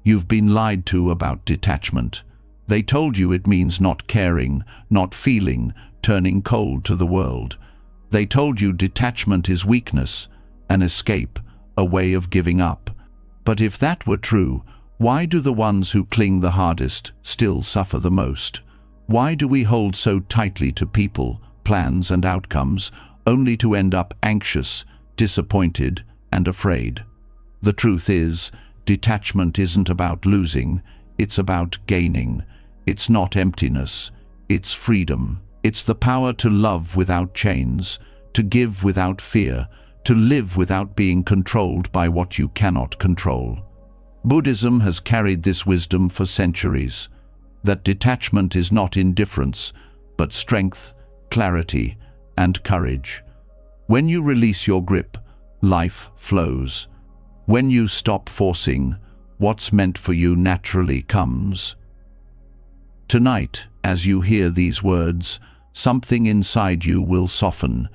You've been lied to about detachment. They told you it means not caring, not feeling, turning cold to the world. They told you detachment is weakness, an escape, a way of giving up. But if that were true, why do the ones who cling the hardest still suffer the most? Why do we hold so tightly to people, plans and outcomes, only to end up anxious, disappointed, and afraid? The truth is, detachment isn't about losing, it's about gaining. It's not emptiness, it's freedom. It's the power to love without chains, to give without fear, to live without being controlled by what you cannot control. Buddhism has carried this wisdom for centuries, that detachment is not indifference, but strength, clarity, and courage. When you release your grip, life flows. When you stop forcing, what's meant for you naturally comes. Tonight, as you hear these words, something inside you will soften.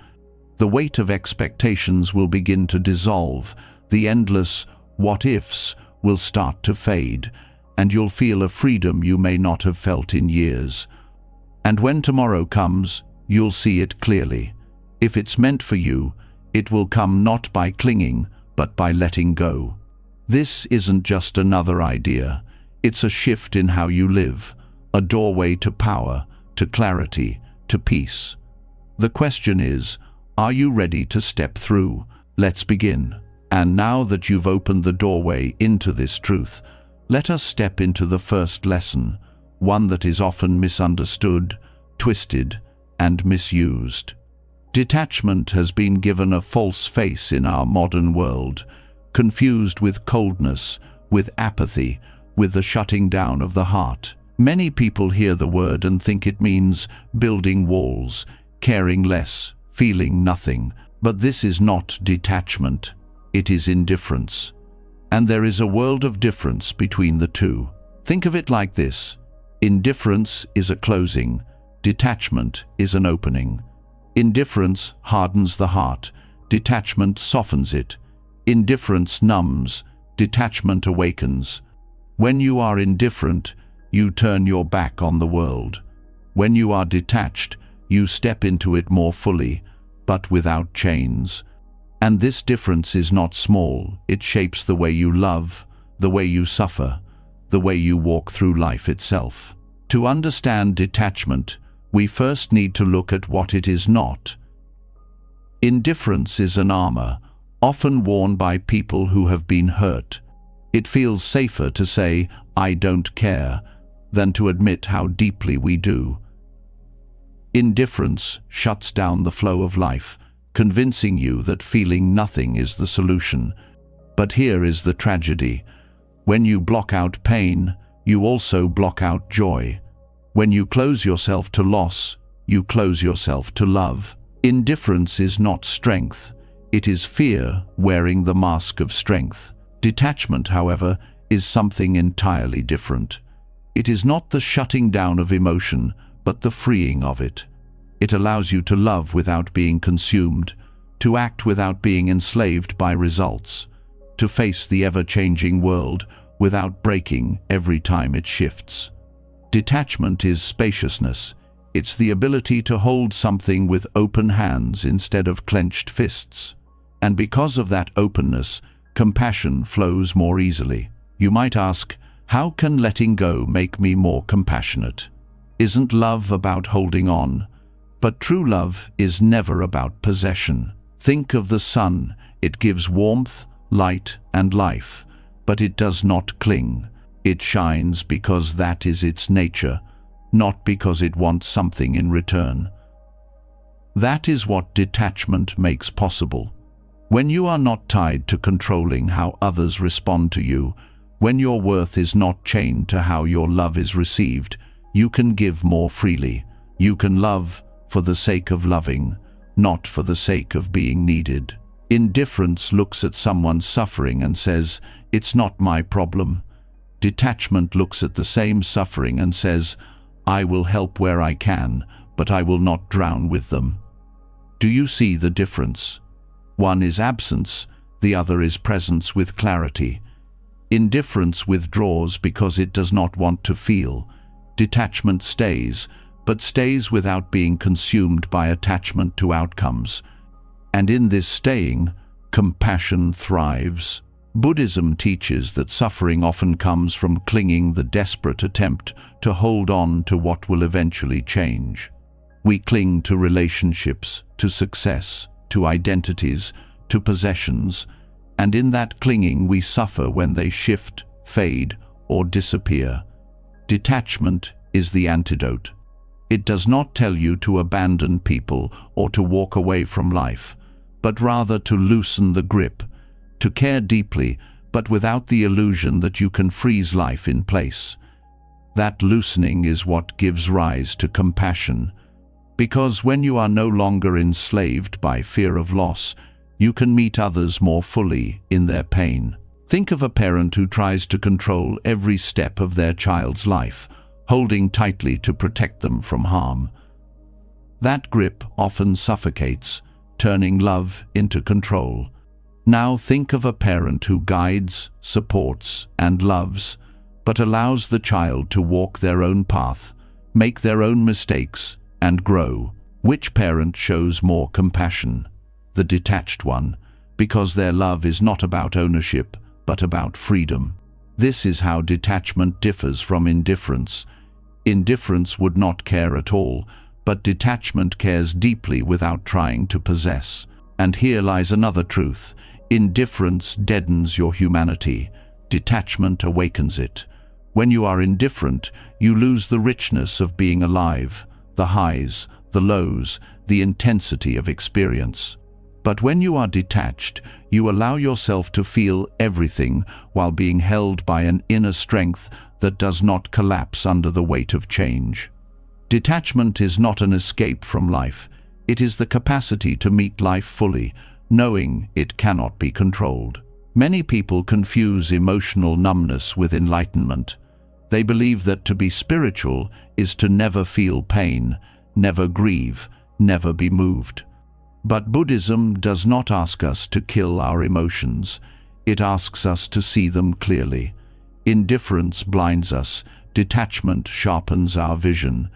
The weight of expectations will begin to dissolve. The endless what-ifs will start to fade, and you'll feel a freedom you may not have felt in years. And when tomorrow comes, you'll see it clearly. If it's meant for you, it will come not by clinging, but by letting go. This isn't just another idea. It's a shift in how you live, a doorway to power, to clarity, to peace. The question is, are you ready to step through? Let's begin. And now that you've opened the doorway into this truth, let us step into the first lesson, one that is often misunderstood, twisted, and misused. Detachment has been given a false face in our modern world, confused with coldness, with apathy, with the shutting down of the heart. Many people hear the word and think it means building walls, caring less, feeling nothing. But this is not detachment, it is indifference. And there is a world of difference between the two. Think of it like this: indifference is a closing, detachment is an opening. Indifference hardens the heart, detachment softens it. Indifference numbs, detachment awakens. When you are indifferent, you turn your back on the world. When you are detached, you step into it more fully, but without chains. And this difference is not small. It shapes the way you love, the way you suffer, the way you walk through life itself. To understand detachment, we first need to look at what it is not. Indifference is an armor, often worn by people who have been hurt. It feels safer to say, "I don't care," than to admit how deeply we do. Indifference shuts down the flow of life, convincing you that feeling nothing is the solution. But here is the tragedy. When you block out pain, you also block out joy. When you close yourself to loss, you close yourself to love. Indifference is not strength. It is fear wearing the mask of strength. Detachment, however, is something entirely different. It is not the shutting down of emotion, but the freeing of it. It allows you to love without being consumed, to act without being enslaved by results, to face the ever-changing world without breaking every time it shifts. Detachment is spaciousness. It's the ability to hold something with open hands instead of clenched fists. And because of that openness, compassion flows more easily. You might ask, how can letting go make me more compassionate? Isn't love about holding on? But true love is never about possession. Think of the sun. It gives warmth, light, and life, but it does not cling. It shines because that is its nature, not because it wants something in return. That is what detachment makes possible. When you are not tied to controlling how others respond to you, when your worth is not chained to how your love is received, you can give more freely. You can love for the sake of loving, not for the sake of being needed. Indifference looks at someone's suffering and says, "It's not my problem." Detachment looks at the same suffering and says, "I will help where I can, but I will not drown with them." Do you see the difference? One is absence, the other is presence with clarity. Indifference withdraws because it does not want to feel. Detachment stays, but stays without being consumed by attachment to outcomes. And in this staying, compassion thrives. Buddhism teaches that suffering often comes from clinging, the desperate attempt to hold on to what will eventually change. We cling to relationships, to success, to identities, to possessions, and in that clinging we suffer when they shift, fade, or disappear. Detachment is the antidote. It does not tell you to abandon people or to walk away from life, but rather to loosen the grip, to care deeply, but without the illusion that you can freeze life in place. That loosening is what gives rise to compassion, because when you are no longer enslaved by fear of loss, you can meet others more fully in their pain. Think of a parent who tries to control every step of their child's life, holding tightly to protect them from harm. That grip often suffocates, turning love into control. Now think of a parent who guides, supports, and loves, but allows the child to walk their own path, make their own mistakes, and grow. Which parent shows more compassion? The detached one, because their love is not about ownership, but about freedom. This is how detachment differs from indifference. Indifference would not care at all, but detachment cares deeply without trying to possess. And here lies another truth. Indifference deadens your humanity. Detachment awakens it. When you are indifferent, you lose the richness of being alive, the highs, the lows, the intensity of experience. But when you are detached, you allow yourself to feel everything while being held by an inner strength that does not collapse under the weight of change. Detachment is not an escape from life. It is the capacity to meet life fully, knowing it cannot be controlled. Many people confuse emotional numbness with enlightenment. They believe that to be spiritual is to never feel pain, never grieve, never be moved. But Buddhism does not ask us to kill our emotions. It asks us to see them clearly. Indifference blinds us. Detachment sharpens our vision.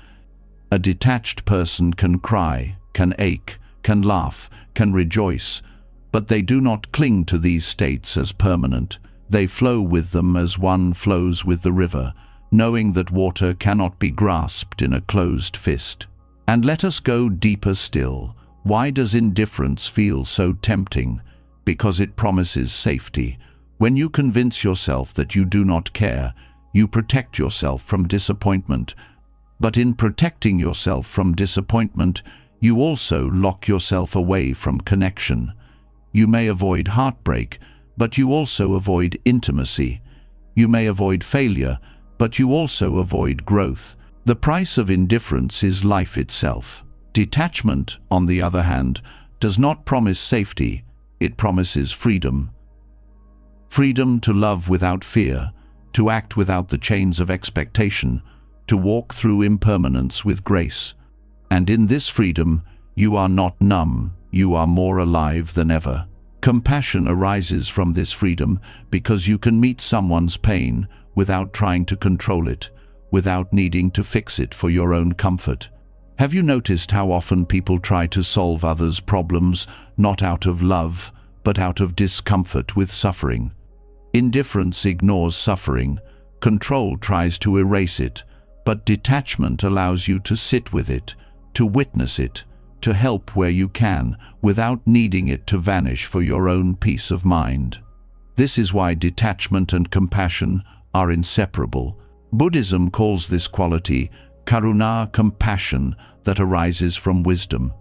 A detached person can cry, can ache, can laugh, can rejoice, but they do not cling to these states as permanent. They flow with them as one flows with the river, knowing that water cannot be grasped in a closed fist. And let us go deeper still. Why does indifference feel so tempting? Because it promises safety. When you convince yourself that you do not care, you protect yourself from disappointment. But in protecting yourself from disappointment, you also lock yourself away from connection. You may avoid heartbreak, but you also avoid intimacy. You may avoid failure, but you also avoid growth. The price of indifference is life itself. Detachment, on the other hand, does not promise safety, it promises freedom. Freedom to love without fear, to act without the chains of expectation, to walk through impermanence with grace. And in this freedom, you are not numb, you are more alive than ever. Compassion arises from this freedom because you can meet someone's pain without trying to control it, without needing to fix it for your own comfort. Have you noticed how often people try to solve others' problems, not out of love, but out of discomfort with suffering? Indifference ignores suffering. Control tries to erase it, but detachment allows you to sit with it, to witness it, to help where you can, without needing it to vanish for your own peace of mind. This is why detachment and compassion are inseparable. Buddhism calls this quality karuna, compassion that arises from wisdom.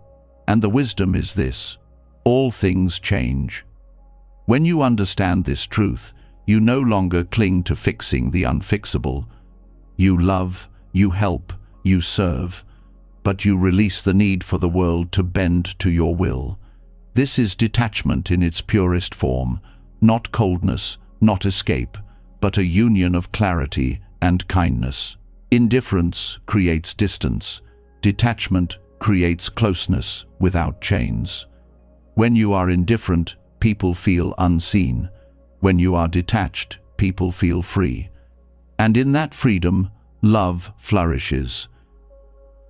And the wisdom is this: all things change. When you understand this truth, you no longer cling to fixing the unfixable. You love, you help, you serve, but you release the need for the world to bend to your will. This is detachment in its purest form, not coldness, not escape, but a union of clarity and kindness. Indifference creates distance. Detachment creates closeness without chains. When you are indifferent, people feel unseen. When you are detached, people feel free. And in that freedom, love flourishes.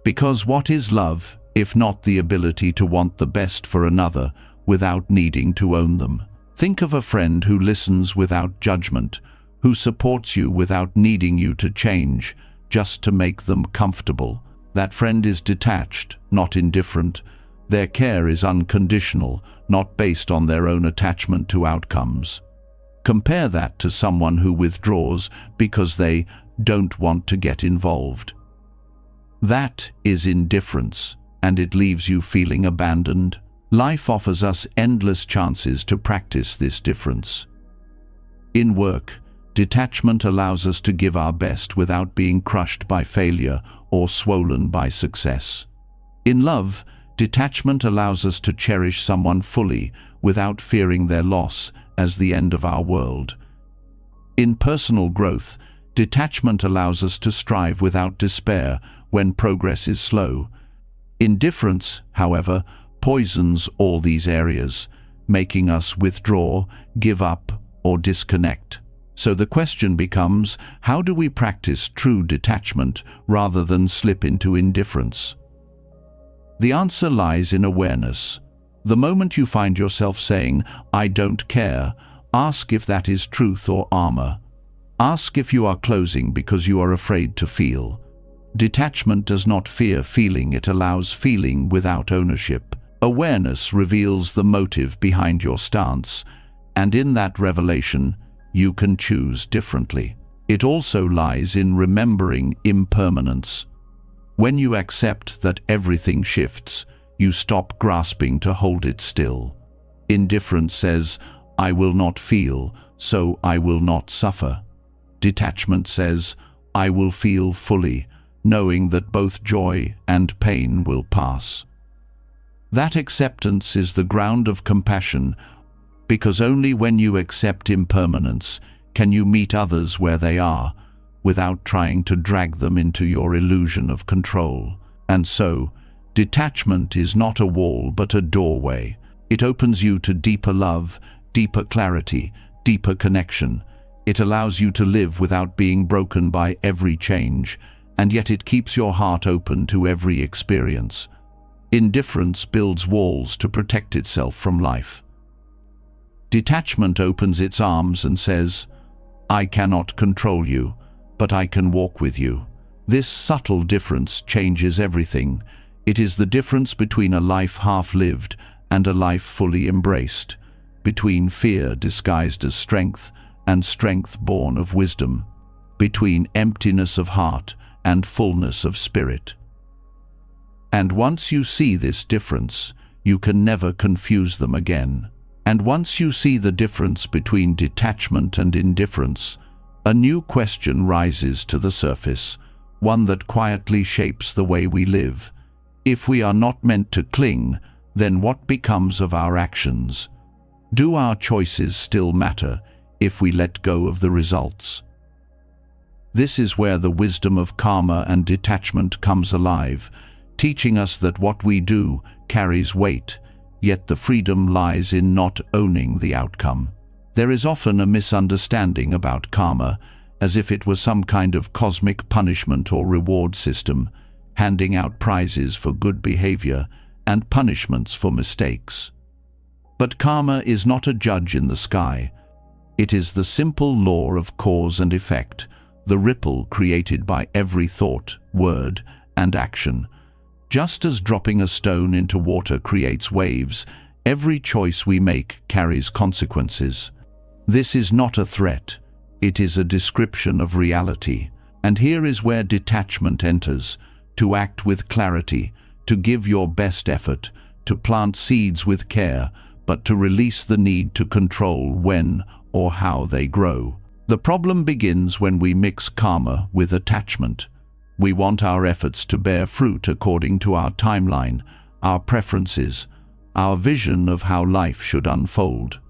Because what is love, if not the ability to want the best for another without needing to own them? Think of a friend who listens without judgment, who supports you without needing you to change, just to make them comfortable. That friend is detached, not indifferent. Their care is unconditional, not based on their own attachment to outcomes. Compare that to someone who withdraws because they don't want to get involved. That is indifference, and it leaves you feeling abandoned. Life offers us endless chances to practice this difference. In work, detachment allows us to give our best without being crushed by failure or swollen by success. In love, detachment allows us to cherish someone fully without fearing their loss as the end of our world. In personal growth, detachment allows us to strive without despair when progress is slow. Indifference, however, poisons all these areas, making us withdraw, give up, or disconnect. So the question becomes, how do we practice true detachment rather than slip into indifference? The answer lies in awareness. The moment you find yourself saying, "I don't care," ask if that is truth or armor. Ask if you are closing because you are afraid to feel. Detachment does not fear feeling, it allows feeling without ownership. Awareness reveals the motive behind your stance, and in that revelation, you can choose differently. It also lies in remembering impermanence. When you accept that everything shifts, you stop grasping to hold it still. Indifference says, "I will not feel, so I will not suffer." Detachment says, "I will feel fully, knowing that both joy and pain will pass." That acceptance is the ground of compassion, because only when you accept impermanence can you meet others where they are, without trying to drag them into your illusion of control. And so, detachment is not a wall but a doorway. It opens you to deeper love, deeper clarity, deeper connection. It allows you to live without being broken by every change, and yet it keeps your heart open to every experience. Indifference builds walls to protect itself from life. Detachment opens its arms and says, "I cannot control you, but I can walk with you." This subtle difference changes everything. It is the difference between a life half-lived and a life fully embraced, between fear disguised as strength and strength born of wisdom, between emptiness of heart and fullness of spirit. And once you see this difference, you can never confuse them again. And once you see the difference between detachment and indifference, a new question rises to the surface, one that quietly shapes the way we live. If we are not meant to cling, then what becomes of our actions? Do our choices still matter if we let go of the results? This is where the wisdom of karma and detachment comes alive, teaching us that what we do carries weight, yet the freedom lies in not owning the outcome. There is often a misunderstanding about karma, as if it was some kind of cosmic punishment or reward system, handing out prizes for good behavior and punishments for mistakes. But karma is not a judge in the sky. It is the simple law of cause and effect, the ripple created by every thought, word, and action. Just as dropping a stone into water creates waves, every choice we make carries consequences. This is not a threat, it is a description of reality. And here is where detachment enters, to act with clarity, to give your best effort, to plant seeds with care, but to release the need to control when or how they grow. The problem begins when we mix karma with attachment. We want our efforts to bear fruit according to our timeline, our preferences, our vision of how life should unfold.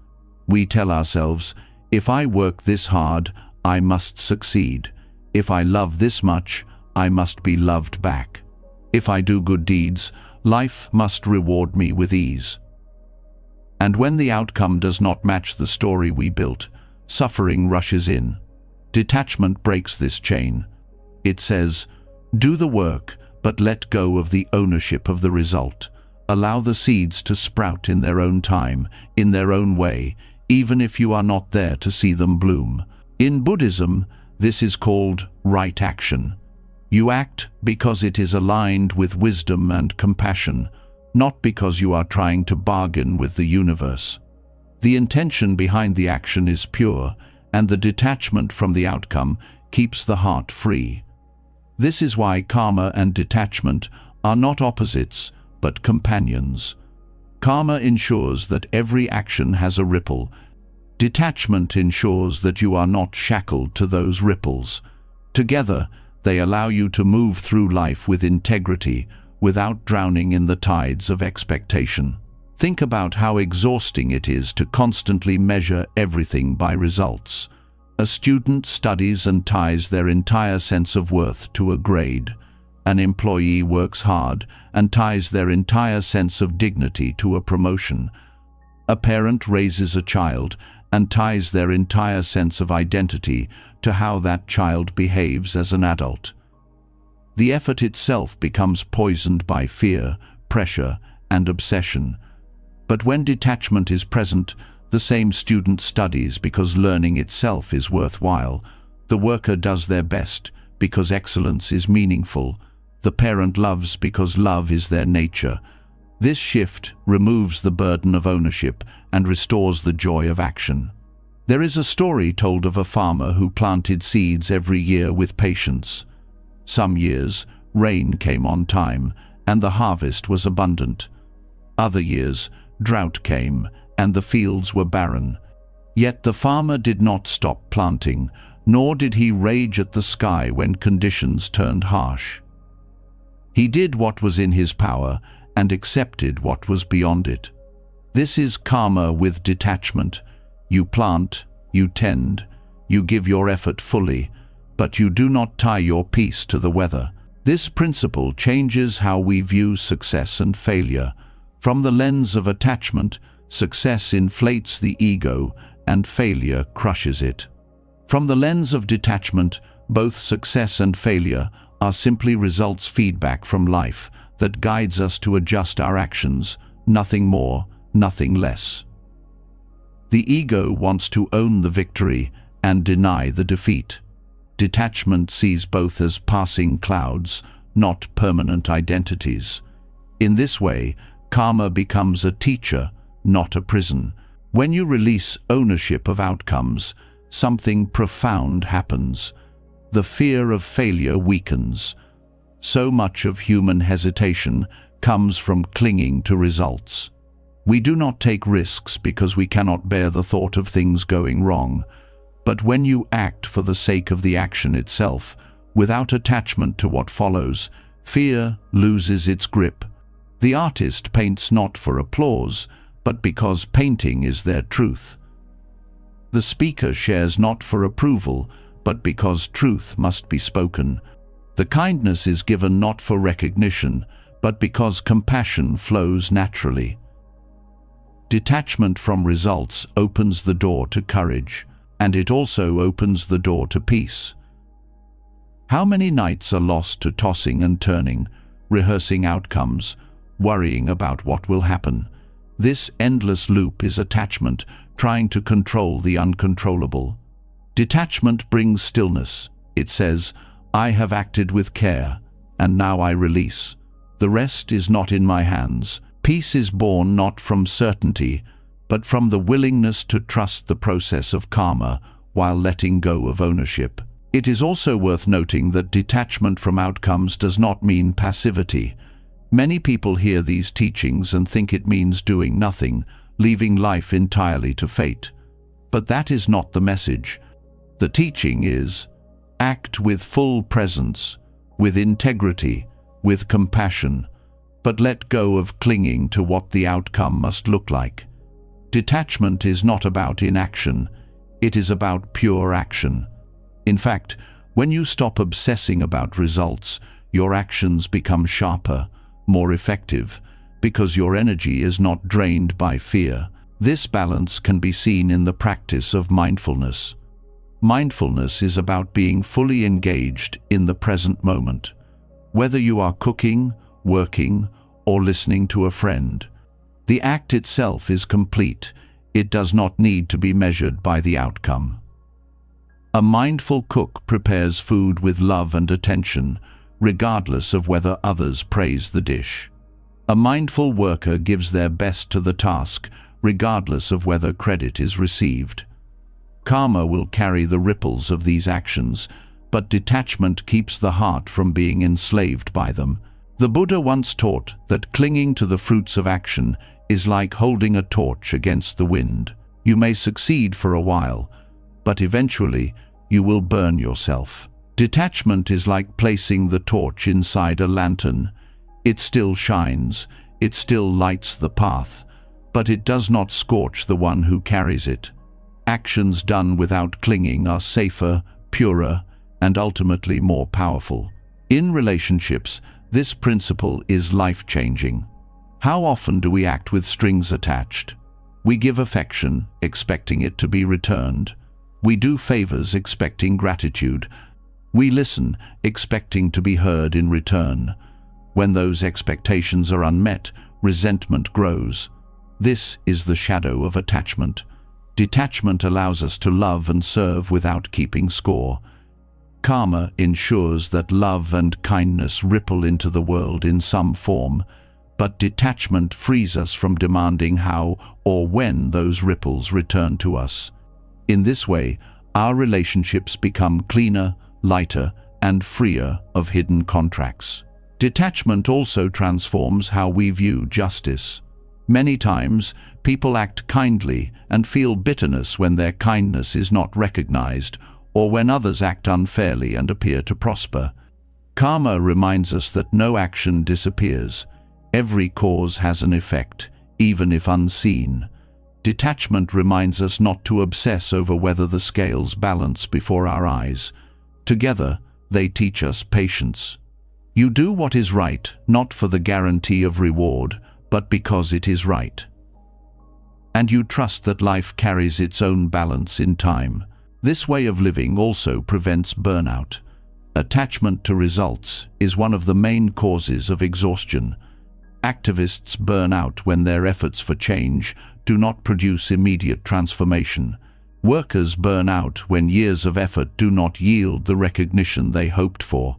We tell ourselves, if I work this hard, I must succeed. If I love this much, I must be loved back. If I do good deeds, life must reward me with ease. And when the outcome does not match the story we built, suffering rushes in. Detachment breaks this chain. It says, do the work, but let go of the ownership of the result. Allow the seeds to sprout in their own time, in their own way, even if you are not there to see them bloom. In Buddhism, this is called right action. You act because it is aligned with wisdom and compassion, not because you are trying to bargain with the universe. The intention behind the action is pure, and the detachment from the outcome keeps the heart free. This is why karma and detachment are not opposites, but companions. Karma ensures that every action has a ripple. Detachment ensures that you are not shackled to those ripples. Together, they allow you to move through life with integrity, without drowning in the tides of expectation. Think about how exhausting it is to constantly measure everything by results. A student studies and ties their entire sense of worth to a grade. An employee works hard and ties their entire sense of dignity to a promotion. A parent raises a child and ties their entire sense of identity to how that child behaves as an adult. The effort itself becomes poisoned by fear, pressure, and obsession. But when detachment is present, the same student studies because learning itself is worthwhile. The worker does their best because excellence is meaningful. The parent loves because love is their nature. This shift removes the burden of ownership and restores the joy of action. There is a story told of a farmer who planted seeds every year with patience. Some years, rain came on time, and the harvest was abundant. Other years, drought came, and the fields were barren. Yet the farmer did not stop planting, nor did he rage at the sky when conditions turned harsh. He did what was in his power and accepted what was beyond it. This is karma with detachment. You plant, you tend, you give your effort fully, but you do not tie your peace to the weather. This principle changes how we view success and failure. From the lens of attachment, success inflates the ego and failure crushes it. From the lens of detachment, both success and failure are simply results feedback from life that guides us to adjust our actions, nothing more, nothing less. The ego wants to own the victory and deny the defeat. Detachment sees both as passing clouds, not permanent identities. In this way, karma becomes a teacher, not a prison. When you release ownership of outcomes, something profound happens. The fear of failure weakens. So much of human hesitation comes from clinging to results. We do not take risks because we cannot bear the thought of things going wrong. But when you act for the sake of the action itself, without attachment to what follows, fear loses its grip. The artist paints not for applause, but because painting is their truth. The speaker shares not for approval, but because truth must be spoken. The kindness is given not for recognition, but because compassion flows naturally. Detachment from results opens the door to courage, and it also opens the door to peace. How many nights are lost to tossing and turning, rehearsing outcomes, worrying about what will happen? This endless loop is attachment, trying to control the uncontrollable. Detachment brings stillness. It says, I have acted with care, and now I release. The rest is not in my hands. Peace is born not from certainty, but from the willingness to trust the process of karma while letting go of ownership. It is also worth noting that detachment from outcomes does not mean passivity. Many people hear these teachings and think it means doing nothing, leaving life entirely to fate. But that is not the message. The teaching is, act with full presence, with integrity, with compassion, but let go of clinging to what the outcome must look like. Detachment is not about inaction, it is about pure action. In fact, when you stop obsessing about results, your actions become sharper, more effective, because your energy is not drained by fear. This balance can be seen in the practice of mindfulness. Mindfulness is about being fully engaged in the present moment. Whether you are cooking, working, or listening to a friend, the act itself is complete. It does not need to be measured by the outcome. A mindful cook prepares food with love and attention, regardless of whether others praise the dish. A mindful worker gives their best to the task, regardless of whether credit is received. Karma will carry the ripples of these actions, but detachment keeps the heart from being enslaved by them. The Buddha once taught that clinging to the fruits of action is like holding a torch against the wind. You may succeed for a while, but eventually you will burn yourself. Detachment is like placing the torch inside a lantern. It still shines, it still lights the path, but it does not scorch the one who carries it. Actions done without clinging are safer, purer, and ultimately more powerful. In relationships, this principle is life-changing. How often do we act with strings attached? We give affection, expecting it to be returned. We do favors, expecting gratitude. We listen, expecting to be heard in return. When those expectations are unmet, resentment grows. This is the shadow of attachment. Detachment allows us to love and serve without keeping score. Karma ensures that love and kindness ripple into the world in some form, but detachment frees us from demanding how or when those ripples return to us. In this way, our relationships become cleaner, lighter, and freer of hidden contracts. Detachment also transforms how we view justice. Many times, people act kindly and feel bitterness when their kindness is not recognized, or when others act unfairly and appear to prosper. Karma reminds us that no action disappears. Every cause has an effect, even if unseen. Detachment reminds us not to obsess over whether the scales balance before our eyes. Together, they teach us patience. You do what is right, not for the guarantee of reward, but because it is right. And you trust that life carries its own balance in time. This way of living also prevents burnout. Attachment to results is one of the main causes of exhaustion. Activists burn out when their efforts for change do not produce immediate transformation. Workers burn out when years of effort do not yield the recognition they hoped for.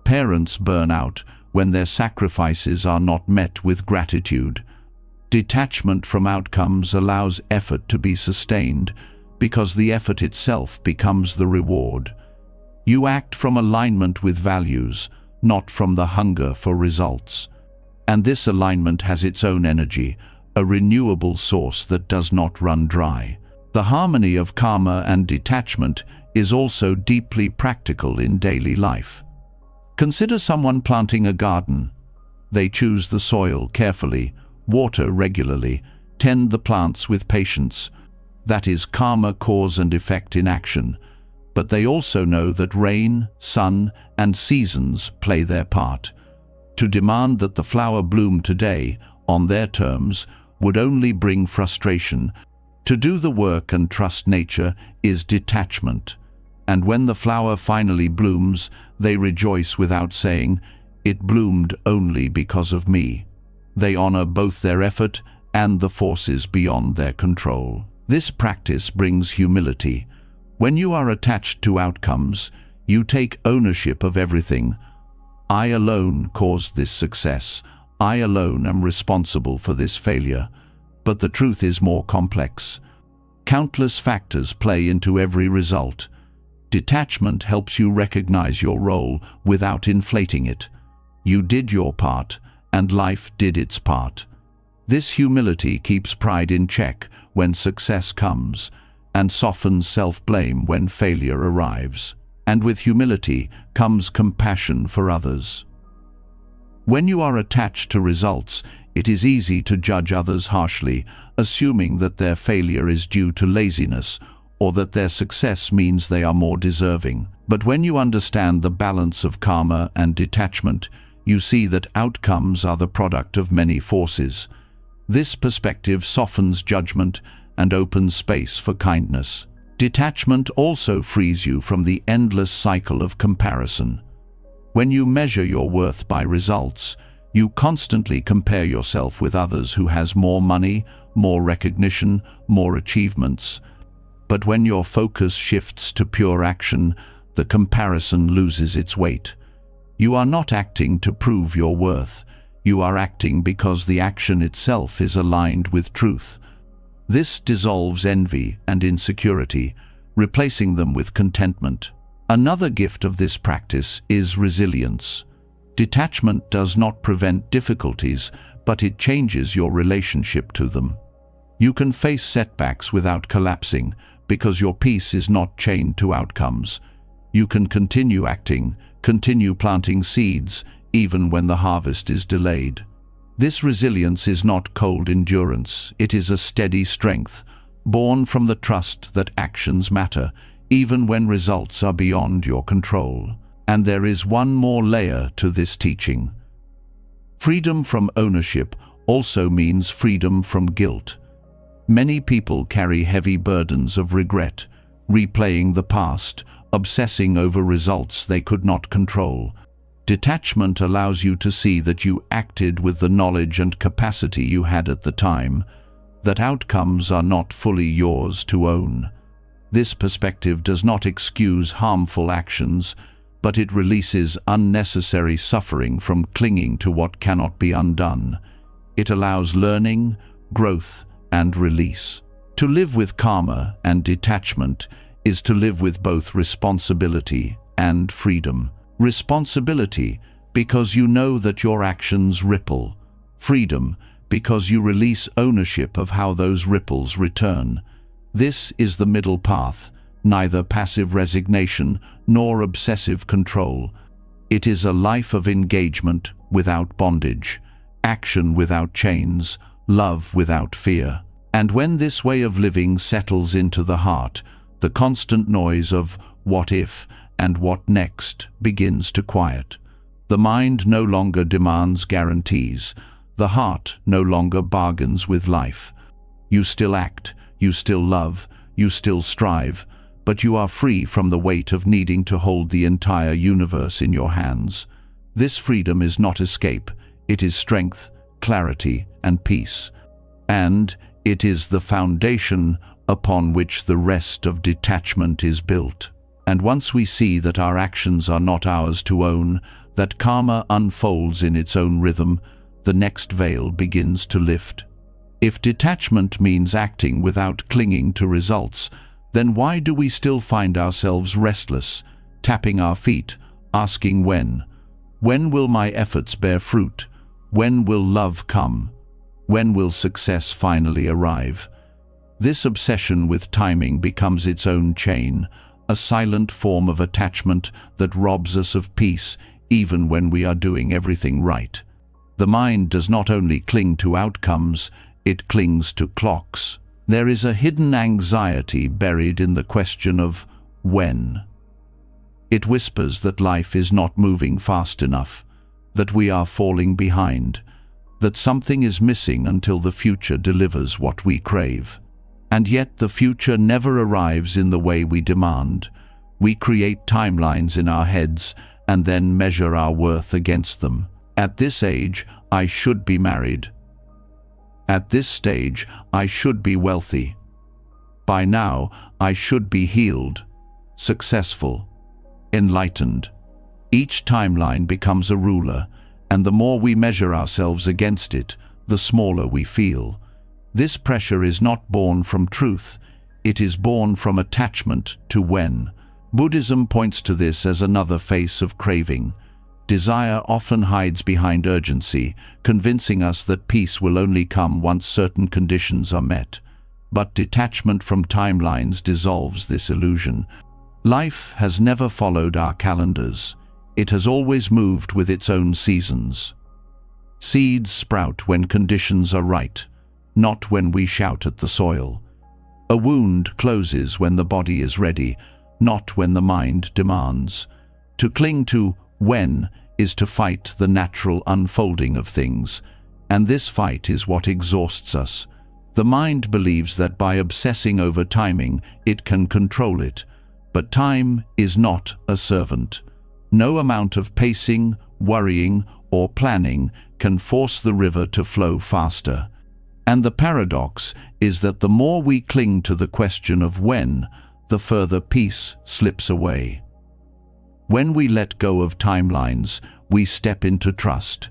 Parents burn out when their sacrifices are not met with gratitude. Detachment from outcomes allows effort to be sustained, because the effort itself becomes the reward. You act from alignment with values, not from the hunger for results. And this alignment has its own energy, a renewable source that does not run dry. The harmony of karma and detachment is also deeply practical in daily life. Consider someone planting a garden. They choose the soil carefully, water regularly, tend the plants with patience. That is karma, cause and effect in action. But they also know that rain, sun, and seasons play their part. To demand that the flower bloom today, on their terms, would only bring frustration. To do the work and trust nature is detachment. And when the flower finally blooms, they rejoice without saying, "It bloomed only because of me." They honor both their effort and the forces beyond their control. This practice brings humility. When you are attached to outcomes, you take ownership of everything. I alone caused this success. I alone am responsible for this failure. But the truth is more complex. Countless factors play into every result. Detachment helps you recognize your role without inflating it. You did your part, and life did its part. This humility keeps pride in check when success comes, and softens self-blame when failure arrives. And with humility comes compassion for others. When you are attached to results, it is easy to judge others harshly, assuming that their failure is due to laziness or that their success means they are more deserving. But when you understand the balance of karma and detachment, you see that outcomes are the product of many forces. This perspective softens judgment and opens space for kindness. Detachment also frees you from the endless cycle of comparison. When you measure your worth by results, you constantly compare yourself with others who has more money, more recognition, more achievements. But when your focus shifts to pure action, the comparison loses its weight. You are not acting to prove your worth. You are acting because the action itself is aligned with truth. This dissolves envy and insecurity, replacing them with contentment. Another gift of this practice is resilience. Detachment does not prevent difficulties, but it changes your relationship to them. You can face setbacks without collapsing, because your peace is not chained to outcomes. You can continue acting, continue planting seeds, even when the harvest is delayed. This resilience is not cold endurance, it is a steady strength, born from the trust that actions matter, even when results are beyond your control. And there is one more layer to this teaching. Freedom from ownership also means freedom from guilt. Many people carry heavy burdens of regret, replaying the past, obsessing over results they could not control. Detachment allows you to see that you acted with the knowledge and capacity you had at the time, that outcomes are not fully yours to own. This perspective does not excuse harmful actions, but it releases unnecessary suffering from clinging to what cannot be undone. It allows learning, growth, and release. To live with karma and detachment is to live with both responsibility and freedom. Responsibility, because you know that your actions ripple. Freedom, because you release ownership of how those ripples return. This is the middle path, neither passive resignation nor obsessive control. It is a life of engagement without bondage, action without chains, love without fear. And when this way of living settles into the heart, the constant noise of what if and what next begins to quiet. The mind no longer demands guarantees. The heart no longer bargains with life. You still act, you still love, you still strive, but you are free from the weight of needing to hold the entire universe in your hands. This freedom is not escape, it is strength, clarity, and peace. And it is the foundation upon which the rest of detachment is built. And once we see that our actions are not ours to own, that karma unfolds in its own rhythm, the next veil begins to lift. If detachment means acting without clinging to results, then why do we still find ourselves restless, tapping our feet, asking when? When will my efforts bear fruit? When will love come? When will success finally arrive? This obsession with timing becomes its own chain, a silent form of attachment that robs us of peace even when we are doing everything right. The mind does not only cling to outcomes, it clings to clocks. There is a hidden anxiety buried in the question of when. It whispers that life is not moving fast enough, that we are falling behind, that something is missing until the future delivers what we crave. And yet the future never arrives in the way we demand. We create timelines in our heads and then measure our worth against them. At this age, I should be married. At this stage, I should be wealthy. By now, I should be healed, successful, enlightened. Each timeline becomes a ruler, and the more we measure ourselves against it, the smaller we feel. This pressure is not born from truth, it is born from attachment to when. Buddhism points to this as another face of craving. Desire often hides behind urgency, convincing us that peace will only come once certain conditions are met. But detachment from timelines dissolves this illusion. Life has never followed our calendars. It has always moved with its own seasons. Seeds sprout when conditions are right, not when we shout at the soil. A wound closes when the body is ready, not when the mind demands. To cling to when is to fight the natural unfolding of things, And this fight is what exhausts us. The mind believes that by obsessing over timing, it can control it. But time is not a servant. No amount of pacing, worrying, or planning can force the river to flow faster. And the paradox is that the more we cling to the question of when, the further peace slips away. When we let go of timelines, we step into trust.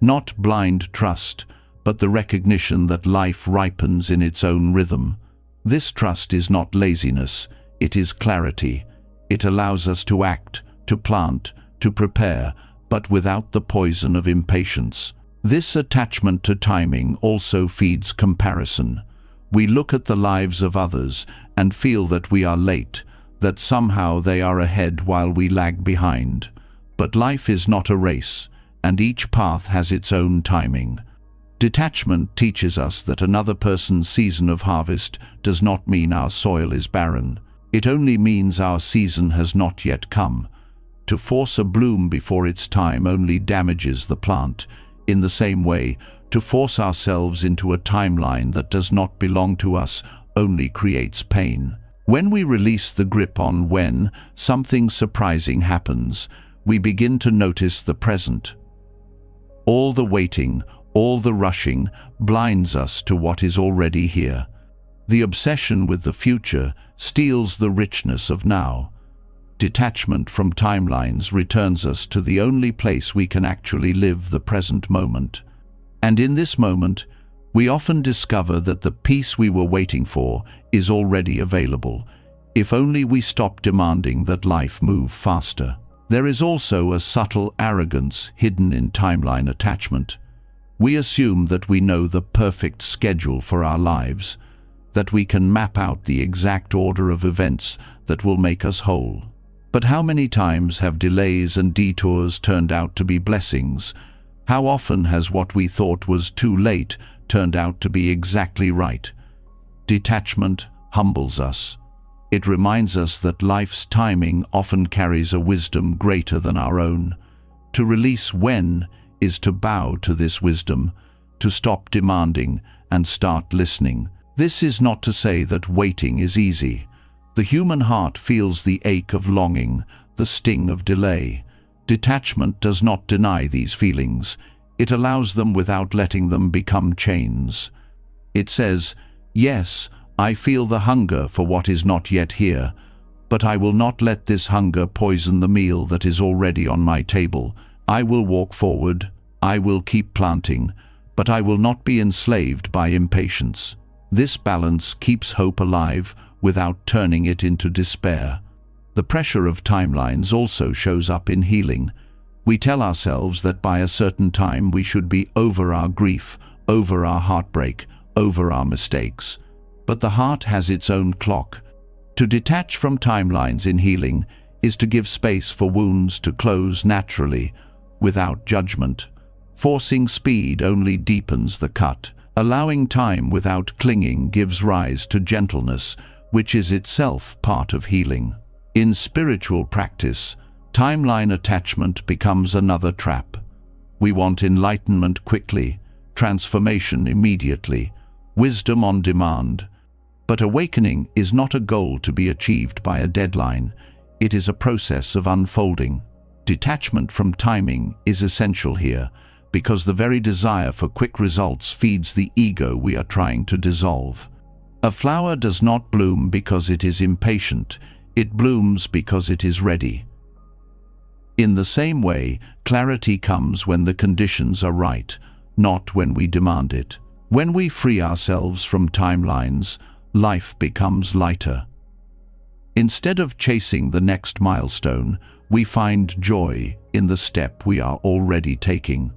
Not blind trust, but the recognition that life ripens in its own rhythm. This trust is not laziness, it is clarity. It allows us to act, to plant, to prepare, but without the poison of impatience. This attachment to timing also feeds comparison. We look at the lives of others and feel that we are late, that somehow they are ahead while we lag behind. But life is not a race, and each path has its own timing. Detachment teaches us that another person's season of harvest does not mean our soil is barren. It only means our season has not yet come. To force a bloom before its time only damages the plant. In the same way, to force ourselves into a timeline that does not belong to us only creates pain. When we release the grip on when, something surprising happens. We begin to notice the present. All the waiting, all the rushing blinds us to what is already here. The obsession with the future steals the richness of now. Detachment from timelines returns us to the only place we can actually live the present moment. And in this moment, we often discover that the peace we were waiting for is already available, if only we stop demanding that life move faster. There is also a subtle arrogance hidden in timeline attachment. We assume that we know the perfect schedule for our lives, that we can map out the exact order of events that will make us whole. But how many times have delays and detours turned out to be blessings? How often has what we thought was too late turned out to be exactly right? Detachment humbles us. It reminds us that life's timing often carries a wisdom greater than our own. To release when is to bow to this wisdom, to stop demanding and start listening. This is not to say that waiting is easy. The human heart feels the ache of longing, the sting of delay. Detachment does not deny these feelings. It allows them without letting them become chains. It says, "Yes, I feel the hunger for what is not yet here, but I will not let this hunger poison the meal that is already on my table. I will walk forward, I will keep planting, but I will not be enslaved by impatience." This balance keeps hope alive without turning it into despair. The pressure of timelines also shows up in healing. We tell ourselves that by a certain time we should be over our grief, over our heartbreak, over our mistakes. But the heart has its own clock. To detach from timelines in healing is to give space for wounds to close naturally, without judgment. Forcing speed only deepens the cut. Allowing time without clinging gives rise to gentleness, which is itself part of healing. In spiritual practice, timeline attachment becomes another trap. We want enlightenment quickly, transformation immediately, wisdom on demand. But awakening is not a goal to be achieved by a deadline. It is a process of unfolding. Detachment from timing is essential here, because the very desire for quick results feeds the ego we are trying to dissolve. A flower does not bloom because it is impatient, it blooms because it is ready. In the same way, clarity comes when the conditions are right, not when we demand it. When we free ourselves from timelines, life becomes lighter. Instead of chasing the next milestone, we find joy in the step we are already taking.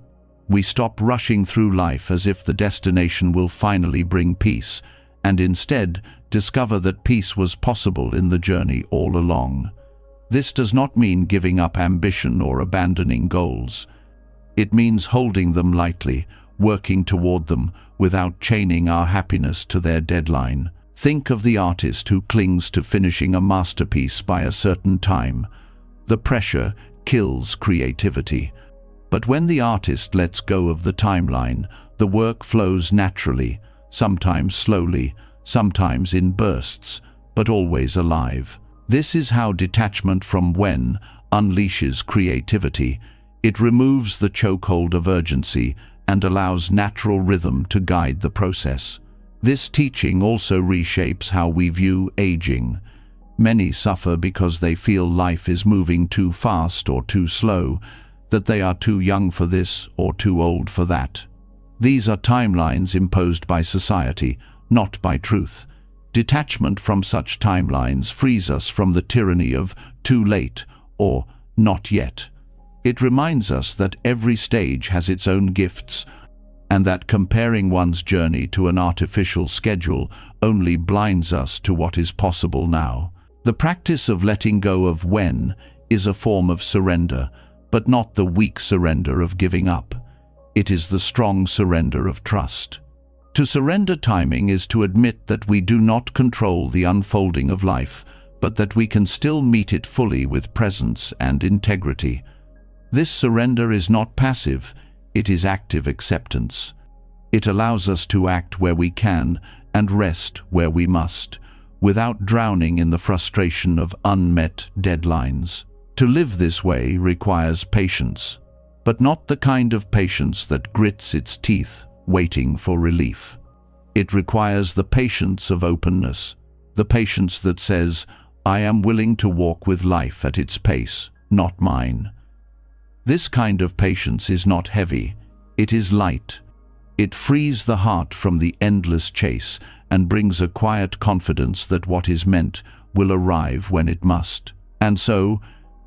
We stop rushing through life as if the destination will finally bring peace, and instead discover that peace was possible in the journey all along. This does not mean giving up ambition or abandoning goals. It means holding them lightly, working toward them without chaining our happiness to their deadline. Think of the artist who clings to finishing a masterpiece by a certain time. The pressure kills creativity. But when the artist lets go of the timeline, the work flows naturally, sometimes slowly, sometimes in bursts, but always alive. This is how detachment from when unleashes creativity. It removes the chokehold of urgency and allows natural rhythm to guide the process. This teaching also reshapes how we view aging. Many suffer because they feel life is moving too fast or too slow, that they are too young for this or too old for that. These are timelines imposed by society, not by truth. Detachment from such timelines frees us from the tyranny of too late or not yet. It reminds us that every stage has its own gifts, and that comparing one's journey to an artificial schedule only blinds us to what is possible now. The practice of letting go of when is a form of surrender, but not the weak surrender of giving up. It is the strong surrender of trust. To surrender timing is to admit that we do not control the unfolding of life, but that we can still meet it fully with presence and integrity. This surrender is not passive, it is active acceptance. It allows us to act where we can and rest where we must, without drowning in the frustration of unmet deadlines. To live this way requires patience, but not the kind of patience that grits its teeth, waiting for relief. It requires the patience of openness, the patience that says, I am willing to walk with life at its pace, not mine. This kind of patience is not heavy, it is light. It frees the heart from the endless chase and brings a quiet confidence that what is meant will arrive when it must. And so,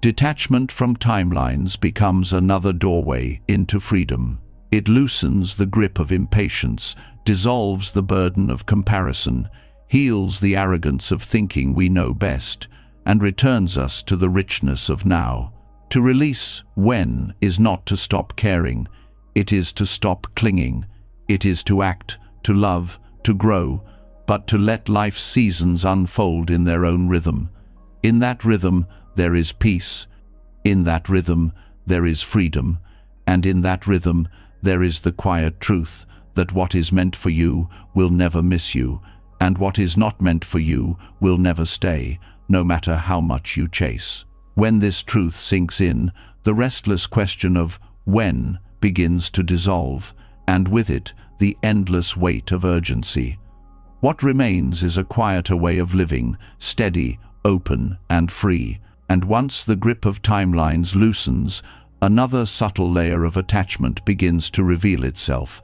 detachment from timelines becomes another doorway into freedom. It loosens the grip of impatience, dissolves the burden of comparison, heals the arrogance of thinking we know best, and returns us to the richness of now. To release when is not to stop caring, it is to stop clinging. It is to act, to love, to grow, but to let life's seasons unfold in their own rhythm. In that rhythm, there is peace. In that rhythm, there is freedom. And in that rhythm, there is the quiet truth that what is meant for you will never miss you, and what is not meant for you will never stay, no matter how much you chase. When this truth sinks in, the restless question of when begins to dissolve, and with it, the endless weight of urgency. What remains is a quieter way of living, steady, open, and free. And once the grip of timelines loosens, another subtle layer of attachment begins to reveal itself,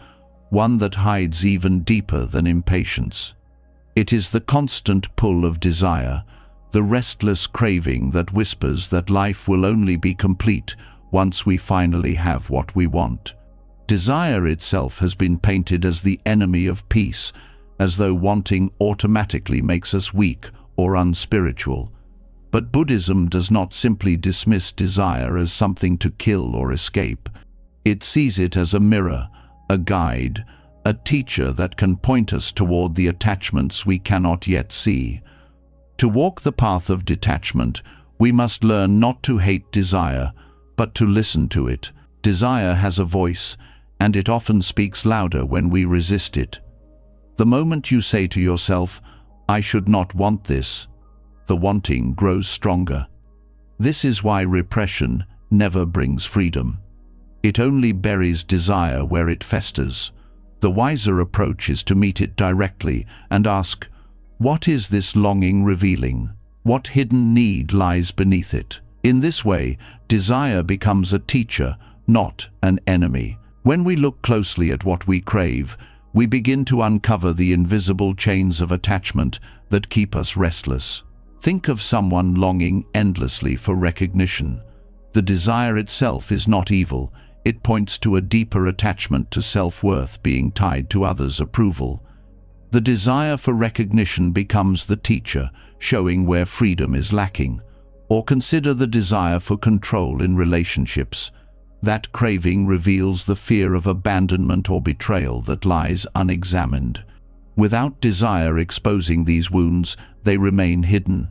one that hides even deeper than impatience. It is the constant pull of desire, the restless craving that whispers that life will only be complete once we finally have what we want. Desire itself has been painted as the enemy of peace, as though wanting automatically makes us weak or unspiritual. But Buddhism does not simply dismiss desire as something to kill or escape. It sees it as a mirror, a guide, a teacher that can point us toward the attachments we cannot yet see. To walk the path of detachment, we must learn not to hate desire, but to listen to it. Desire has a voice, and it often speaks louder when we resist it. The moment you say to yourself, I should not want this, the wanting grows stronger. This is why repression never brings freedom. It only buries desire where it festers. The wiser approach is to meet it directly and ask, what is this longing revealing? What hidden need lies beneath it? In this way, desire becomes a teacher, not an enemy. When we look closely at what we crave, we begin to uncover the invisible chains of attachment that keep us restless. Think of someone longing endlessly for recognition. The desire itself is not evil. It points to a deeper attachment to self-worth being tied to others' approval. The desire for recognition becomes the teacher, showing where freedom is lacking. Or consider the desire for control in relationships. That craving reveals the fear of abandonment or betrayal that lies unexamined. Without desire exposing these wounds, they remain hidden.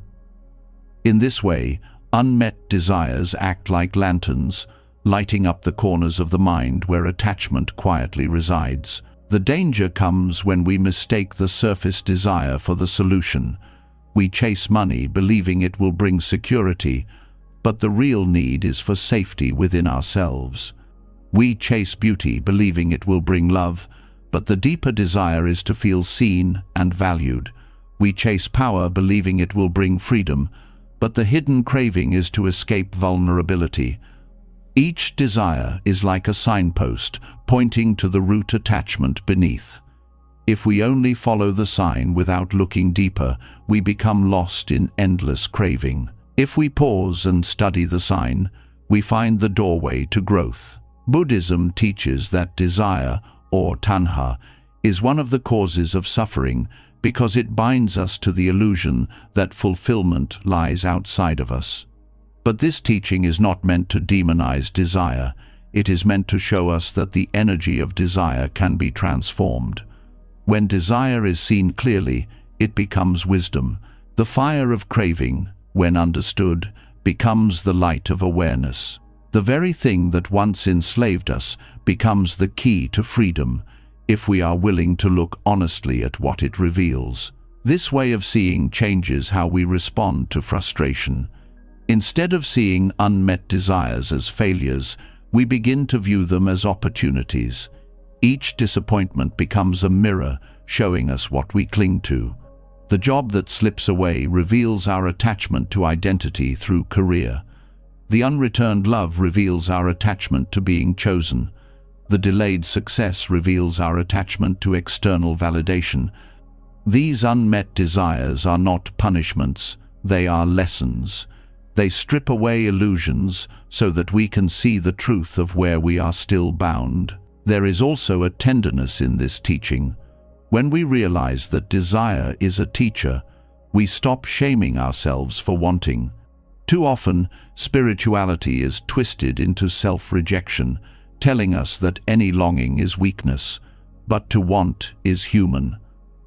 In this way, unmet desires act like lanterns, lighting up the corners of the mind where attachment quietly resides. The danger comes when we mistake the surface desire for the solution. We chase money believing it will bring security, but the real need is for safety within ourselves. We chase beauty believing it will bring love, but the deeper desire is to feel seen and valued. We chase power believing it will bring freedom, but the hidden craving is to escape vulnerability. Each desire is like a signpost pointing to the root attachment beneath. If we only follow the sign without looking deeper, we become lost in endless craving. If we pause and study the sign, we find the doorway to growth. Buddhism teaches that desire, or tanha, is one of the causes of suffering because it binds us to the illusion that fulfillment lies outside of us. But this teaching is not meant to demonize desire. It is meant to show us that the energy of desire can be transformed. When desire is seen clearly, it becomes wisdom. The fire of craving, when understood, becomes the light of awareness. The very thing that once enslaved us becomes the key to freedom, if we are willing to look honestly at what it reveals. This way of seeing changes how we respond to frustration. Instead of seeing unmet desires as failures, we begin to view them as opportunities. Each disappointment becomes a mirror showing us what we cling to. The job that slips away reveals our attachment to identity through career. The unreturned love reveals our attachment to being chosen. The delayed success reveals our attachment to external validation. These unmet desires are not punishments, they are lessons. They strip away illusions so that we can see the truth of where we are still bound. There is also a tenderness in this teaching. When we realize that desire is a teacher, we stop shaming ourselves for wanting. Too often, spirituality is twisted into self-rejection, telling us that any longing is weakness, but to want is human.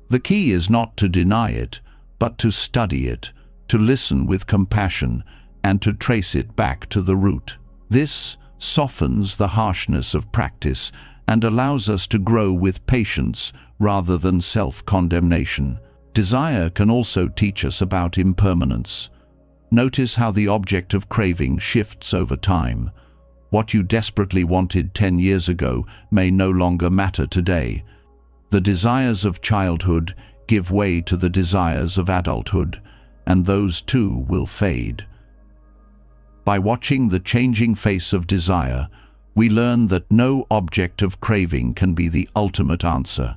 The key is not to deny it, but to study it, to listen with compassion, and to trace it back to the root. This softens the harshness of practice and allows us to grow with patience rather than self-condemnation. Desire can also teach us about impermanence. Notice how the object of craving shifts over time. What you desperately wanted 10 years ago may no longer matter today. The desires of childhood give way to the desires of adulthood, and those too will fade. By watching the changing face of desire, we learn that no object of craving can be the ultimate answer.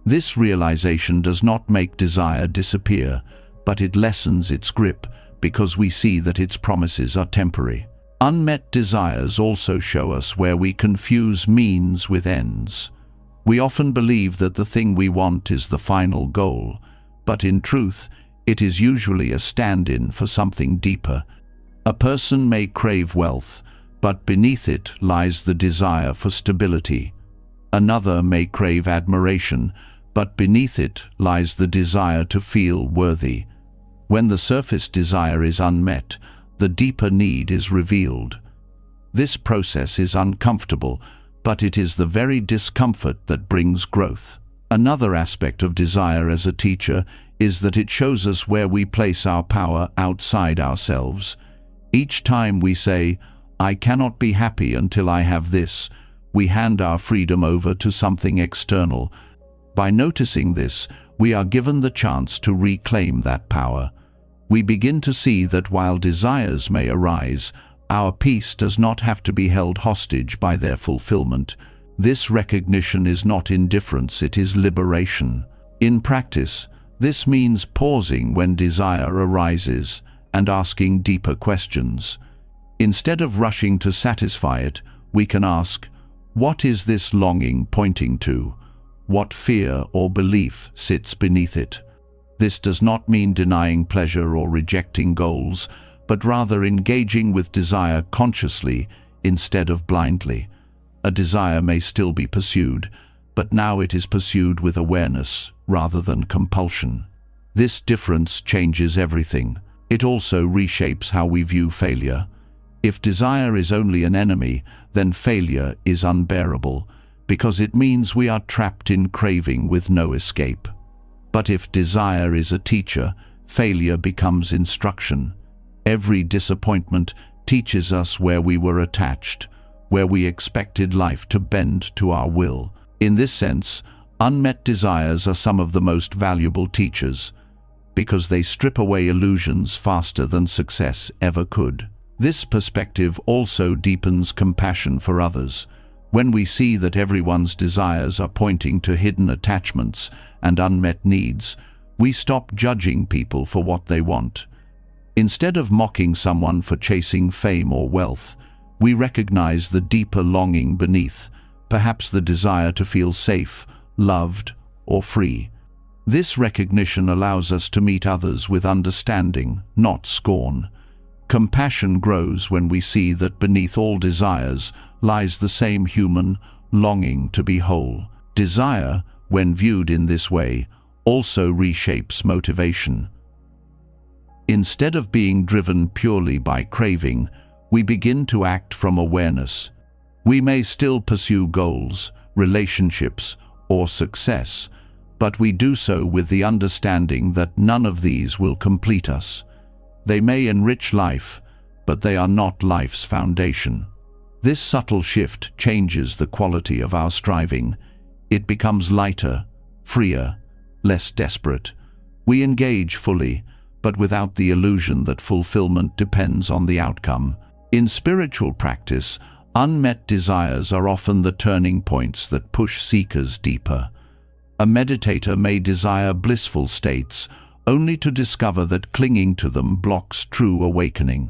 This realization does not make desire disappear, but it lessens its grip because we see that its promises are temporary. Unmet desires also show us where we confuse means with ends. We often believe that the thing we want is the final goal, but in truth, it is usually a stand-in for something deeper. A person may crave wealth, but beneath it lies the desire for stability. Another may crave admiration, but beneath it lies the desire to feel worthy. When the surface desire is unmet, the deeper need is revealed. This process is uncomfortable, but it is the very discomfort that brings growth. Another aspect of desire as a teacher is that it shows us where we place our power outside ourselves. Each time we say, "I cannot be happy until I have this," we hand our freedom over to something external. By noticing this, we are given the chance to reclaim that power. We begin to see that while desires may arise, our peace does not have to be held hostage by their fulfillment. This recognition is not indifference, it is liberation. In practice, this means pausing when desire arises and asking deeper questions. Instead of rushing to satisfy it, we can ask, what is this longing pointing to? What fear or belief sits beneath it? This does not mean denying pleasure or rejecting goals, but rather engaging with desire consciously instead of blindly. A desire may still be pursued, but now it is pursued with awareness rather than compulsion. This difference changes everything. It also reshapes how we view failure. If desire is only an enemy, then failure is unbearable, because it means we are trapped in craving with no escape. But if desire is a teacher, failure becomes instruction. Every disappointment teaches us where we were attached, where we expected life to bend to our will. In this sense, unmet desires are some of the most valuable teachers, because they strip away illusions faster than success ever could. This perspective also deepens compassion for others. When we see that everyone's desires are pointing to hidden attachments and unmet needs, we stop judging people for what they want. Instead of mocking someone for chasing fame or wealth, we recognize the deeper longing beneath, perhaps the desire to feel safe, loved, or free. This recognition allows us to meet others with understanding, not scorn. Compassion grows when we see that beneath all desires lies the same human longing to be whole. Desire, when viewed in this way, also reshapes motivation. Instead of being driven purely by craving, we begin to act from awareness. We may still pursue goals, relationships, or success, but we do so with the understanding that none of these will complete us. They may enrich life, but they are not life's foundation. This subtle shift changes the quality of our striving. It becomes lighter, freer, less desperate. We engage fully, but without the illusion that fulfillment depends on the outcome. In spiritual practice, unmet desires are often the turning points that push seekers deeper. A meditator may desire blissful states, only to discover that clinging to them blocks true awakening.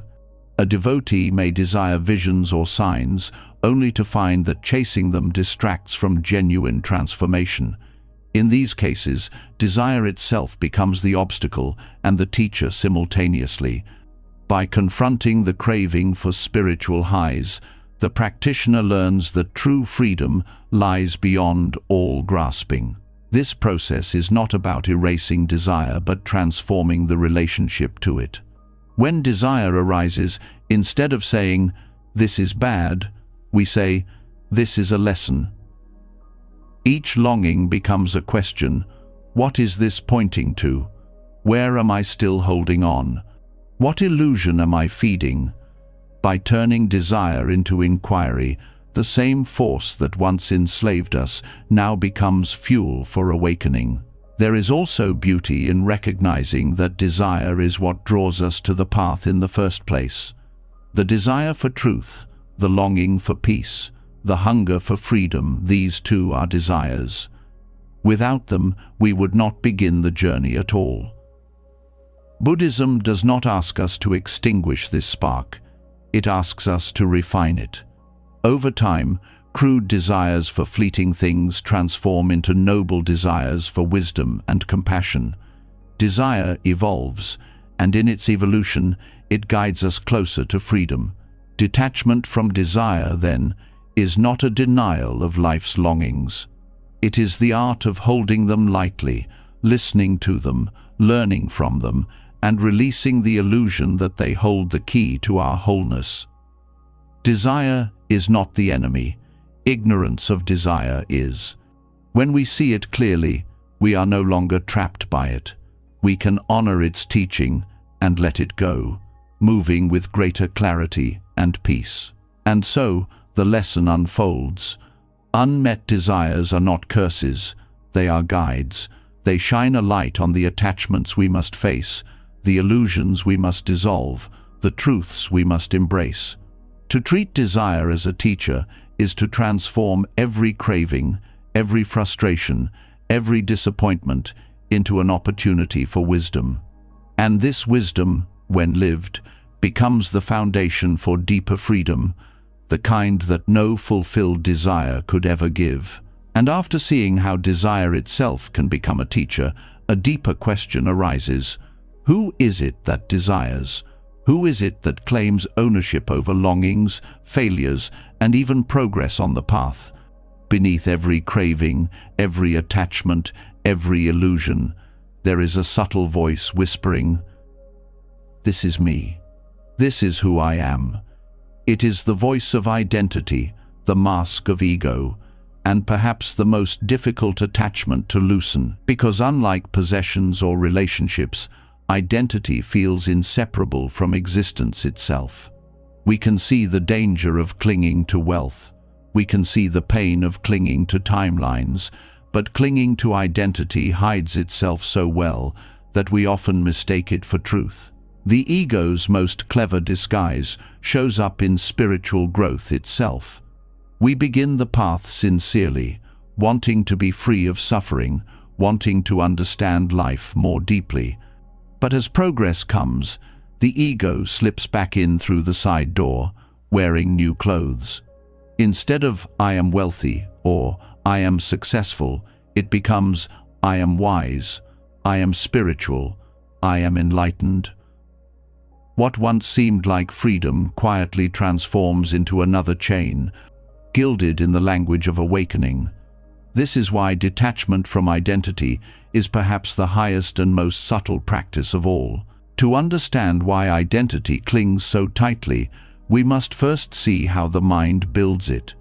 A devotee may desire visions or signs, only to find that chasing them distracts from genuine transformation. In these cases, desire itself becomes the obstacle and the teacher simultaneously. By confronting the craving for spiritual highs, the practitioner learns that true freedom lies beyond all grasping. This process is not about erasing desire but transforming the relationship to it. When desire arises, instead of saying, "This is bad," we say, "This is a lesson." Each longing becomes a question. What is this pointing to? Where am I still holding on? What illusion am I feeding? By turning desire into inquiry, the same force that once enslaved us now becomes fuel for awakening. There is also beauty in recognizing that desire is what draws us to the path in the first place. The desire for truth, the longing for peace, the hunger for freedom, these too are desires. Without them, we would not begin the journey at all. Buddhism does not ask us to extinguish this spark. It asks us to refine it. Over time, crude desires for fleeting things transform into noble desires for wisdom and compassion. Desire evolves, and in its evolution, it guides us closer to freedom. Detachment from desire, then, is not a denial of life's longings. It is the art of holding them lightly, listening to them, learning from them, and releasing the illusion that they hold the key to our wholeness. Desire is not the enemy. Ignorance of desire is. When we see it clearly, we are no longer trapped by it. We can honor its teaching and let it go, moving with greater clarity and peace. And so, the lesson unfolds. Unmet desires are not curses, they are guides. They shine a light on the attachments we must face, the illusions we must dissolve, the truths we must embrace. To treat desire as a teacher is to transform every craving, every frustration, every disappointment into an opportunity for wisdom. And this wisdom, when lived, becomes the foundation for deeper freedom, the kind that no fulfilled desire could ever give. And after seeing how desire itself can become a teacher, a deeper question arises. Who is it that desires? Who is it that claims ownership over longings, failures, and even progress on the path? Beneath every craving, every attachment, every illusion, there is a subtle voice whispering, "This is me. This is who I am." It is the voice of identity, the mask of ego, and perhaps the most difficult attachment to loosen, because unlike possessions or relationships, identity feels inseparable from existence itself. We can see the danger of clinging to wealth. We can see the pain of clinging to timelines, but clinging to identity hides itself so well that we often mistake it for truth. The ego's most clever disguise shows up in spiritual growth itself. We begin the path sincerely, wanting to be free of suffering, wanting to understand life more deeply. But as progress comes, the ego slips back in through the side door, wearing new clothes. Instead of "I am wealthy" or "I am successful," it becomes "I am wise," "I am spiritual," "I am enlightened." What once seemed like freedom quietly transforms into another chain, gilded in the language of awakening. This is why detachment from identity is perhaps the highest and most subtle practice of all. To understand why identity clings so tightly, we must first see how the mind builds it.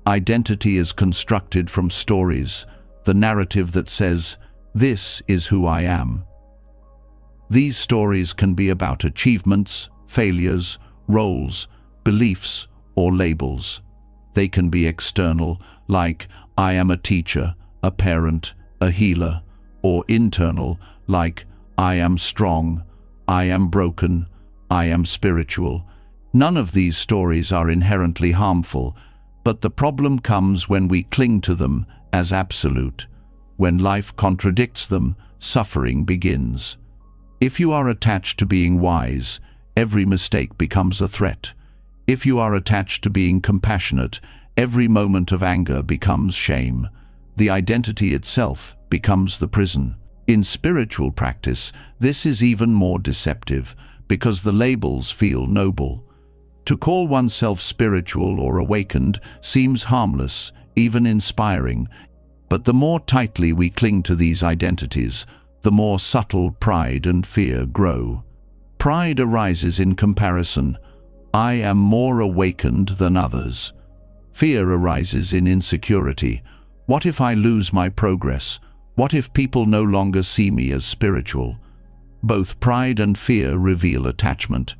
Identity is constructed from stories, the narrative that says, "This is who I am." These stories can be about achievements, failures, roles, beliefs, or labels. They can be external, like "I am a teacher, a parent, a healer," or internal, like "I am strong, I am broken, I am spiritual." None of these stories are inherently harmful, but the problem comes when we cling to them as absolute. When life contradicts them, suffering begins. If you are attached to being wise, every mistake becomes a threat. If you are attached to being compassionate, every moment of anger becomes shame. The identity itself becomes the prison. In spiritual practice, this is even more deceptive, because the labels feel noble. To call oneself spiritual or awakened seems harmless, even inspiring, but the more tightly we cling to these identities, the more subtle pride and fear grow. Pride arises in comparison. "I am more awakened than others." Fear arises in insecurity. "What if I lose my progress? What if people no longer see me as spiritual?" Both pride and fear reveal attachment.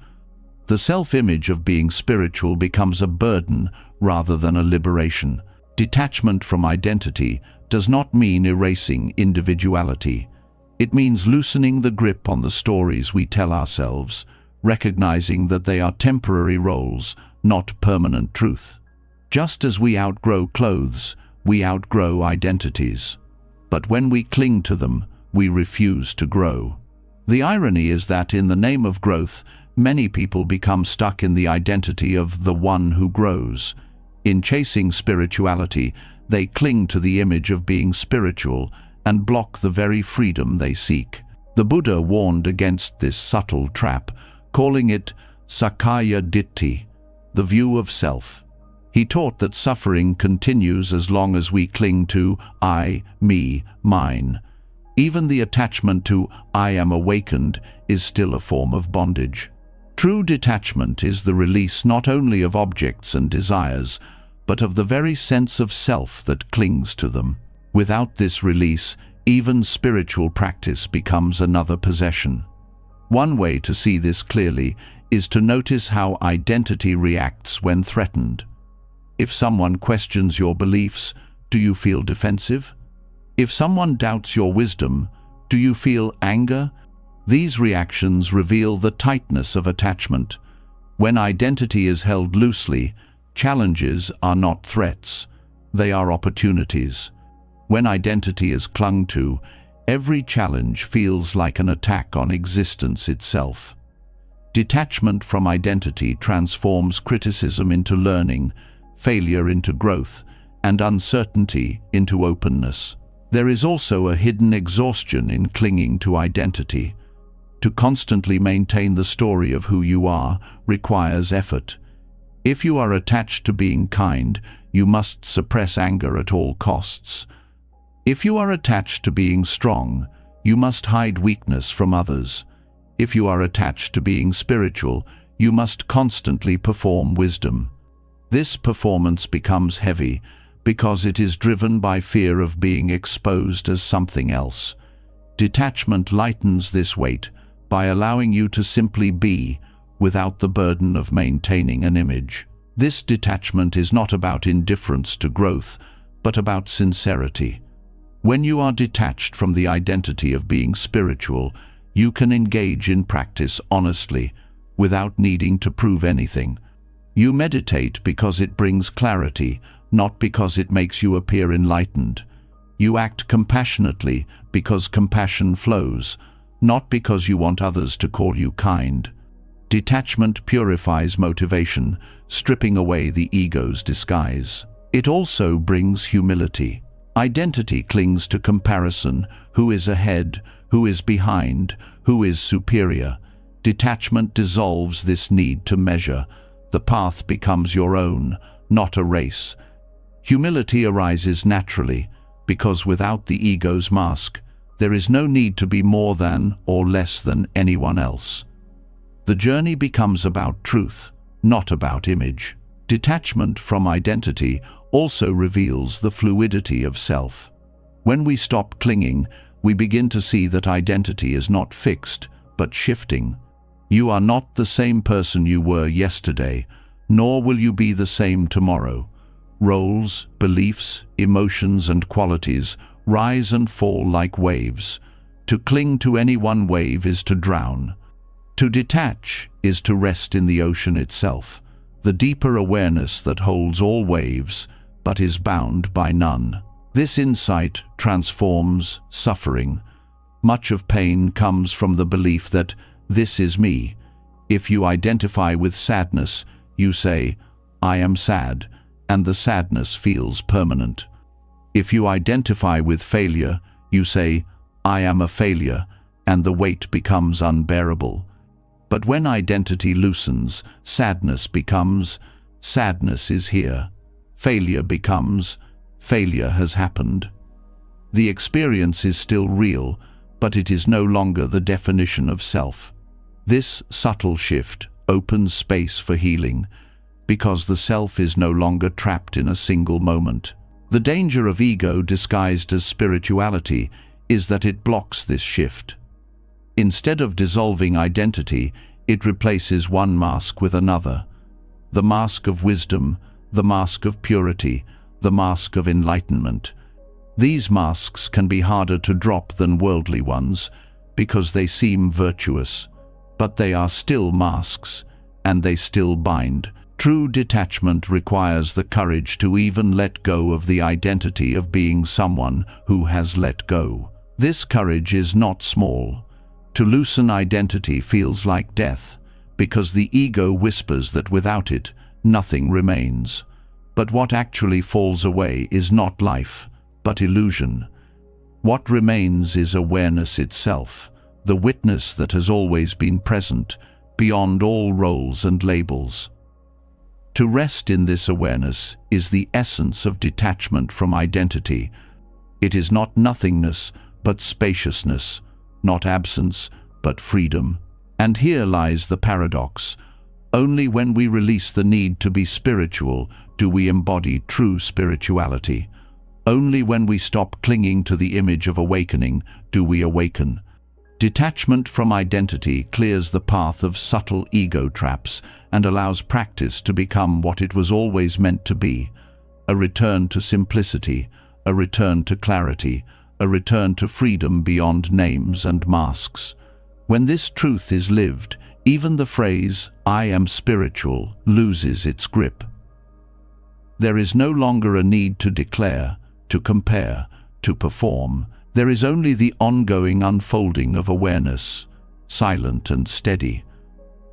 The self-image of being spiritual becomes a burden rather than a liberation. Detachment from identity does not mean erasing individuality. It means loosening the grip on the stories we tell ourselves, recognizing that they are temporary roles, not permanent truth. Just as we outgrow clothes, we outgrow identities. But when we cling to them, we refuse to grow. The irony is that in the name of growth, many people become stuck in the identity of the one who grows. In chasing spirituality, they cling to the image of being spiritual and block the very freedom they seek. The Buddha warned against this subtle trap, calling it Sakkaya Ditthi, the view of self. He taught that suffering continues as long as we cling to I, me, mine. Even the attachment to "I am awakened" is still a form of bondage. True detachment is the release not only of objects and desires, but of the very sense of self that clings to them. Without this release, even spiritual practice becomes another possession. One way to see this clearly is to notice how identity reacts when threatened. If someone questions your beliefs, do you feel defensive? If someone doubts your wisdom, do you feel anger? These reactions reveal the tightness of attachment. When identity is held loosely, challenges are not threats, they are opportunities. When identity is clung to, every challenge feels like an attack on existence itself. Detachment from identity transforms criticism into learning, failure into growth, and uncertainty into openness. There is also a hidden exhaustion in clinging to identity. To constantly maintain the story of who you are requires effort. If you are attached to being kind, you must suppress anger at all costs. If you are attached to being strong, you must hide weakness from others. If you are attached to being spiritual, you must constantly perform wisdom. This performance becomes heavy because it is driven by fear of being exposed as something else. Detachment lightens this weight by allowing you to simply be, without the burden of maintaining an image. This detachment is not about indifference to growth, but about sincerity. When you are detached from the identity of being spiritual, you can engage in practice honestly, without needing to prove anything. You meditate because it brings clarity, not because it makes you appear enlightened. You act compassionately because compassion flows, not because you want others to call you kind. Detachment purifies motivation, stripping away the ego's disguise. It also brings humility. Identity clings to comparison: who is ahead, who is behind, who is superior. Detachment dissolves this need to measure. The path becomes your own, not a race. Humility arises naturally, because without the ego's mask, there is no need to be more than or less than anyone else. The journey becomes about truth, not about image. Detachment from identity also reveals the fluidity of self. When we stop clinging, we begin to see that identity is not fixed, but shifting. You are not the same person you were yesterday, nor will you be the same tomorrow. Roles, beliefs, emotions, and qualities rise and fall like waves. To cling to any one wave is to drown. To detach is to rest in the ocean itself, the deeper awareness that holds all waves, but is bound by none. This insight transforms suffering. Much of pain comes from the belief that this is me. If you identify with sadness, you say, I am sad, and the sadness feels permanent. If you identify with failure, you say, I am a failure, and the weight becomes unbearable. But when identity loosens, sadness becomes, sadness is here. Failure becomes, failure has happened. The experience is still real, but it is no longer the definition of self. This subtle shift opens space for healing, because the self is no longer trapped in a single moment. The danger of ego disguised as spirituality is that it blocks this shift. Instead of dissolving identity, it replaces one mask with another. The mask of wisdom, the mask of purity, the mask of enlightenment. These masks can be harder to drop than worldly ones because they seem virtuous, but they are still masks, and they still bind. True detachment requires the courage to even let go of the identity of being someone who has let go. This courage is not small. To loosen identity feels like death, because the ego whispers that without it, nothing remains. But what actually falls away is not life, but illusion. What remains is awareness itself, the witness that has always been present, beyond all roles and labels. To rest in this awareness is the essence of detachment from identity. It is not nothingness, but spaciousness, not absence, but freedom. And here lies the paradox. Only when we release the need to be spiritual do we embody true spirituality. Only when we stop clinging to the image of awakening do we awaken. Detachment from identity clears the path of subtle ego traps and allows practice to become what it was always meant to be: a return to simplicity, a return to clarity, a return to freedom beyond names and masks. When this truth is lived, even the phrase, "I am spiritual," loses its grip. There is no longer a need to declare, to compare, to perform. There is only the ongoing unfolding of awareness, silent and steady.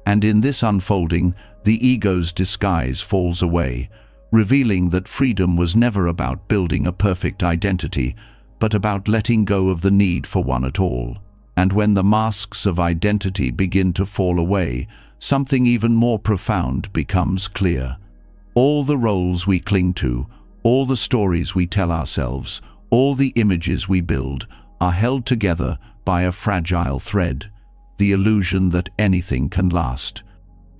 And in this unfolding, the ego's disguise falls away, revealing that freedom was never about building a perfect identity, but about letting go of the need for one at all. And when the masks of identity begin to fall away, something even more profound becomes clear. All the roles we cling to, all the stories we tell ourselves, all the images we build are held together by a fragile thread, the illusion that anything can last.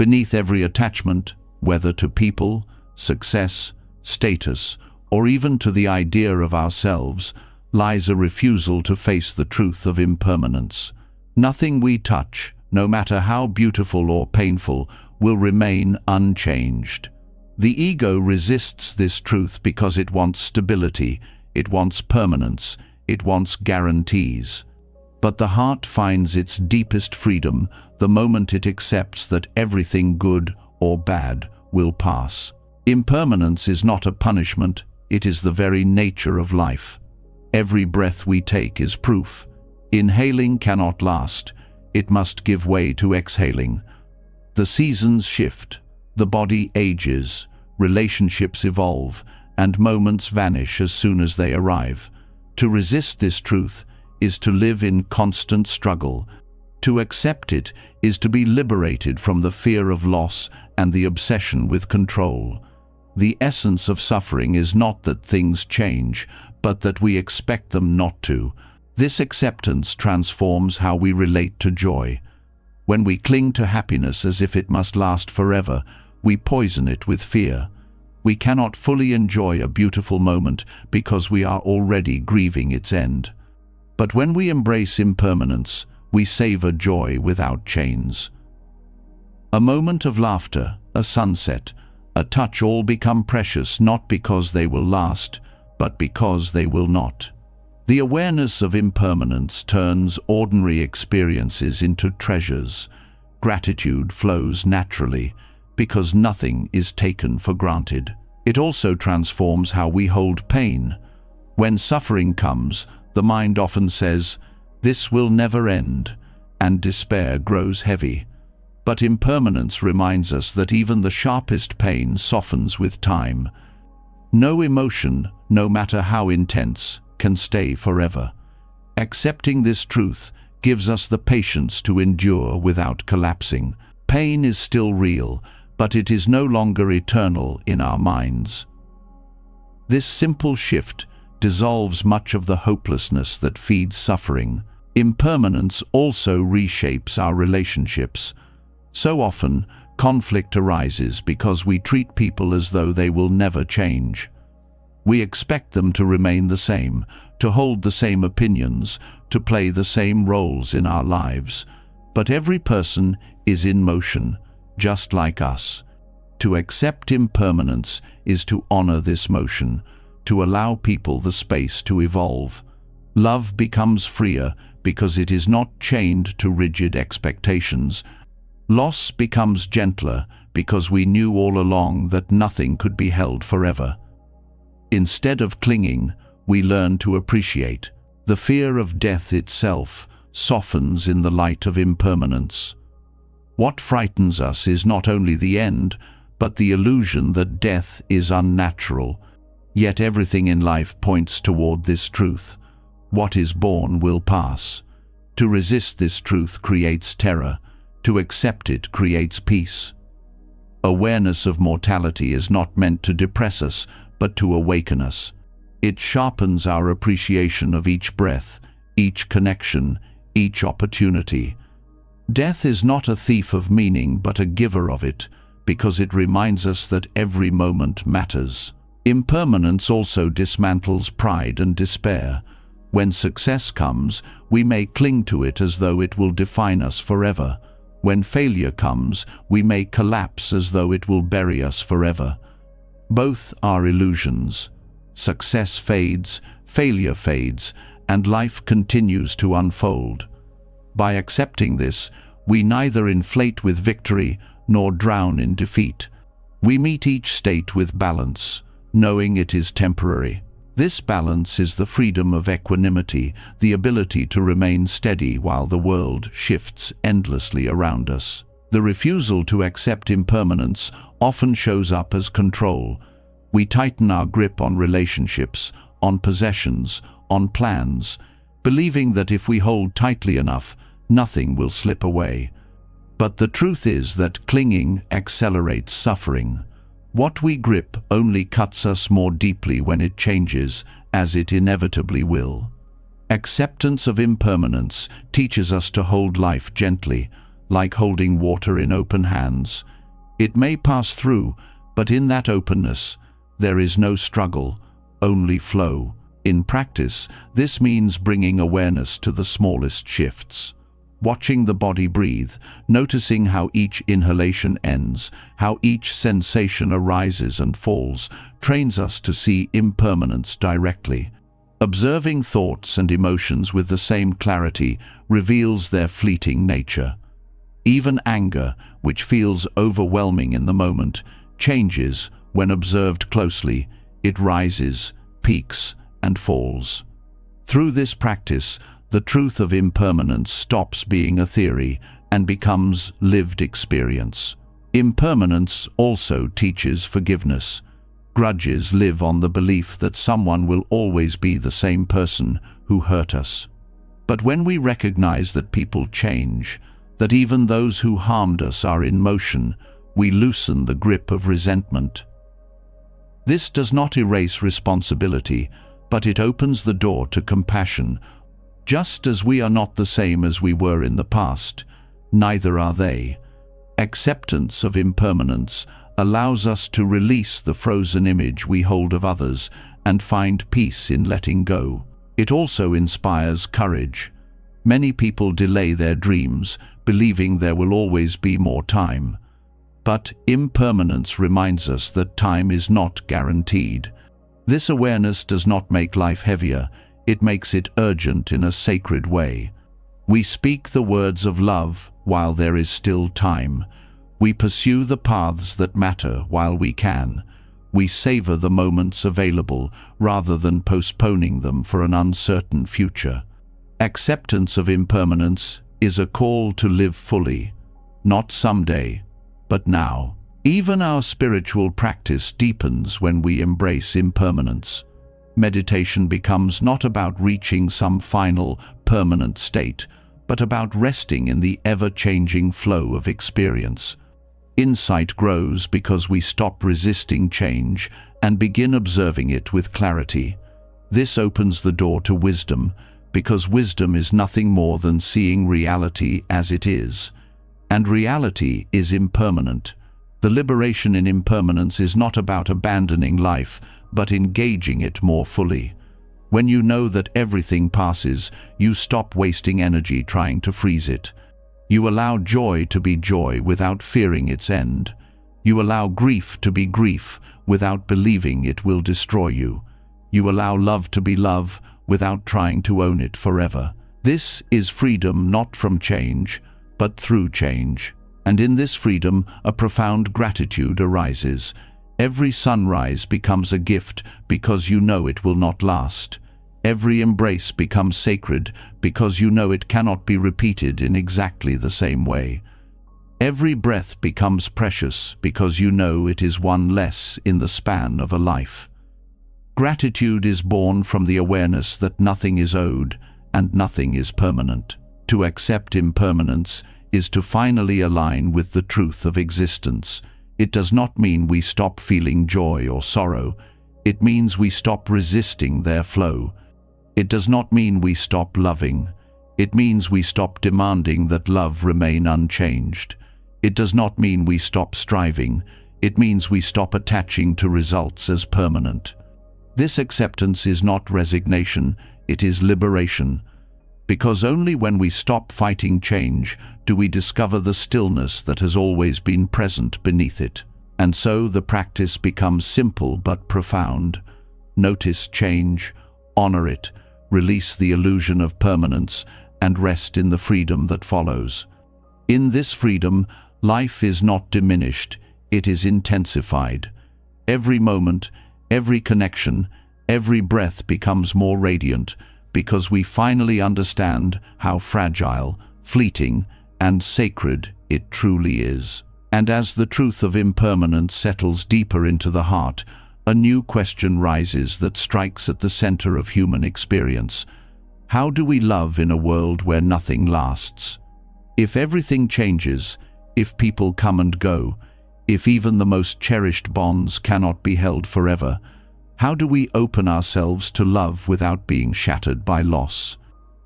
Beneath every attachment, whether to people, success, status, or even to the idea of ourselves, lies a refusal to face the truth of impermanence. Nothing we touch, no matter how beautiful or painful, will remain unchanged. The ego resists this truth because it wants stability, it wants permanence, it wants guarantees. But the heart finds its deepest freedom the moment it accepts that everything good or bad will pass. Impermanence is not a punishment, it is the very nature of life. Every breath we take is proof. Inhaling cannot last, it must give way to exhaling. The seasons shift, the body ages, relationships evolve, and moments vanish as soon as they arrive. To resist this truth is to live in constant struggle. To accept it is to be liberated from the fear of loss and the obsession with control. The essence of suffering is not that things change, but that we expect them not to. This acceptance transforms how we relate to joy. When we cling to happiness as if it must last forever, we poison it with fear. We cannot fully enjoy a beautiful moment because we are already grieving its end. But when we embrace impermanence, we savor joy without chains. A moment of laughter, a sunset, a touch all become precious not because they will last, but because they will not. The awareness of impermanence turns ordinary experiences into treasures. Gratitude flows naturally because nothing is taken for granted. It also transforms how we hold pain. When suffering comes, the mind often says, "This will never end," and despair grows heavy. But impermanence reminds us that even the sharpest pain softens with time. No emotion, no matter how intense, can stay forever. Accepting this truth gives us the patience to endure without collapsing. Pain is still real, but it is no longer eternal in our minds. This simple shift dissolves much of the hopelessness that feeds suffering. Impermanence also reshapes our relationships. So often, conflict arises because we treat people as though they will never change. We expect them to remain the same, to hold the same opinions, to play the same roles in our lives. But every person is in motion, just like us. To accept impermanence is to honor this motion, to allow people the space to evolve. Love becomes freer because it is not chained to rigid expectations. Loss becomes gentler because we knew all along that nothing could be held forever. Instead of clinging, we learn to appreciate. The fear of death itself softens in the light of impermanence. What frightens us is not only the end, but the illusion that death is unnatural. Yet everything in life points toward this truth. What is born will pass. To resist this truth creates terror. To accept it creates peace. Awareness of mortality is not meant to depress us, but to awaken us. It sharpens our appreciation of each breath, each connection, each opportunity. Death is not a thief of meaning, but a giver of it, because it reminds us that every moment matters. Impermanence also dismantles pride and despair. When success comes, we may cling to it as though it will define us forever. When failure comes, we may collapse as though it will bury us forever. Both are illusions. Success fades, failure fades, and life continues to unfold. By accepting this, we neither inflate with victory nor drown in defeat. We meet each state with balance, knowing it is temporary. This balance is the freedom of equanimity, the ability to remain steady while the world shifts endlessly around us. The refusal to accept impermanence often shows up as control. We tighten our grip on relationships, on possessions, on plans, believing that if we hold tightly enough, nothing will slip away. But the truth is that clinging accelerates suffering. What we grip only cuts us more deeply when it changes, as it inevitably will. Acceptance of impermanence teaches us to hold life gently, like holding water in open hands. It may pass through, but in that openness, there is no struggle, only flow. In practice, this means bringing awareness to the smallest shifts. Watching the body breathe, noticing how each inhalation ends, how each sensation arises and falls, trains us to see impermanence directly. Observing thoughts and emotions with the same clarity reveals their fleeting nature. Even anger, which feels overwhelming in the moment, changes when observed closely. It rises, peaks, and falls. Through this practice, the truth of impermanence stops being a theory and becomes lived experience. Impermanence also teaches forgiveness. Grudges live on the belief that someone will always be the same person who hurt us. But when we recognize that people change, that even those who harmed us are in motion, we loosen the grip of resentment. This does not erase responsibility, but it opens the door to compassion. Just as we are not the same as we were in the past, neither are they. Acceptance of impermanence allows us to release the frozen image we hold of others and find peace in letting go. It also inspires courage. Many people delay their dreams, believing there will always be more time. But impermanence reminds us that time is not guaranteed. This awareness does not make life heavier, it makes it urgent in a sacred way. We speak the words of love while there is still time. We pursue the paths that matter while we can. We savor the moments available rather than postponing them for an uncertain future. Acceptance of impermanence is a call to live fully, not someday, but now. Even our spiritual practice deepens when we embrace impermanence. Meditation becomes not about reaching some final, permanent state, but about resting in the ever-changing flow of experience. Insight grows because we stop resisting change and begin observing it with clarity. This opens the door to wisdom, because wisdom is nothing more than seeing reality as it is. And reality is impermanent. The liberation in impermanence is not about abandoning life, but engaging it more fully. When you know that everything passes, you stop wasting energy trying to freeze it. You allow joy to be joy without fearing its end. You allow grief to be grief without believing it will destroy you. You allow love to be love without trying to own it forever. This is freedom not from change, but through change. And in this freedom, a profound gratitude arises. Every sunrise becomes a gift because you know it will not last. Every embrace becomes sacred because you know it cannot be repeated in exactly the same way. Every breath becomes precious because you know it is one less in the span of a life. Gratitude is born from the awareness that nothing is owed and nothing is permanent. To accept impermanence is to finally align with the truth of existence. It does not mean we stop feeling joy or sorrow. It means we stop resisting their flow. It does not mean we stop loving. It means we stop demanding that love remain unchanged. It does not mean we stop striving. It means we stop attaching to results as permanent. This acceptance is not resignation, it is liberation. Because only when we stop fighting change do we discover the stillness that has always been present beneath it. And so the practice becomes simple but profound. Notice change, honor it, release the illusion of permanence, and rest in the freedom that follows. In this freedom, life is not diminished, it is intensified. Every moment, every connection, every breath becomes more radiant, because we finally understand how fragile, fleeting, and sacred it truly is. And as the truth of impermanence settles deeper into the heart, a new question rises that strikes at the center of human experience. How do we love in a world where nothing lasts? If everything changes, if people come and go, if even the most cherished bonds cannot be held forever, how do we open ourselves to love without being shattered by loss?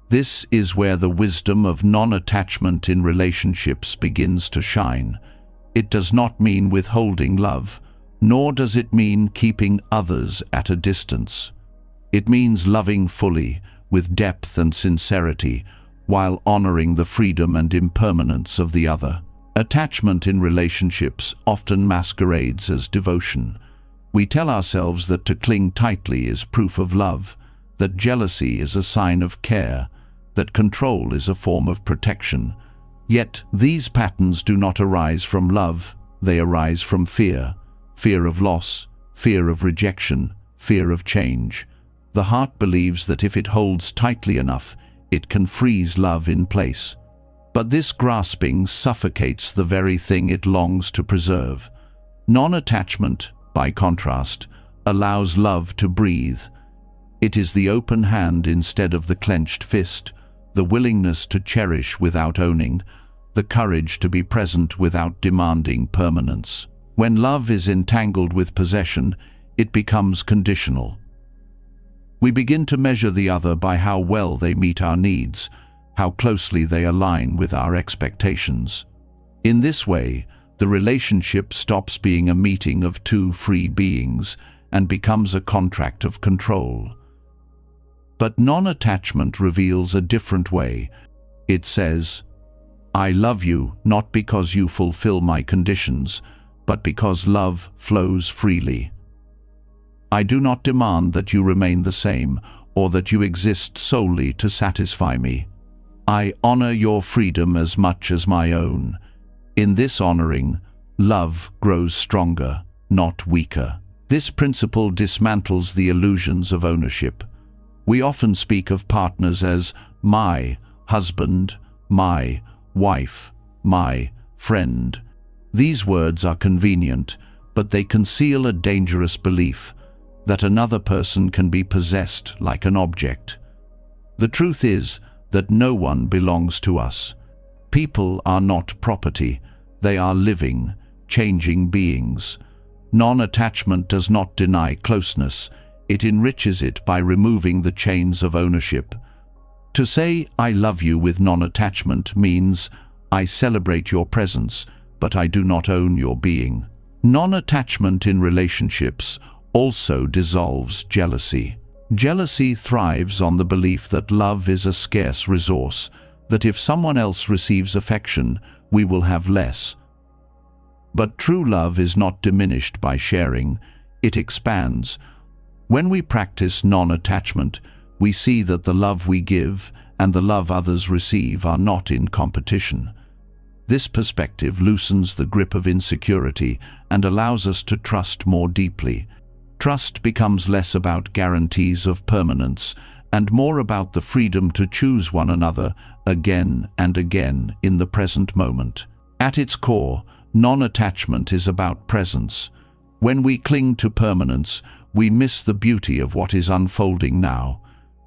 This is where the wisdom of non-attachment in relationships begins to shine. It does not mean withholding love, nor does it mean keeping others at a distance. It means loving fully, with depth and sincerity, while honoring the freedom and impermanence of the other. Attachment in relationships often masquerades as devotion. We tell ourselves that to cling tightly is proof of love, that jealousy is a sign of care, that control is a form of protection. Yet these patterns do not arise from love, they arise from fear. Fear of loss, fear of rejection, fear of change. The heart believes that if it holds tightly enough, it can freeze love in place. But this grasping suffocates the very thing it longs to preserve. Non-attachment, by contrast, allows love to breathe. It is the open hand instead of the clenched fist, the willingness to cherish without owning, the courage to be present without demanding permanence. When love is entangled with possession, it becomes conditional. We begin to measure the other by how well they meet our needs, how closely they align with our expectations. In this way, the relationship stops being a meeting of two free beings and becomes a contract of control. But non-attachment reveals a different way. It says, "I love you not because you fulfill my conditions, but because love flows freely. I do not demand that you remain the same or that you exist solely to satisfy me. I honor your freedom as much as my own. In this honoring, love grows stronger, not weaker." This principle dismantles the illusions of ownership. We often speak of partners as my husband, my wife, my friend. These words are convenient, but they conceal a dangerous belief that another person can be possessed like an object. The truth is that no one belongs to us. People are not property, they are living, changing beings. Non-attachment does not deny closeness, it enriches it by removing the chains of ownership. To say "I love you" with non-attachment means I celebrate your presence, but I do not own your being. Non-attachment in relationships also dissolves jealousy. Jealousy thrives on the belief that love is a scarce resource, that if someone else receives affection, we will have less. But true love is not diminished by sharing, it expands. When we practice non-attachment, we see that the love we give and the love others receive are not in competition. This perspective loosens the grip of insecurity and allows us to trust more deeply. Trust becomes less about guarantees of permanence and more about the freedom to choose one another again and again in the present moment. At its core, non-attachment is about presence. When we cling to permanence, we miss the beauty of what is unfolding now.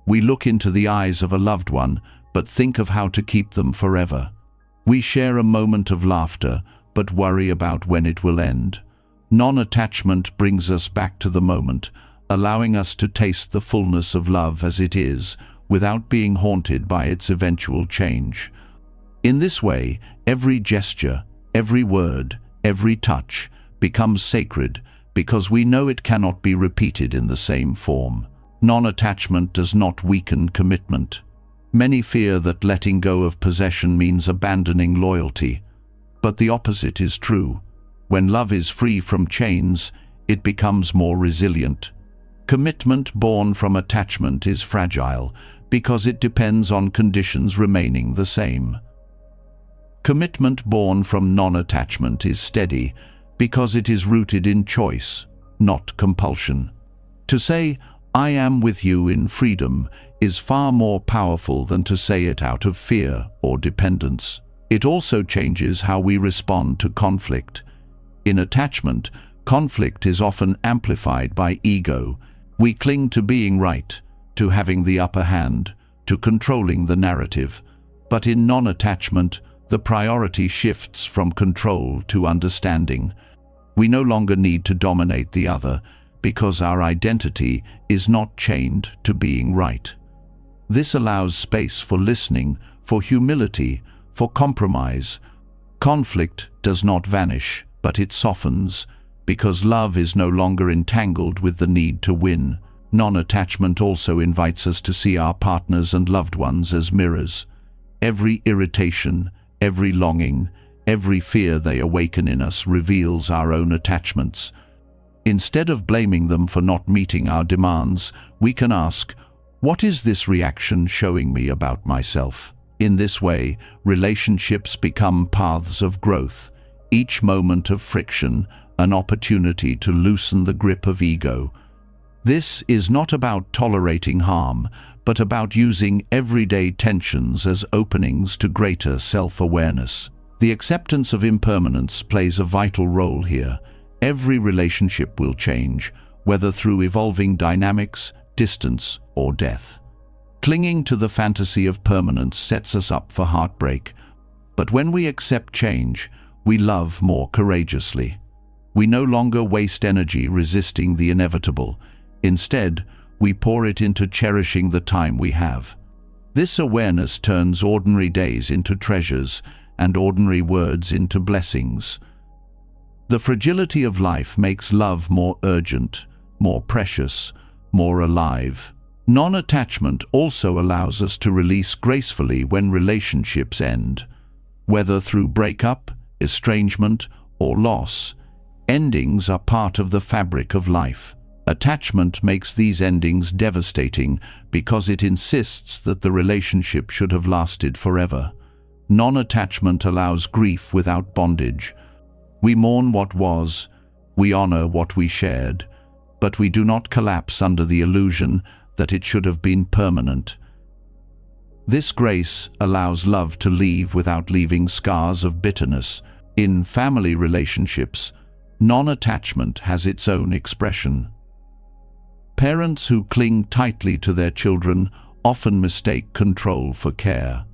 We look into the eyes of a loved one, but think of how to keep them forever. We share a moment of laughter, but worry about when it will end. Non-attachment brings us back to the moment, allowing us to taste the fullness of love as it is, without being haunted by its eventual change. In this way, every gesture, every word, every touch becomes sacred because we know it cannot be repeated in the same form. Non-attachment does not weaken commitment. Many fear that letting go of possession means abandoning loyalty, but the opposite is true. When love is free from chains, it becomes more resilient. Commitment born from attachment is fragile because it depends on conditions remaining the same. Commitment born from non-attachment is steady because it is rooted in choice, not compulsion. To say, "I am with you in freedom," is far more powerful than to say it out of fear or dependence. It also changes how we respond to conflict. In attachment, conflict is often amplified by ego. We cling to being right, to having the upper hand, to controlling the narrative. But in non-attachment, the priority shifts from control to understanding. We no longer need to dominate the other because our identity is not chained to being right. This allows space for listening, for humility, for compromise. Conflict does not vanish, but it softens, because love is no longer entangled with the need to win. Non-attachment also invites us to see our partners and loved ones as mirrors. Every irritation, every longing, every fear they awaken in us reveals our own attachments. Instead of blaming them for not meeting our demands, we can ask, what is this reaction showing me about myself? In this way, relationships become paths of growth, each moment of friction an opportunity to loosen the grip of ego. This is not about tolerating harm, but about using everyday tensions as openings to greater self-awareness. The acceptance of impermanence plays a vital role here. Every relationship will change, whether through evolving dynamics, distance, or death. Clinging to the fantasy of permanence sets us up for heartbreak, but when we accept change, we love more courageously. We no longer waste energy resisting the inevitable. Instead, we pour it into cherishing the time we have. This awareness turns ordinary days into treasures and ordinary words into blessings. The fragility of life makes love more urgent, more precious, more alive. Non-attachment also allows us to release gracefully when relationships end. Whether through breakup, estrangement, or loss, endings are part of the fabric of life. Attachment makes these endings devastating because it insists that the relationship should have lasted forever. Non-attachment allows grief without bondage. We mourn what was, we honor what we shared, but we do not collapse under the illusion that it should have been permanent. This grace allows love to leave without leaving scars of bitterness. In family relationships, non-attachment has its own expression. Parents who cling tightly to their children often mistake control for care.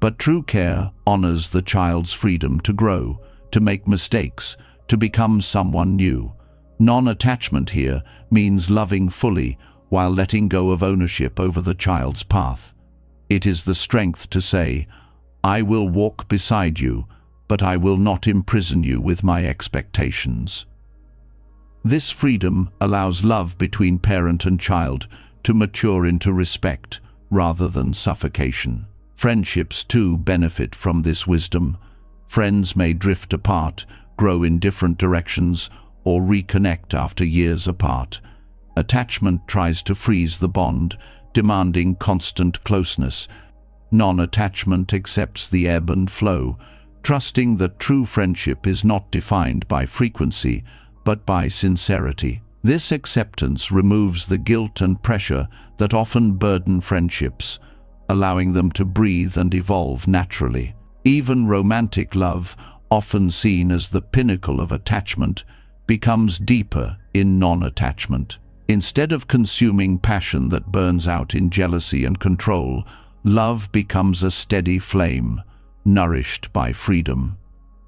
But true care honors the child's freedom to grow, to make mistakes, to become someone new. Non-attachment here means loving fully while letting go of ownership over the child's path. It is the strength to say, I will walk beside you, but I will not imprison you with my expectations. This freedom allows love between parent and child to mature into respect rather than suffocation. Friendships too benefit from this wisdom. Friends may drift apart, grow in different directions, or reconnect after years apart. Attachment tries to freeze the bond, demanding constant closeness. Non-attachment accepts the ebb and flow, trusting that true friendship is not defined by frequency, but by sincerity. This acceptance removes the guilt and pressure that often burden friendships, allowing them to breathe and evolve naturally. Even romantic love, often seen as the pinnacle of attachment, becomes deeper in non-attachment. Instead of consuming passion that burns out in jealousy and control, love becomes a steady flame, nourished by freedom.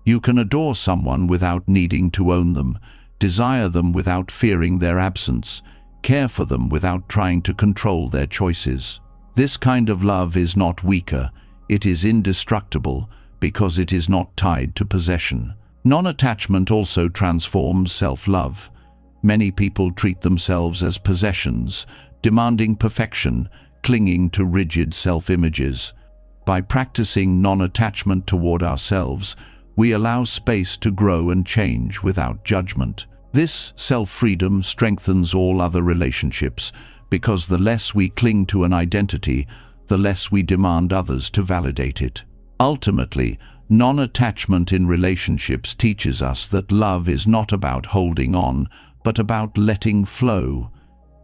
You can adore someone without needing to own them, desire them without fearing their absence, care for them without trying to control their choices. This kind of love is not weaker, it is indestructible because it is not tied to possession. Non-attachment also transforms self-love. Many people treat themselves as possessions, demanding perfection, clinging to rigid self-images. By practicing non-attachment toward ourselves, we allow space to grow and change without judgment. This self-freedom strengthens all other relationships, because the less we cling to an identity, the less we demand others to validate it. Ultimately, non-attachment in relationships teaches us that love is not about holding on, but about letting flow.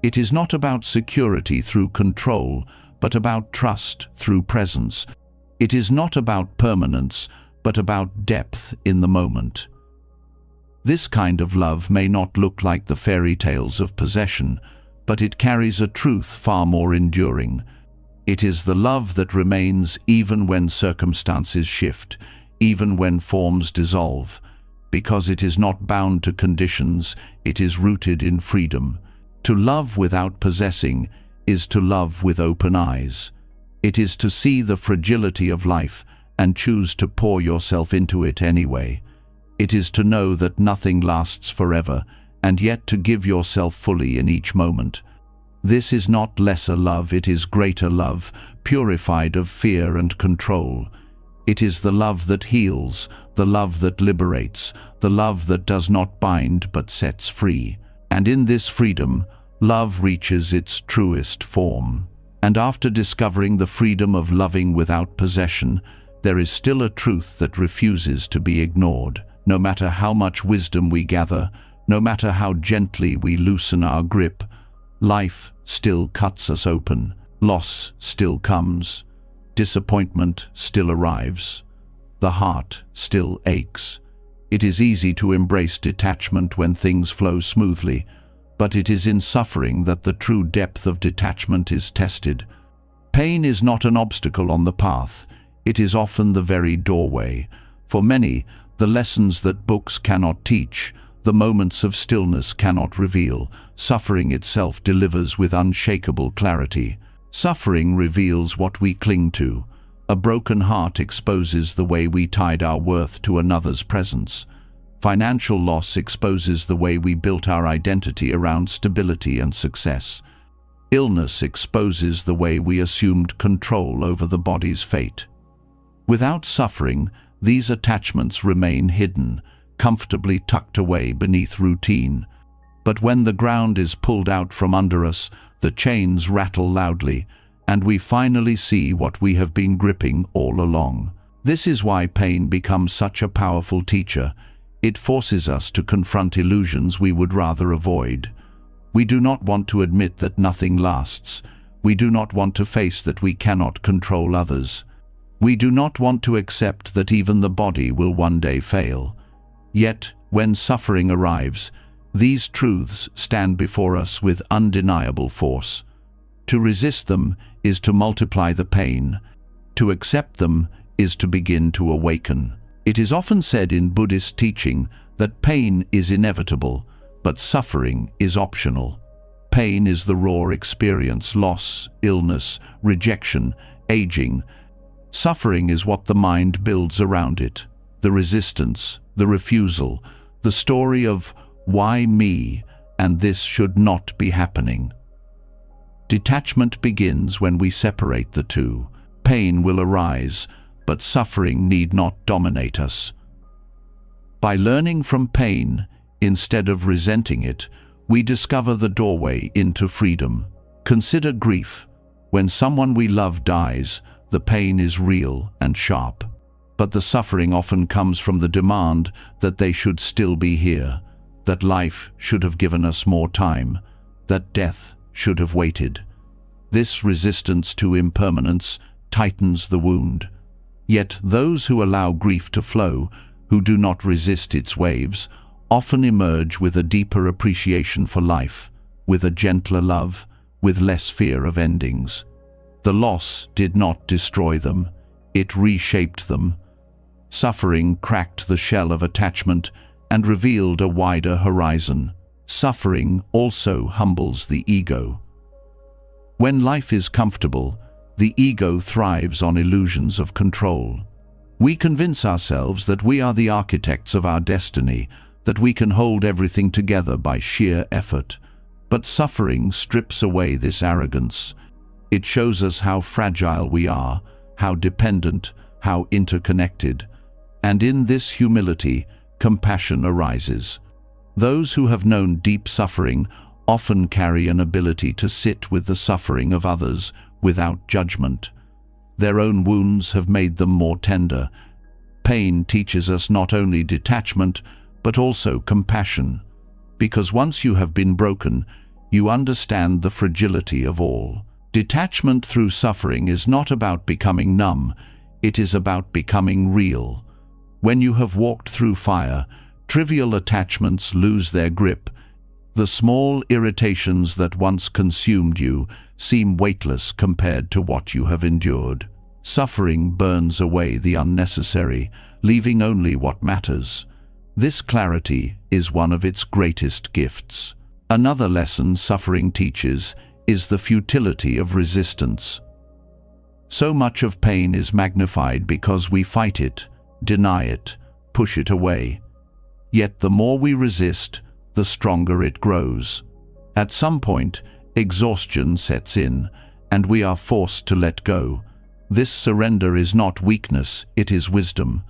It is not about security through control, but about trust through presence. It is not about permanence, but about depth in the moment. This kind of love may not look like the fairy tales of possession, but it carries a truth far more enduring. It is the love that remains even when circumstances shift, even when forms dissolve. Because it is not bound to conditions, it is rooted in freedom. To love without possessing is to love with open eyes. It is to see the fragility of life and choose to pour yourself into it anyway. It is to know that nothing lasts forever, and yet to give yourself fully in each moment. This is not lesser love, it is greater love, purified of fear and control. It is the love that heals, the love that liberates, the love that does not bind but sets free. And in this freedom, love reaches its truest form. And after discovering the freedom of loving without possession, there is still a truth that refuses to be ignored. No matter how much wisdom we gather, no matter how gently we loosen our grip, life still cuts us open. Loss still comes. Disappointment still arrives. The heart still aches. It is easy to embrace detachment when things flow smoothly, but it is in suffering that the true depth of detachment is tested. Pain is not an obstacle on the path. It is often the very doorway. For many, the lessons that books cannot teach, the moments of stillness cannot reveal, suffering itself delivers with unshakable clarity. Suffering reveals what we cling to. A broken heart exposes the way we tied our worth to another's presence. Financial loss exposes the way we built our identity around stability and success. Illness exposes the way we assumed control over the body's fate. Without suffering, these attachments remain hidden, comfortably tucked away beneath routine. But when the ground is pulled out from under us, the chains rattle loudly, and we finally see what we have been gripping all along. This is why pain becomes such a powerful teacher. It forces us to confront illusions we would rather avoid. We do not want to admit that nothing lasts. We do not want to face that we cannot control others. We do not want to accept that even the body will one day fail. Yet, when suffering arrives, these truths stand before us with undeniable force. To resist them is to multiply the pain. To accept them is to begin to awaken. It is often said in Buddhist teaching that pain is inevitable, but suffering is optional. Pain is the raw experience, loss, illness, rejection, aging. Suffering is what the mind builds around it. The resistance, the refusal, the story of why me, and this should not be happening. Detachment begins when we separate the two. Pain will arise, but suffering need not dominate us. By learning from pain, instead of resenting it, we discover the doorway into freedom. Consider grief. When someone we love dies, the pain is real and sharp. But the suffering often comes from the demand that they should still be here, that life should have given us more time, that death should have waited. This resistance to impermanence tightens the wound. Yet those who allow grief to flow, who do not resist its waves, often emerge with a deeper appreciation for life, with a gentler love, with less fear of endings. The loss did not destroy them, it reshaped them. Suffering cracked the shell of attachment and revealed a wider horizon. Suffering also humbles the ego. When life is comfortable, the ego thrives on illusions of control. We convince ourselves that we are the architects of our destiny, that we can hold everything together by sheer effort. But suffering strips away this arrogance. It shows us how fragile we are, how dependent, how interconnected. And in this humility, compassion arises. Those who have known deep suffering often carry an ability to sit with the suffering of others without judgment. Their own wounds have made them more tender. Pain teaches us not only detachment, but also compassion. Because once you have been broken, you understand the fragility of all. Detachment through suffering is not about becoming numb, it is about becoming real. When you have walked through fire, trivial attachments lose their grip. The small irritations that once consumed you seem weightless compared to what you have endured. Suffering burns away the unnecessary, leaving only what matters. This clarity is one of its greatest gifts. Another lesson suffering teaches is the futility of resistance. So much of pain is magnified because we fight it, deny it, push it away. Yet the more we resist, the stronger it grows. At some point, exhaustion sets in, and we are forced to let go. This surrender is not weakness, it is wisdom.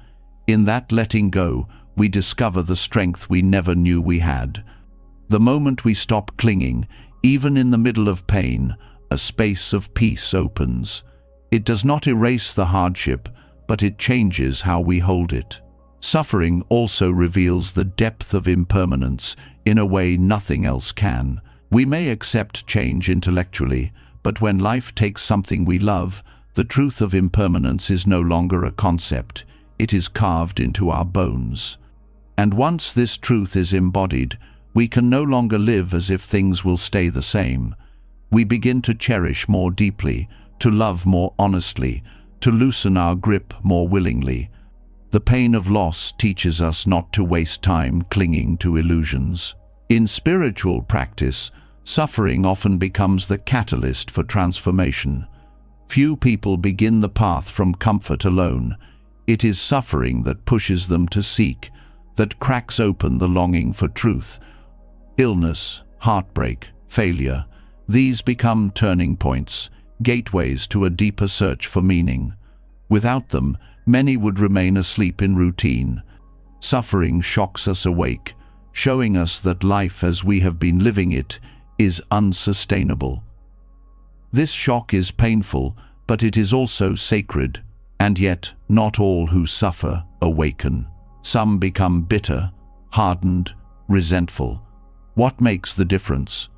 In that letting go, we discover the strength we never knew we had. The moment we stop clinging, even in the middle of pain, a space of peace opens. It does not erase the hardship, but it changes how we hold it. Suffering also reveals the depth of impermanence in a way nothing else can. We may accept change intellectually, but when life takes something we love, the truth of impermanence is no longer a concept. It is carved into our bones. And once this truth is embodied, we can no longer live as if things will stay the same. We begin to cherish more deeply, to love more honestly, to loosen our grip more willingly. The pain of loss teaches us not to waste time clinging to illusions. In spiritual practice, suffering often becomes the catalyst for transformation. Few people begin the path from comfort alone. It is suffering that pushes them to seek, that cracks open the longing for truth. Illness, heartbreak, failure, these become turning points, gateways to a deeper search for meaning. Without them, many would remain asleep in routine. Suffering shocks us awake, showing us that life as we have been living it is unsustainable. This shock is painful, but it is also sacred, and yet not all who suffer awaken. Some become bitter, hardened, resentful. What makes the difference?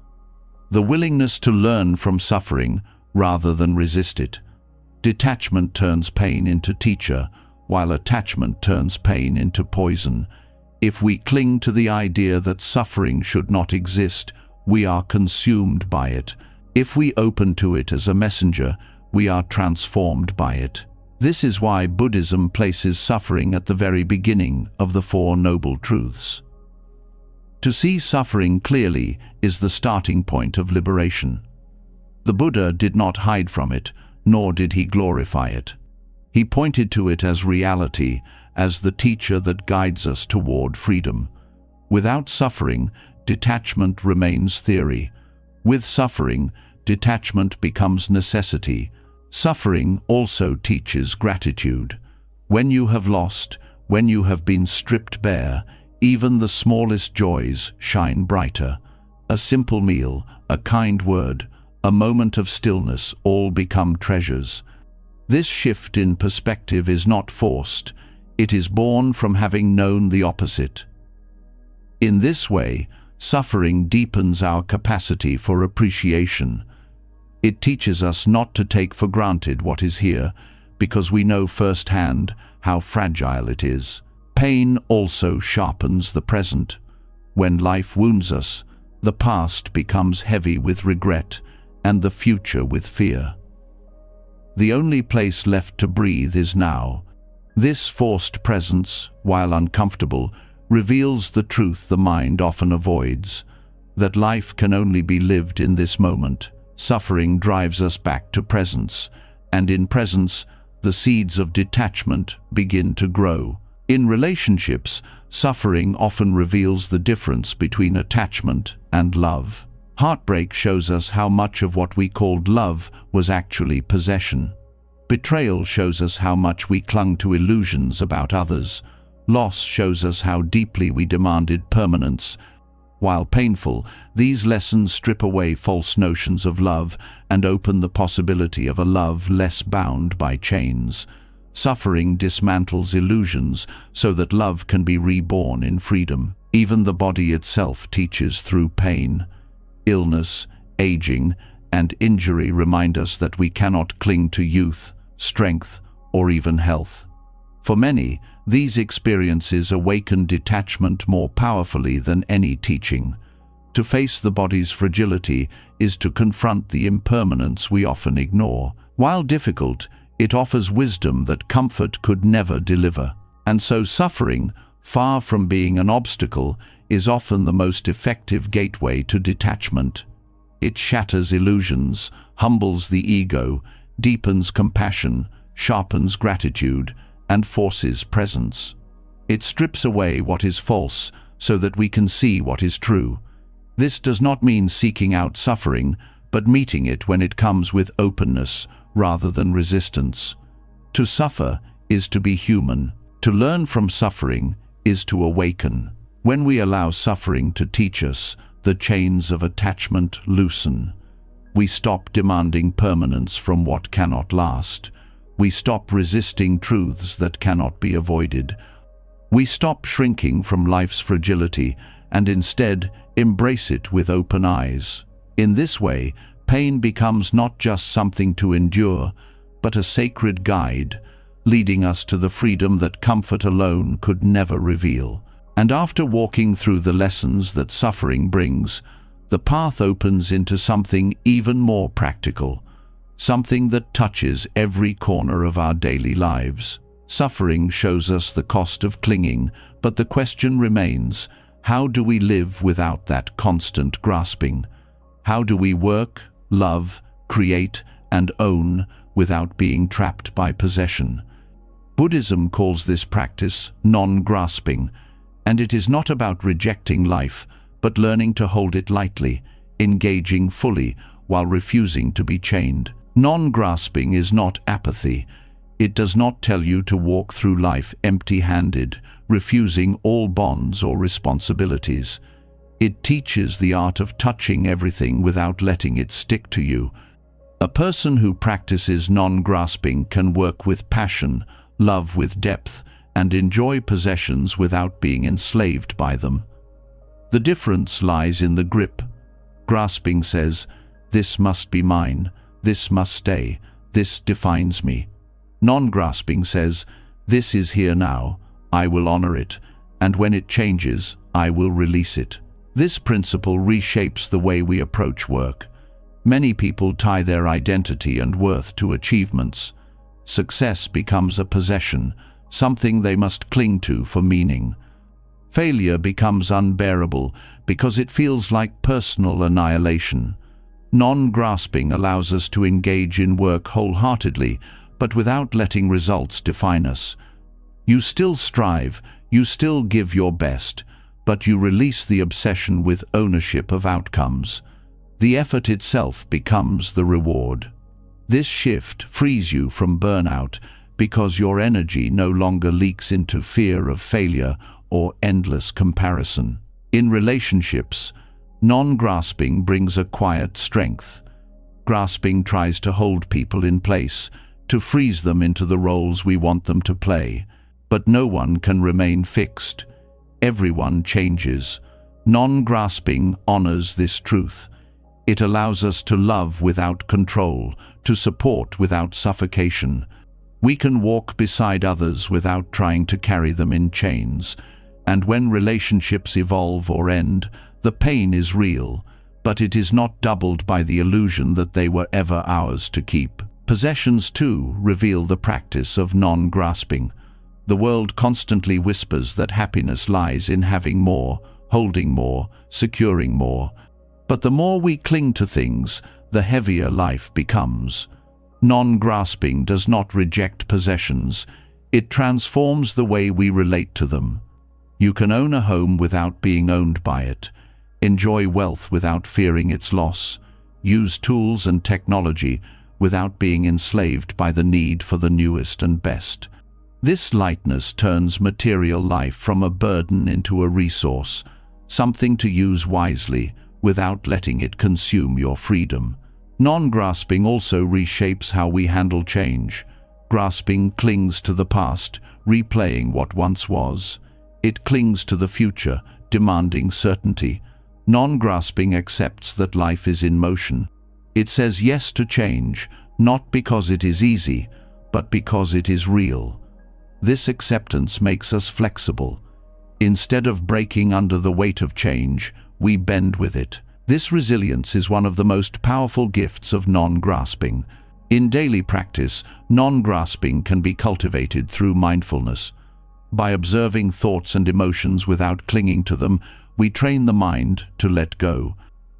The willingness to learn from suffering rather than resist it. Detachment turns pain into teacher, while attachment turns pain into poison. If we cling to the idea that suffering should not exist, we are consumed by it. If we open to it as a messenger, we are transformed by it. This is why Buddhism places suffering at the very beginning of the Four Noble Truths. To see suffering clearly is the starting point of liberation. The Buddha did not hide from it, nor did he glorify it. He pointed to it as reality, as the teacher that guides us toward freedom. Without suffering, detachment remains theory. With suffering, detachment becomes necessity. Suffering also teaches gratitude. When you have lost, when you have been stripped bare, even the smallest joys shine brighter. A simple meal, a kind word, a moment of stillness all become treasures. This shift in perspective is not forced. It is born from having known the opposite. In this way, suffering deepens our capacity for appreciation. It teaches us not to take for granted what is here, because we know firsthand how fragile it is. Pain also sharpens the present. When life wounds us, the past becomes heavy with regret, and the future with fear. The only place left to breathe is now. This forced presence, while uncomfortable, reveals the truth the mind often avoids, that life can only be lived in this moment. Suffering drives us back to presence, and in presence, the seeds of detachment begin to grow. In relationships, suffering often reveals the difference between attachment and love. Heartbreak shows us how much of what we called love was actually possession. Betrayal shows us how much we clung to illusions about others. Loss shows us how deeply we demanded permanence. While painful, these lessons strip away false notions of love and open the possibility of a love less bound by chains. Suffering dismantles illusions so that love can be reborn in freedom. Even the body itself teaches through pain. Illness, aging, and injury remind us that we cannot cling to youth, strength, or even health. For many, these experiences awaken detachment more powerfully than any teaching. To face the body's fragility is to confront the impermanence we often ignore. While difficult, it offers wisdom that comfort could never deliver. And so suffering, far from being an obstacle, is often the most effective gateway to detachment. It shatters illusions, humbles the ego, deepens compassion, sharpens gratitude, and forces presence. It strips away what is false so that we can see what is true. This does not mean seeking out suffering, but meeting it when it comes with openness rather than resistance. To suffer is to be human. To learn from suffering is to awaken. When we allow suffering to teach us, the chains of attachment loosen. We stop demanding permanence from what cannot last. We stop resisting truths that cannot be avoided. We stop shrinking from life's fragility and instead embrace it with open eyes. In this way, pain becomes not just something to endure, but a sacred guide, leading us to the freedom that comfort alone could never reveal. And after walking through the lessons that suffering brings, the path opens into something even more practical, something that touches every corner of our daily lives. Suffering shows us the cost of clinging, but the question remains, how do we live without that constant grasping? How do we work, love, create, and own without being trapped by possession? Buddhism calls this practice non-grasping, and it is not about rejecting life, but learning to hold it lightly, engaging fully while refusing to be chained. Non-grasping is not apathy. It does not tell you to walk through life empty-handed, refusing all bonds or responsibilities. It teaches the art of touching everything without letting it stick to you. A person who practices non-grasping can work with passion, love with depth, and enjoy possessions without being enslaved by them. The difference lies in the grip. Grasping says, "This must be mine, this must stay, this defines me." Non-grasping says, "This is here now, I will honor it, and when it changes, I will release it." This principle reshapes the way we approach work. Many people tie their identity and worth to achievements. Success becomes a possession, something they must cling to for meaning. Failure becomes unbearable because it feels like personal annihilation. Non-grasping allows us to engage in work wholeheartedly, but without letting results define us. You still strive, you still give your best, but you release the obsession with ownership of outcomes. The effort itself becomes the reward. This shift frees you from burnout because your energy no longer leaks into fear of failure or endless comparison. In relationships, non-grasping brings a quiet strength. Grasping tries to hold people in place, to freeze them into the roles we want them to play. But no one can remain fixed. Everyone changes. Non-grasping honors this truth. It allows us to love without control, to support without suffocation. We can walk beside others without trying to carry them in chains. And when relationships evolve or end, the pain is real, but it is not doubled by the illusion that they were ever ours to keep. Possessions, too, reveal the practice of non-grasping. The world constantly whispers that happiness lies in having more, holding more, securing more. But the more we cling to things, the heavier life becomes. Non-grasping does not reject possessions. It transforms the way we relate to them. You can own a home without being owned by it, enjoy wealth without fearing its loss, use tools and technology without being enslaved by the need for the newest and best. This lightness turns material life from a burden into a resource, something to use wisely without letting it consume your freedom. Non-grasping also reshapes how we handle change. Grasping clings to the past, replaying what once was. It clings to the future, demanding certainty. Non-grasping accepts that life is in motion. It says yes to change, not because it is easy, but because it is real. This acceptance makes us flexible. Instead of breaking under the weight of change, we bend with it. This resilience is one of the most powerful gifts of non-grasping. In daily practice, non-grasping can be cultivated through mindfulness. By observing thoughts and emotions without clinging to them, we train the mind to let go.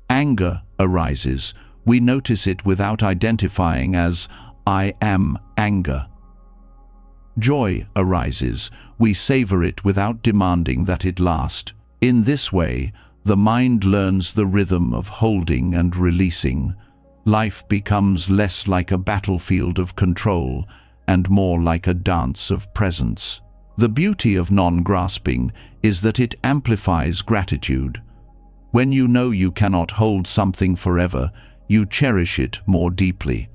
Anger arises. We notice it without identifying as I am anger. Joy arises. We savor it without demanding that it last. In this way, the mind learns the rhythm of holding and releasing. Life becomes less like a battlefield of control and more like a dance of presence. The beauty of non-grasping is that it amplifies gratitude. When you know you cannot hold something forever, you cherish it more deeply.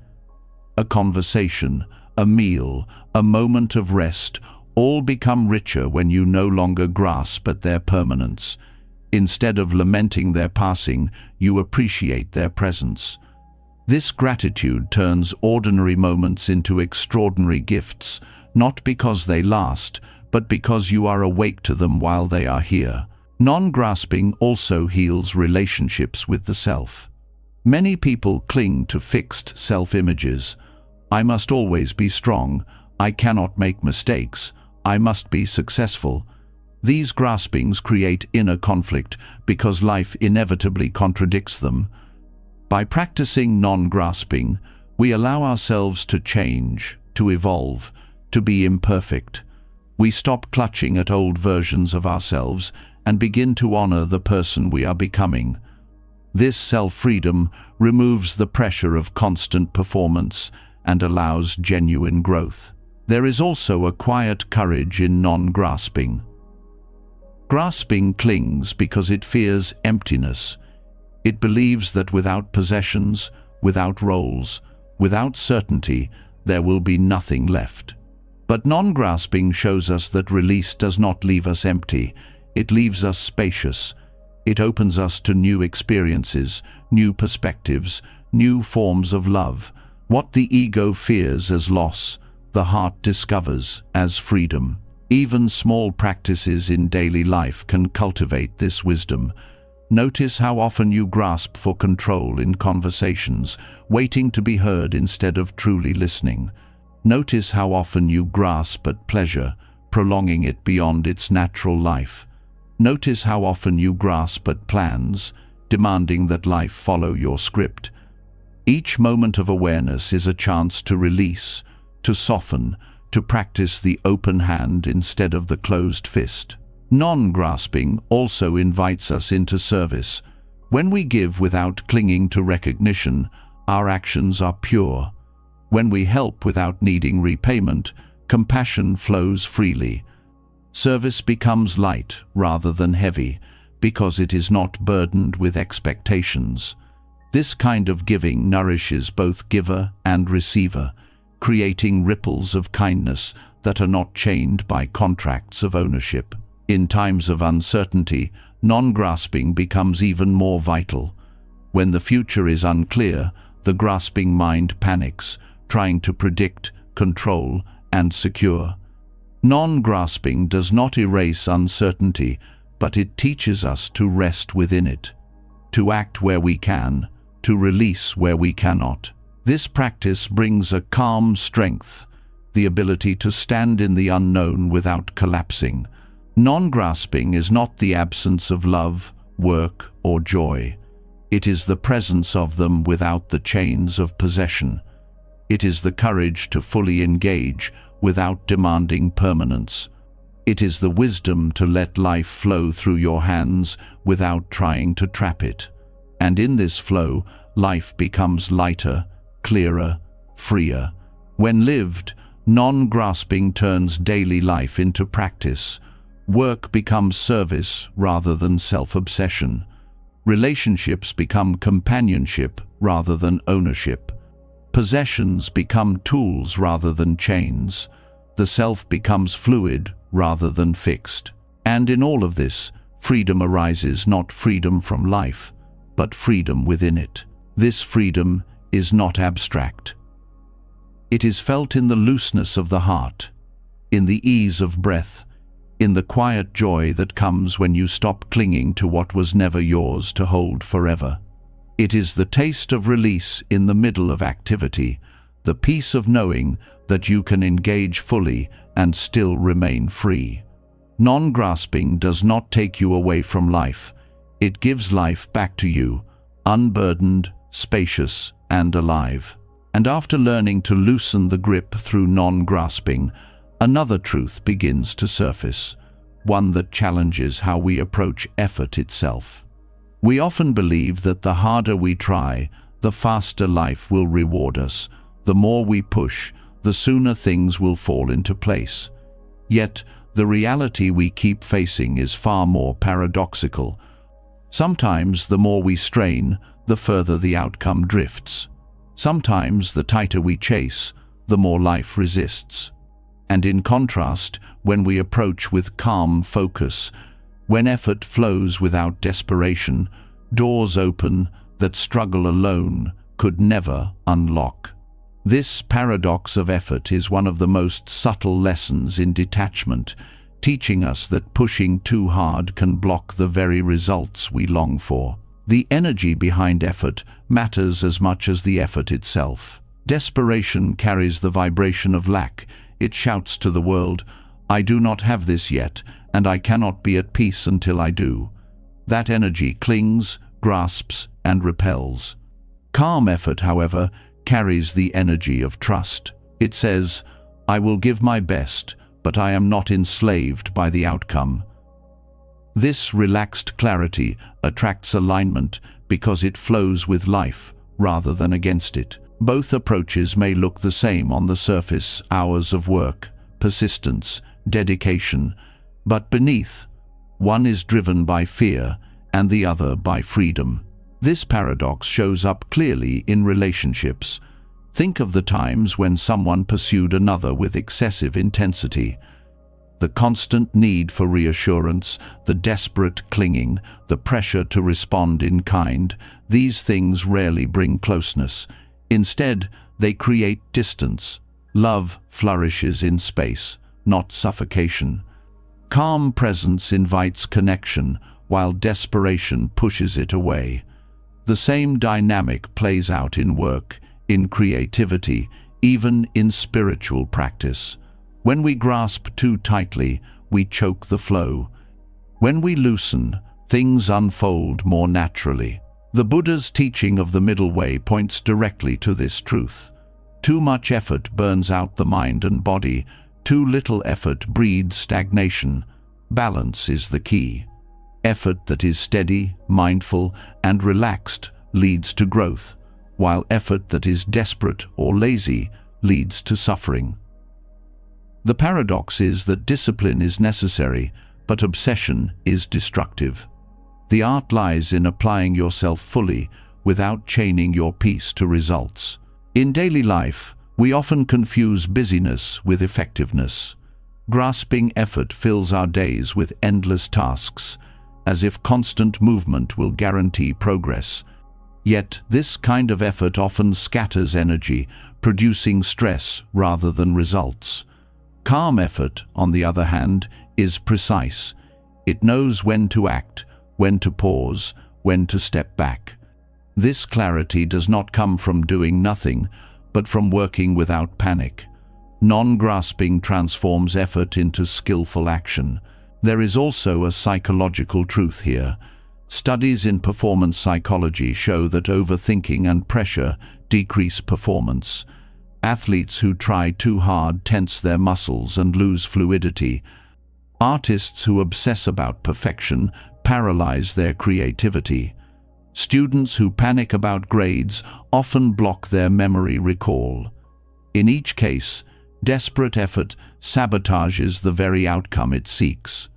A conversation, a meal, a moment of rest, all become richer when you no longer grasp at their permanence. Instead of lamenting their passing, you appreciate their presence. This gratitude turns ordinary moments into extraordinary gifts, not because they last, but because you are awake to them while they are here. Non-grasping also heals relationships with the self. Many people cling to fixed self-images. I must always be strong. I cannot make mistakes. I must be successful. These graspings create inner conflict because life inevitably contradicts them. By practicing non-grasping, we allow ourselves to change, to evolve, to be imperfect. We stop clutching at old versions of ourselves and begin to honor the person we are becoming. This self-freedom removes the pressure of constant performance and allows genuine growth. There is also a quiet courage in non-grasping. Grasping clings because it fears emptiness. It believes that without possessions, without roles, without certainty, there will be nothing left. But non-grasping shows us that release does not leave us empty. It leaves us spacious. It opens us to new experiences, new perspectives, new forms of love. What the ego fears as loss, the heart discovers as freedom. Even small practices in daily life can cultivate this wisdom. Notice how often you grasp for control in conversations, waiting to be heard instead of truly listening. Notice how often you grasp at pleasure, prolonging it beyond its natural life. Notice how often you grasp at plans, demanding that life follow your script. Each moment of awareness is a chance to release, to soften, to practice the open hand instead of the closed fist. Non-grasping also invites us into service. When we give without clinging to recognition, our actions are pure. When we help without needing repayment, compassion flows freely. Service becomes light rather than heavy, because it is not burdened with expectations. This kind of giving nourishes both giver and receiver, creating ripples of kindness that are not chained by contracts of ownership. In times of uncertainty, non-grasping becomes even more vital. When the future is unclear, the grasping mind panics, trying to predict, control, and secure. Non-grasping does not erase uncertainty, but it teaches us to rest within it, to act where we can, to release where we cannot. This practice brings a calm strength, the ability to stand in the unknown without collapsing. Non-grasping is not the absence of love, work, or joy. It is the presence of them without the chains of possession. It is the courage to fully engage without demanding permanence. It is the wisdom to let life flow through your hands without trying to trap it. And in this flow, life becomes lighter, clearer, freer. When lived, non-grasping turns daily life into practice. Work becomes service rather than self-obsession. Relationships become companionship rather than ownership. Possessions become tools rather than chains. The self becomes fluid rather than fixed. And in all of this, freedom arises not freedom from life, but freedom within it. This freedom is not abstract. It is felt in the looseness of the heart, in the ease of breath, in the quiet joy that comes when you stop clinging to what was never yours to hold forever. It is the taste of release in the middle of activity, the peace of knowing that you can engage fully and still remain free. Non-grasping does not take you away from life. It gives life back to you, unburdened, spacious, and alive. And after learning to loosen the grip through non-grasping, another truth begins to surface, one that challenges how we approach effort itself. We often believe that the harder we try, the faster life will reward us. The more we push, the sooner things will fall into place. Yet, the reality we keep facing is far more paradoxical. Sometimes the more we strain, the further the outcome drifts. Sometimes the tighter we chase, the more life resists. And in contrast, when we approach with calm focus, when effort flows without desperation, doors open that struggle alone could never unlock. This paradox of effort is one of the most subtle lessons in detachment, teaching us that pushing too hard can block the very results we long for. The energy behind effort matters as much as the effort itself. Desperation carries the vibration of lack. It shouts to the world, "I do not have this yet, and I cannot be at peace until I do." That energy clings, grasps, and repels. Calm effort, however, carries the energy of trust. It says, "I will give my best, but I am not enslaved by the outcome." This relaxed clarity attracts alignment because it flows with life rather than against it. Both approaches may look the same on the surface: hours of work, persistence, dedication, but beneath, one is driven by fear and the other by freedom. This paradox shows up clearly in relationships. Think of the times when someone pursued another with excessive intensity. The constant need for reassurance, the desperate clinging, the pressure to respond in kind, these things rarely bring closeness. Instead, they create distance. Love flourishes in space, not suffocation. Calm presence invites connection, while desperation pushes it away. The same dynamic plays out in work, in creativity, even in spiritual practice. When we grasp too tightly, we choke the flow. When we loosen, things unfold more naturally. The Buddha's teaching of the middle way points directly to this truth. Too much effort burns out the mind and body. Too little effort breeds stagnation. Balance is the key. Effort that is steady, mindful, and relaxed leads to growth, while effort that is desperate or lazy leads to suffering. The paradox is that discipline is necessary, but obsession is destructive. The art lies in applying yourself fully without chaining your peace to results. In daily life, we often confuse busyness with effectiveness. Grasping effort fills our days with endless tasks, as if constant movement will guarantee progress. Yet, this kind of effort often scatters energy, producing stress rather than results. Calm effort, on the other hand, is precise. It knows when to act, when to pause, when to step back. This clarity does not come from doing nothing, but from working without panic. Non-grasping transforms effort into skillful action. There is also a psychological truth here. Studies in performance psychology show that overthinking and pressure decrease performance. Athletes who try too hard tense their muscles and lose fluidity. Artists who obsess about perfection paralyze their creativity. Students who panic about grades often block their memory recall. In each case, desperate effort sabotages the very outcome it seeks.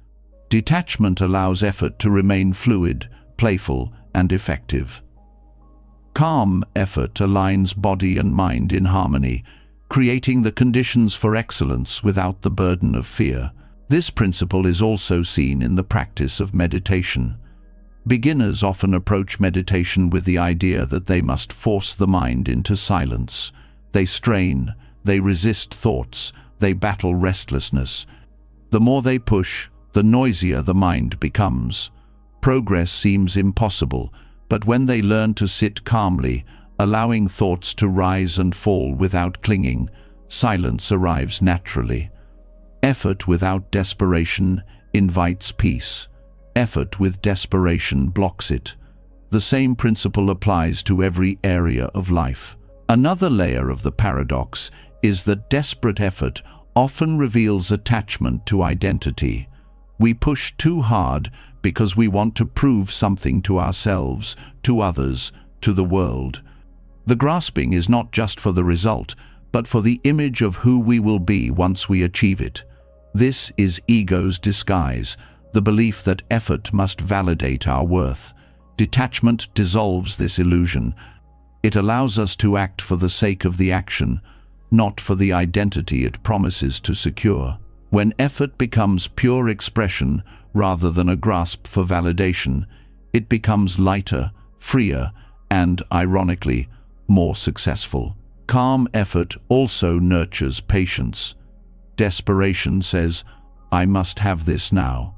Detachment allows effort to remain fluid, playful, and effective. Calm effort aligns body and mind in harmony, creating the conditions for excellence without the burden of fear. This principle is also seen in the practice of meditation. Beginners often approach meditation with the idea that they must force the mind into silence. They strain, they resist thoughts, they battle restlessness. The more they push, the noisier the mind becomes. Progress seems impossible, but when they learn to sit calmly, allowing thoughts to rise and fall without clinging, silence arrives naturally. Effort without desperation invites peace. Effort with desperation blocks it. The same principle applies to every area of life. Another layer of the paradox is that desperate effort often reveals attachment to identity. We push too hard because we want to prove something to ourselves, to others, to the world. The grasping is not just for the result, but for the image of who we will be once we achieve it. This is ego's disguise, the belief that effort must validate our worth. Detachment dissolves this illusion. It allows us to act for the sake of the action, not for the identity it promises to secure. When effort becomes pure expression rather than a grasp for validation, it becomes lighter, freer, and, ironically, more successful. Calm effort also nurtures patience. Desperation says, "I must have this now."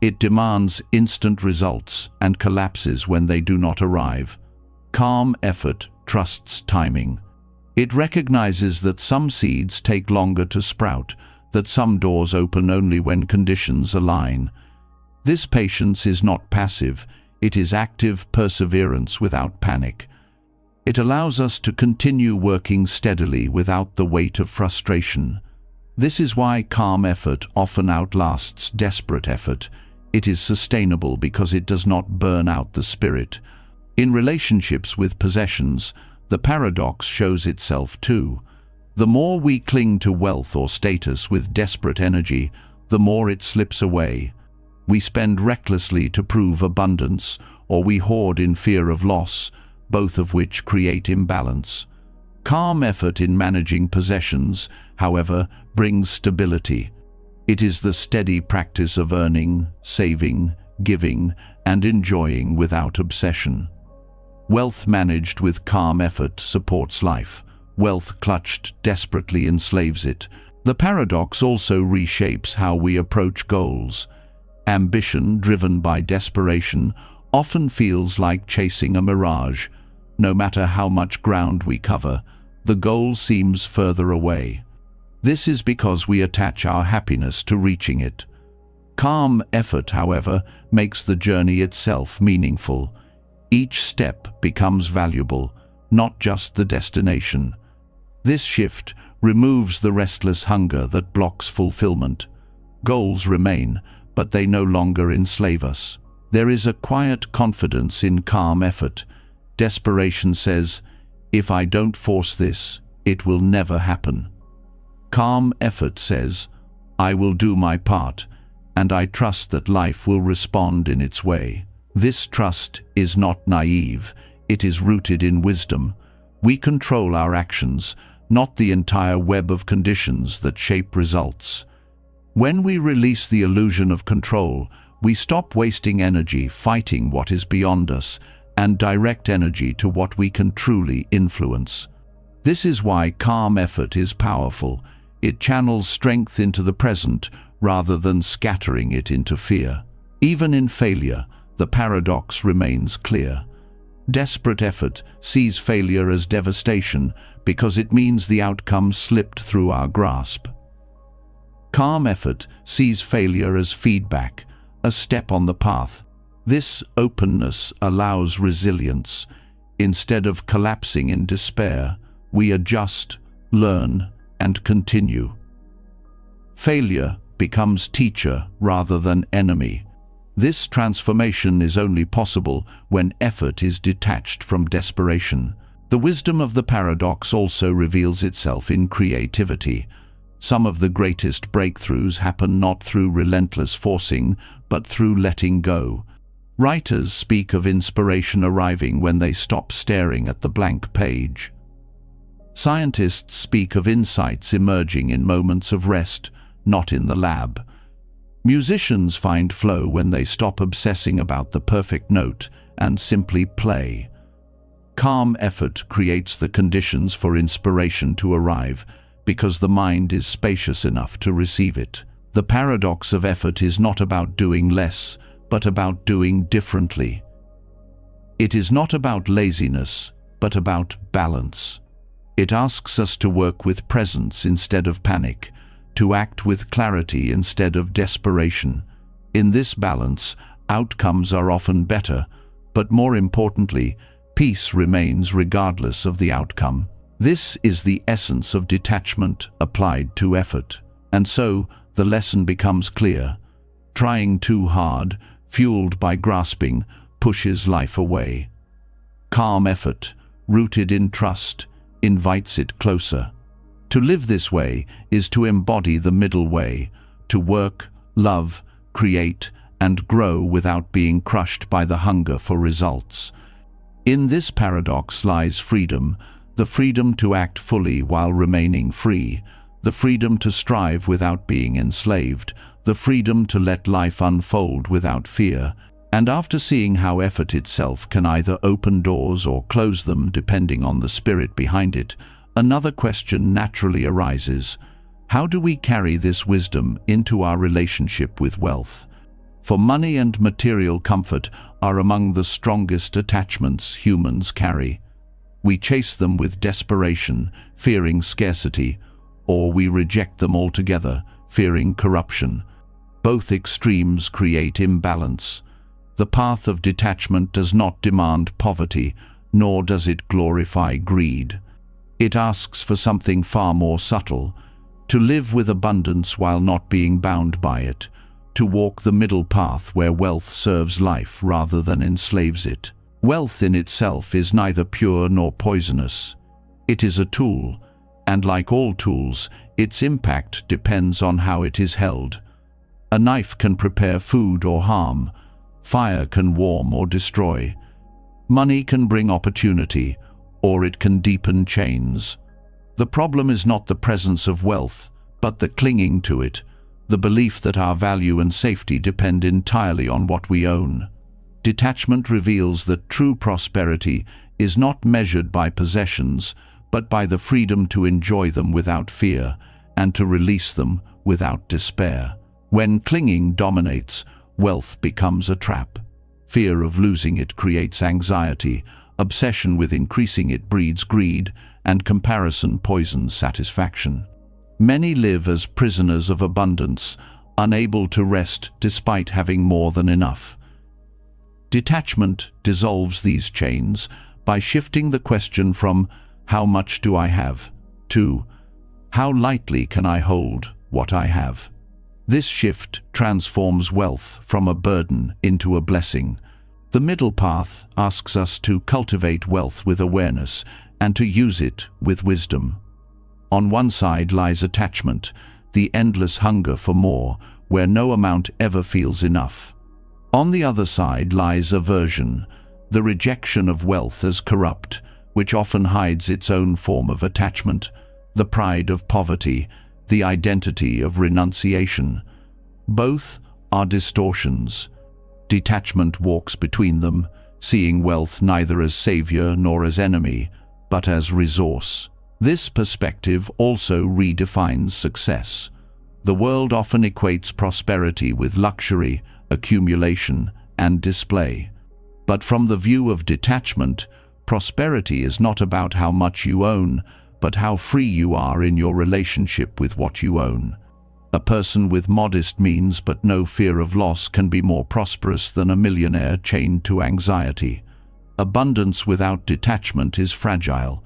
It demands instant results and collapses when they do not arrive. Calm effort trusts timing. It recognizes that some seeds take longer to sprout, that some doors open only when conditions align. This patience is not passive, it is active perseverance without panic. It allows us to continue working steadily without the weight of frustration. This is why calm effort often outlasts desperate effort. It is sustainable because it does not burn out the spirit. In relationships with possessions, the paradox shows itself too. The more we cling to wealth or status with desperate energy, the more it slips away. We spend recklessly to prove abundance, or we hoard in fear of loss, both of which create imbalance. Calm effort in managing possessions, however, brings stability. It is the steady practice of earning, saving, giving, and enjoying without obsession. Wealth managed with calm effort supports life. Wealth clutched desperately enslaves it. The paradox also reshapes how we approach goals. Ambition driven by desperation often feels like chasing a mirage. No matter how much ground we cover, the goal seems further away. This is because we attach our happiness to reaching it. Calm effort, however, makes the journey itself meaningful. Each step becomes valuable, not just the destination. This shift removes the restless hunger that blocks fulfillment. Goals remain, but they no longer enslave us. There is a quiet confidence in calm effort. Desperation says, "If I don't force this, it will never happen." Calm effort says, "I will do my part, and I trust that life will respond in its way." This trust is not naive, it is rooted in wisdom. We control our actions, not the entire web of conditions that shape results. When we release the illusion of control, we stop wasting energy fighting what is beyond us and direct energy to what we can truly influence. This is why calm effort is powerful. It channels strength into the present rather than scattering it into fear. Even in failure, the paradox remains clear. Desperate effort sees failure as devastation because it means the outcome slipped through our grasp. Calm effort sees failure as feedback, a step on the path. This openness allows resilience. Instead of collapsing in despair, we adjust, learn, and continue. Failure becomes teacher rather than enemy. This transformation is only possible when effort is detached from desperation. The wisdom of the paradox also reveals itself in creativity. Some of the greatest breakthroughs happen not through relentless forcing, but through letting go. Writers speak of inspiration arriving when they stop staring at the blank page. Scientists speak of insights emerging in moments of rest, not in the lab. Musicians find flow when they stop obsessing about the perfect note and simply play. Calm effort creates the conditions for inspiration to arrive because the mind is spacious enough to receive it. The paradox of effort is not about doing less, but about doing differently. It is not about laziness, but about balance. It asks us to work with presence instead of panic, to act with clarity instead of desperation. In this balance, outcomes are often better, but more importantly, peace remains regardless of the outcome. This is the essence of detachment applied to effort. And so, the lesson becomes clear. Trying too hard, fueled by grasping, pushes life away. Calm effort, rooted in trust, invites it closer. To live this way is to embody the middle way, to work, love, create, and grow without being crushed by the hunger for results. In this paradox lies freedom, the freedom to act fully while remaining free, the freedom to strive without being enslaved, the freedom to let life unfold without fear. And after seeing how effort itself can either open doors or close them depending on the spirit behind it, another question naturally arises. How do we carry this wisdom into our relationship with wealth? For money and material comfort are among the strongest attachments humans carry. We chase them with desperation, fearing scarcity, or we reject them altogether, fearing corruption. Both extremes create imbalance. The path of detachment does not demand poverty, nor does it glorify greed. It asks for something far more subtle, to live with abundance while not being bound by it, to walk the middle path where wealth serves life rather than enslaves it. Wealth in itself is neither pure nor poisonous. It is a tool, and like all tools, its impact depends on how it is held. A knife can prepare food or harm. Fire can warm or destroy. Money can bring opportunity, or it can deepen chains. The problem is not the presence of wealth, but the clinging to it, the belief that our value and safety depend entirely on what we own. Detachment reveals that true prosperity is not measured by possessions, but by the freedom to enjoy them without fear and to release them without despair. When clinging dominates, wealth becomes a trap. Fear of losing it creates anxiety, obsession with increasing it breeds greed, and comparison poisons satisfaction. Many live as prisoners of abundance, unable to rest despite having more than enough. Detachment dissolves these chains by shifting the question from "How much do I have?" to "How lightly can I hold what I have?" This shift transforms wealth from a burden into a blessing. The middle path asks us to cultivate wealth with awareness and to use it with wisdom. On one side lies attachment, the endless hunger for more, where no amount ever feels enough. On the other side lies aversion, the rejection of wealth as corrupt, which often hides its own form of attachment, the pride of poverty, the identity of renunciation. Both are distortions. Detachment walks between them, seeing wealth neither as savior nor as enemy, but as resource. This perspective also redefines success. The world often equates prosperity with luxury, accumulation, and display. But from the view of detachment, prosperity is not about how much you own, but how free you are in your relationship with what you own. A person with modest means but no fear of loss can be more prosperous than a millionaire chained to anxiety. Abundance without detachment is fragile.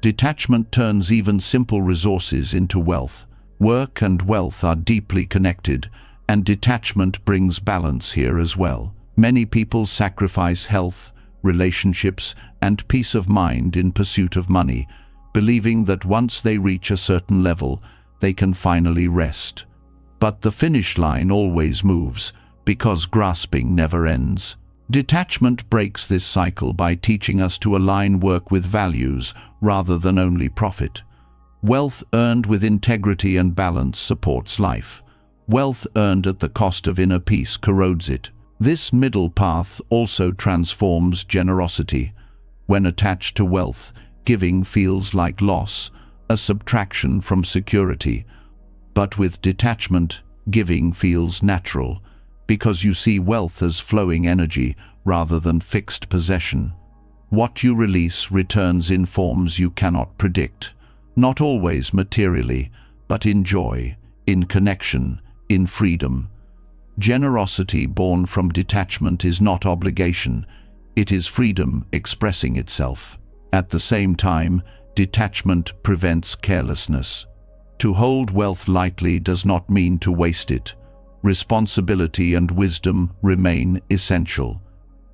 Detachment turns even simple resources into wealth. Work and wealth are deeply connected, and detachment brings balance here as well. Many people sacrifice health, relationships, and peace of mind in pursuit of money, believing that once they reach a certain level, they can finally rest. But the finish line always moves, because grasping never ends. Detachment breaks this cycle by teaching us to align work with values rather than only profit. Wealth earned with integrity and balance supports life. Wealth earned at the cost of inner peace corrodes it. This middle path also transforms generosity. When attached to wealth, giving feels like loss, a subtraction from security. But with detachment, giving feels natural, because you see wealth as flowing energy rather than fixed possession. What you release returns in forms you cannot predict, not always materially, but in joy, in connection, in freedom. Generosity born from detachment is not obligation, it is freedom expressing itself. At the same time, Detachment prevents carelessness. To hold wealth lightly does not mean to waste it. Responsibility and wisdom remain essential.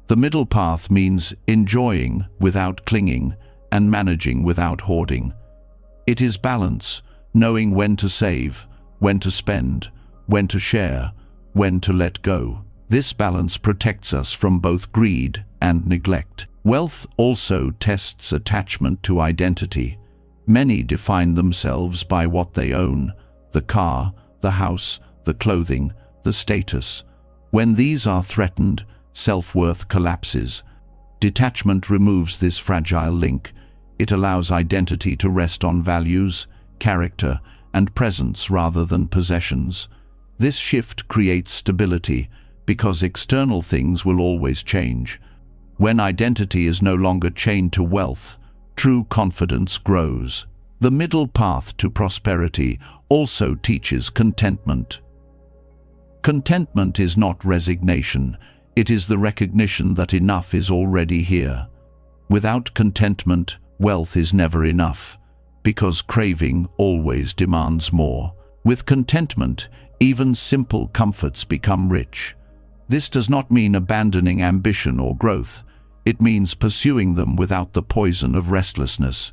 The middle path means enjoying without clinging and managing without hoarding. It is balance, knowing when to save, when to spend, when to share, when to let go. This balance protects us from both greed and neglect. Wealth also tests attachment to identity. Many define themselves by what they own: the car, the house, the clothing, the status. When these are threatened, self-worth collapses. Detachment removes this fragile link. It allows identity to rest on values, character, and presence rather than possessions. This shift creates stability, because external things will always change. When identity is no longer chained to wealth, true confidence grows. The middle path to prosperity also teaches contentment. Contentment is not resignation, it is the recognition that enough is already here. Without contentment, wealth is never enough, because craving always demands more. With contentment, even simple comforts become rich. This does not mean abandoning ambition or growth. It means pursuing them without the poison of restlessness.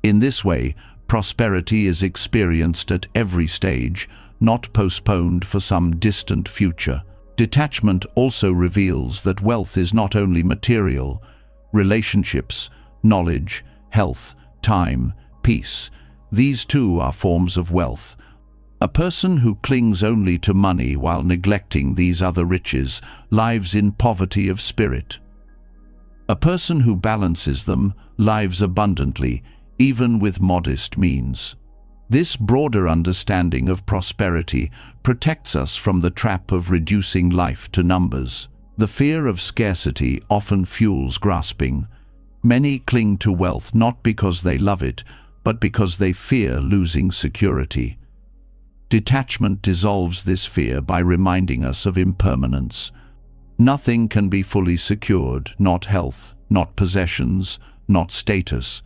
In this way, prosperity is experienced at every stage, not postponed for some distant future. Detachment also reveals that wealth is not only material. Relationships, knowledge, health, time, peace, these too are forms of wealth. A person who clings only to money while neglecting these other riches lives in poverty of spirit. A person who balances them lives abundantly, even with modest means. This broader understanding of prosperity protects us from the trap of reducing life to numbers. The fear of scarcity often fuels grasping. Many cling to wealth not because they love it, but because they fear losing security. Detachment dissolves this fear by reminding us of impermanence. Nothing can be fully secured, not health, not possessions, not status.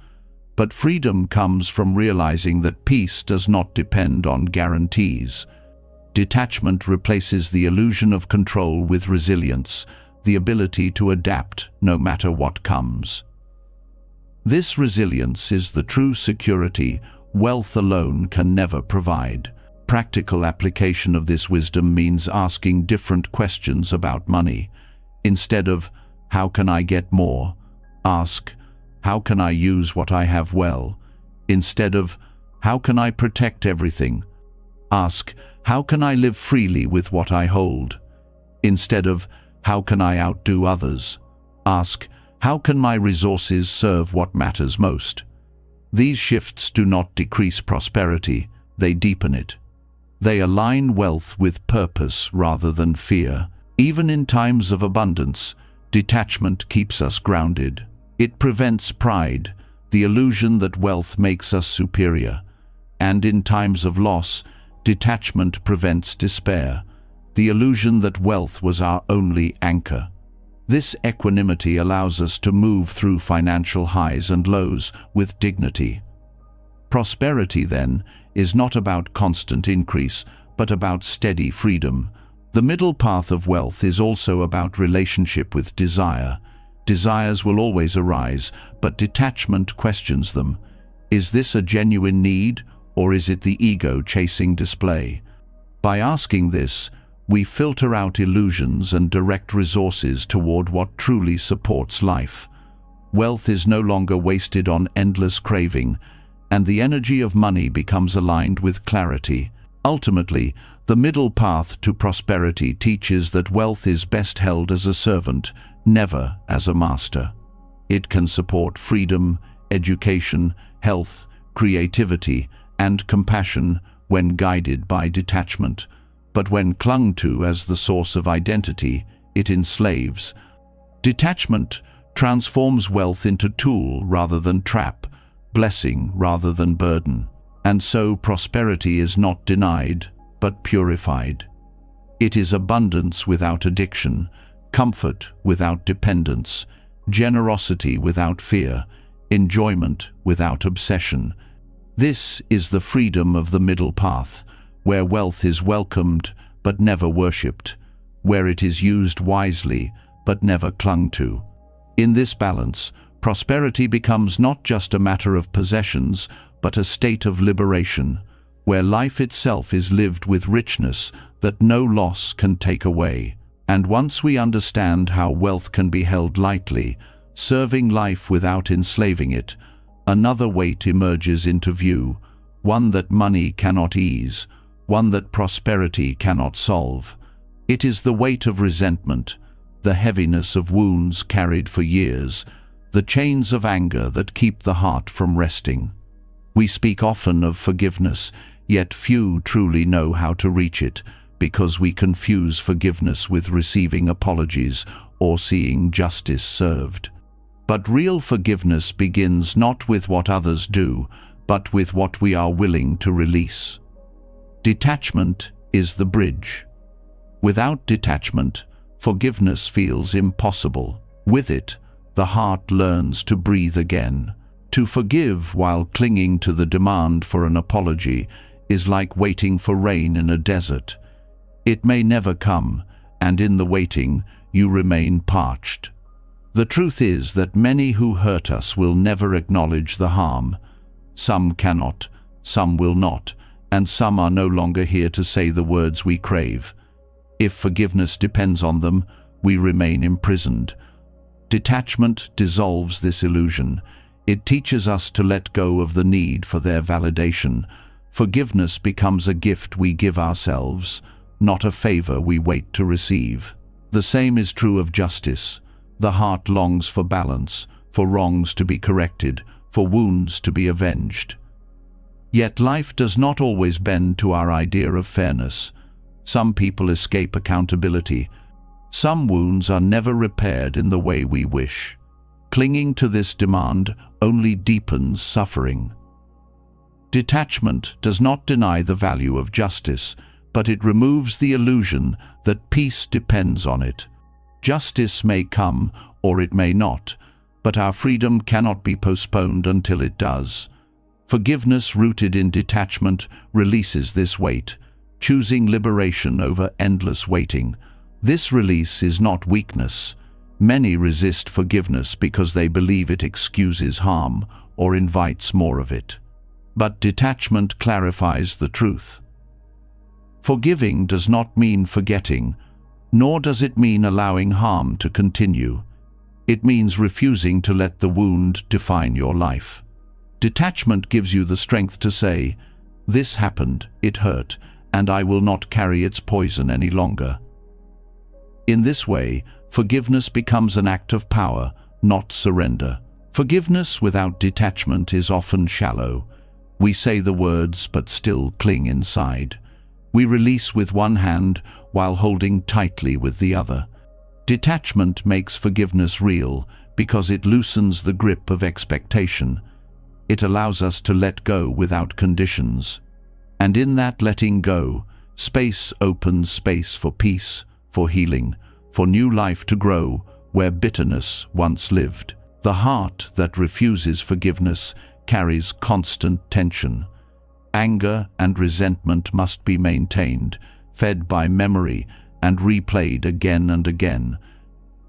But freedom comes from realizing that peace does not depend on guarantees. Detachment replaces the illusion of control with resilience, the ability to adapt no matter what comes. This resilience is the true security wealth alone can never provide. Practical application of this wisdom means asking different questions about money. Instead of, "How can I get more?" ask, "How can I use what I have well?" Instead of, "How can I protect everything?" ask, "How can I live freely with what I hold?" Instead of, "How can I outdo others?" ask, "How can my resources serve what matters most?" These shifts do not decrease prosperity, they deepen it. They align wealth with purpose rather than fear. Even in times of abundance, detachment keeps us grounded. It prevents pride, the illusion that wealth makes us superior. And in times of loss, detachment prevents despair, the illusion that wealth was our only anchor. This equanimity allows us to move through financial highs and lows with dignity. Prosperity, then, is not about constant increase, but about steady freedom. The middle path of wealth is also about relationship with desire. Desires will always arise, but detachment questions them. Is this a genuine need, or is it the ego chasing display? By asking this, we filter out illusions and direct resources toward what truly supports life. Wealth is no longer wasted on endless craving, and the energy of money becomes aligned with clarity. Ultimately, the middle path to prosperity teaches that wealth is best held as a servant, never as a master. It can support freedom, education, health, creativity, and compassion when guided by detachment. But when clung to as the source of identity, it enslaves. Detachment transforms wealth into tool rather than trap, blessing rather than burden. And so prosperity is not denied, but purified. It is abundance without addiction, comfort without dependence, generosity without fear. enjoyment without obsession. This is the freedom of the middle path, where wealth is welcomed but never worshipped, where it is used wisely but never clung to. In this balance, prosperity becomes not just a matter of possessions, but a state of liberation, where life itself is lived with richness that no loss can take away. And once we understand how wealth can be held lightly, serving life without enslaving it, another weight emerges into view, one that money cannot ease, one that prosperity cannot solve. It is the weight of resentment, the heaviness of wounds carried for years, the chains of anger that keep the heart from resting. We speak often of forgiveness, yet few truly know how to reach it, because we confuse forgiveness with receiving apologies or seeing justice served. But real forgiveness begins not with what others do, but with what we are willing to release. Detachment is the bridge. Without detachment, forgiveness feels impossible. With it, the heart learns to breathe again. To forgive while clinging to the demand for an apology is like waiting for rain in a desert. It may never come, and in the waiting, you remain parched. The truth is that many who hurt us will never acknowledge the harm. Some cannot, some will not, and some are no longer here to say the words we crave. If forgiveness depends on them, we remain imprisoned. Detachment dissolves this illusion. It teaches us to let go of the need for their validation. Forgiveness becomes a gift we give ourselves, not a favor we wait to receive. The same is true of justice. The heart longs for balance, for wrongs to be corrected, for wounds to be avenged. Yet life does not always bend to our idea of fairness. Some people escape accountability. Some wounds are never repaired in the way we wish. Clinging to this demand only deepens suffering. Detachment does not deny the value of justice, but it removes the illusion that peace depends on it. Justice may come, or it may not, but our freedom cannot be postponed until it does. Forgiveness rooted in detachment releases this weight, choosing liberation over endless waiting. This release is not weakness. Many resist forgiveness because they believe it excuses harm or invites more of it. But detachment clarifies the truth. Forgiving does not mean forgetting, nor does it mean allowing harm to continue. It means refusing to let the wound define your life. Detachment gives you the strength to say, "This happened, it hurt, and I will not carry its poison any longer." In this way, forgiveness becomes an act of power, not surrender. Forgiveness without detachment is often shallow. We say the words but still cling inside. We release with one hand while holding tightly with the other. Detachment makes forgiveness real because it loosens the grip of expectation. It allows us to let go without conditions. And in that letting go, space opens space for peace, for healing, for new life to grow where bitterness once lived. The heart that refuses forgiveness carries constant tension. Anger and resentment must be maintained, fed by memory and replayed again and again.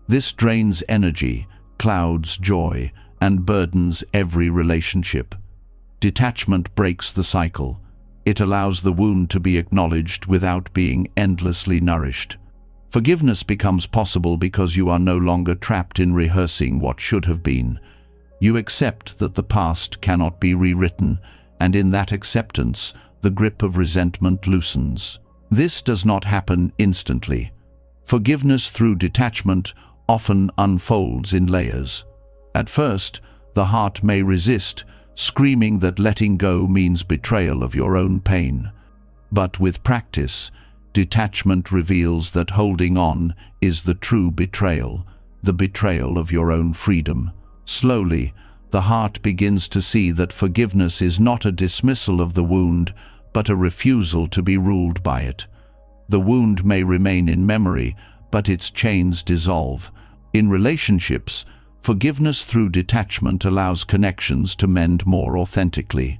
This drains energy, clouds joy, and burdens every relationship. Detachment breaks the cycle. It allows the wound to be acknowledged without being endlessly nourished. Forgiveness becomes possible because you are no longer trapped in rehearsing what should have been. You accept that the past cannot be rewritten, and in that acceptance, the grip of resentment loosens. This does not happen instantly. Forgiveness through detachment often unfolds in layers. At first, the heart may resist, screaming that letting go means betrayal of your own pain. But with practice, detachment reveals that holding on is the true betrayal, the betrayal of your own freedom. Slowly, the heart begins to see that forgiveness is not a dismissal of the wound, but a refusal to be ruled by it. The wound may remain in memory, but its chains dissolve. In relationships, Forgiveness through detachment allows connections to mend more authentically.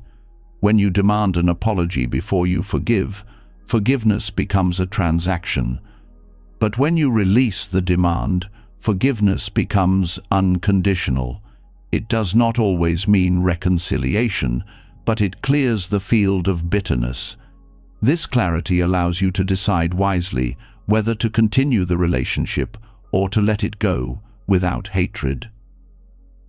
When you demand an apology before you forgive, forgiveness becomes a transaction. But when you release the demand, forgiveness becomes unconditional. It does not always mean reconciliation, but it clears the field of bitterness. This clarity allows you to decide wisely whether to continue the relationship or to let it go without hatred.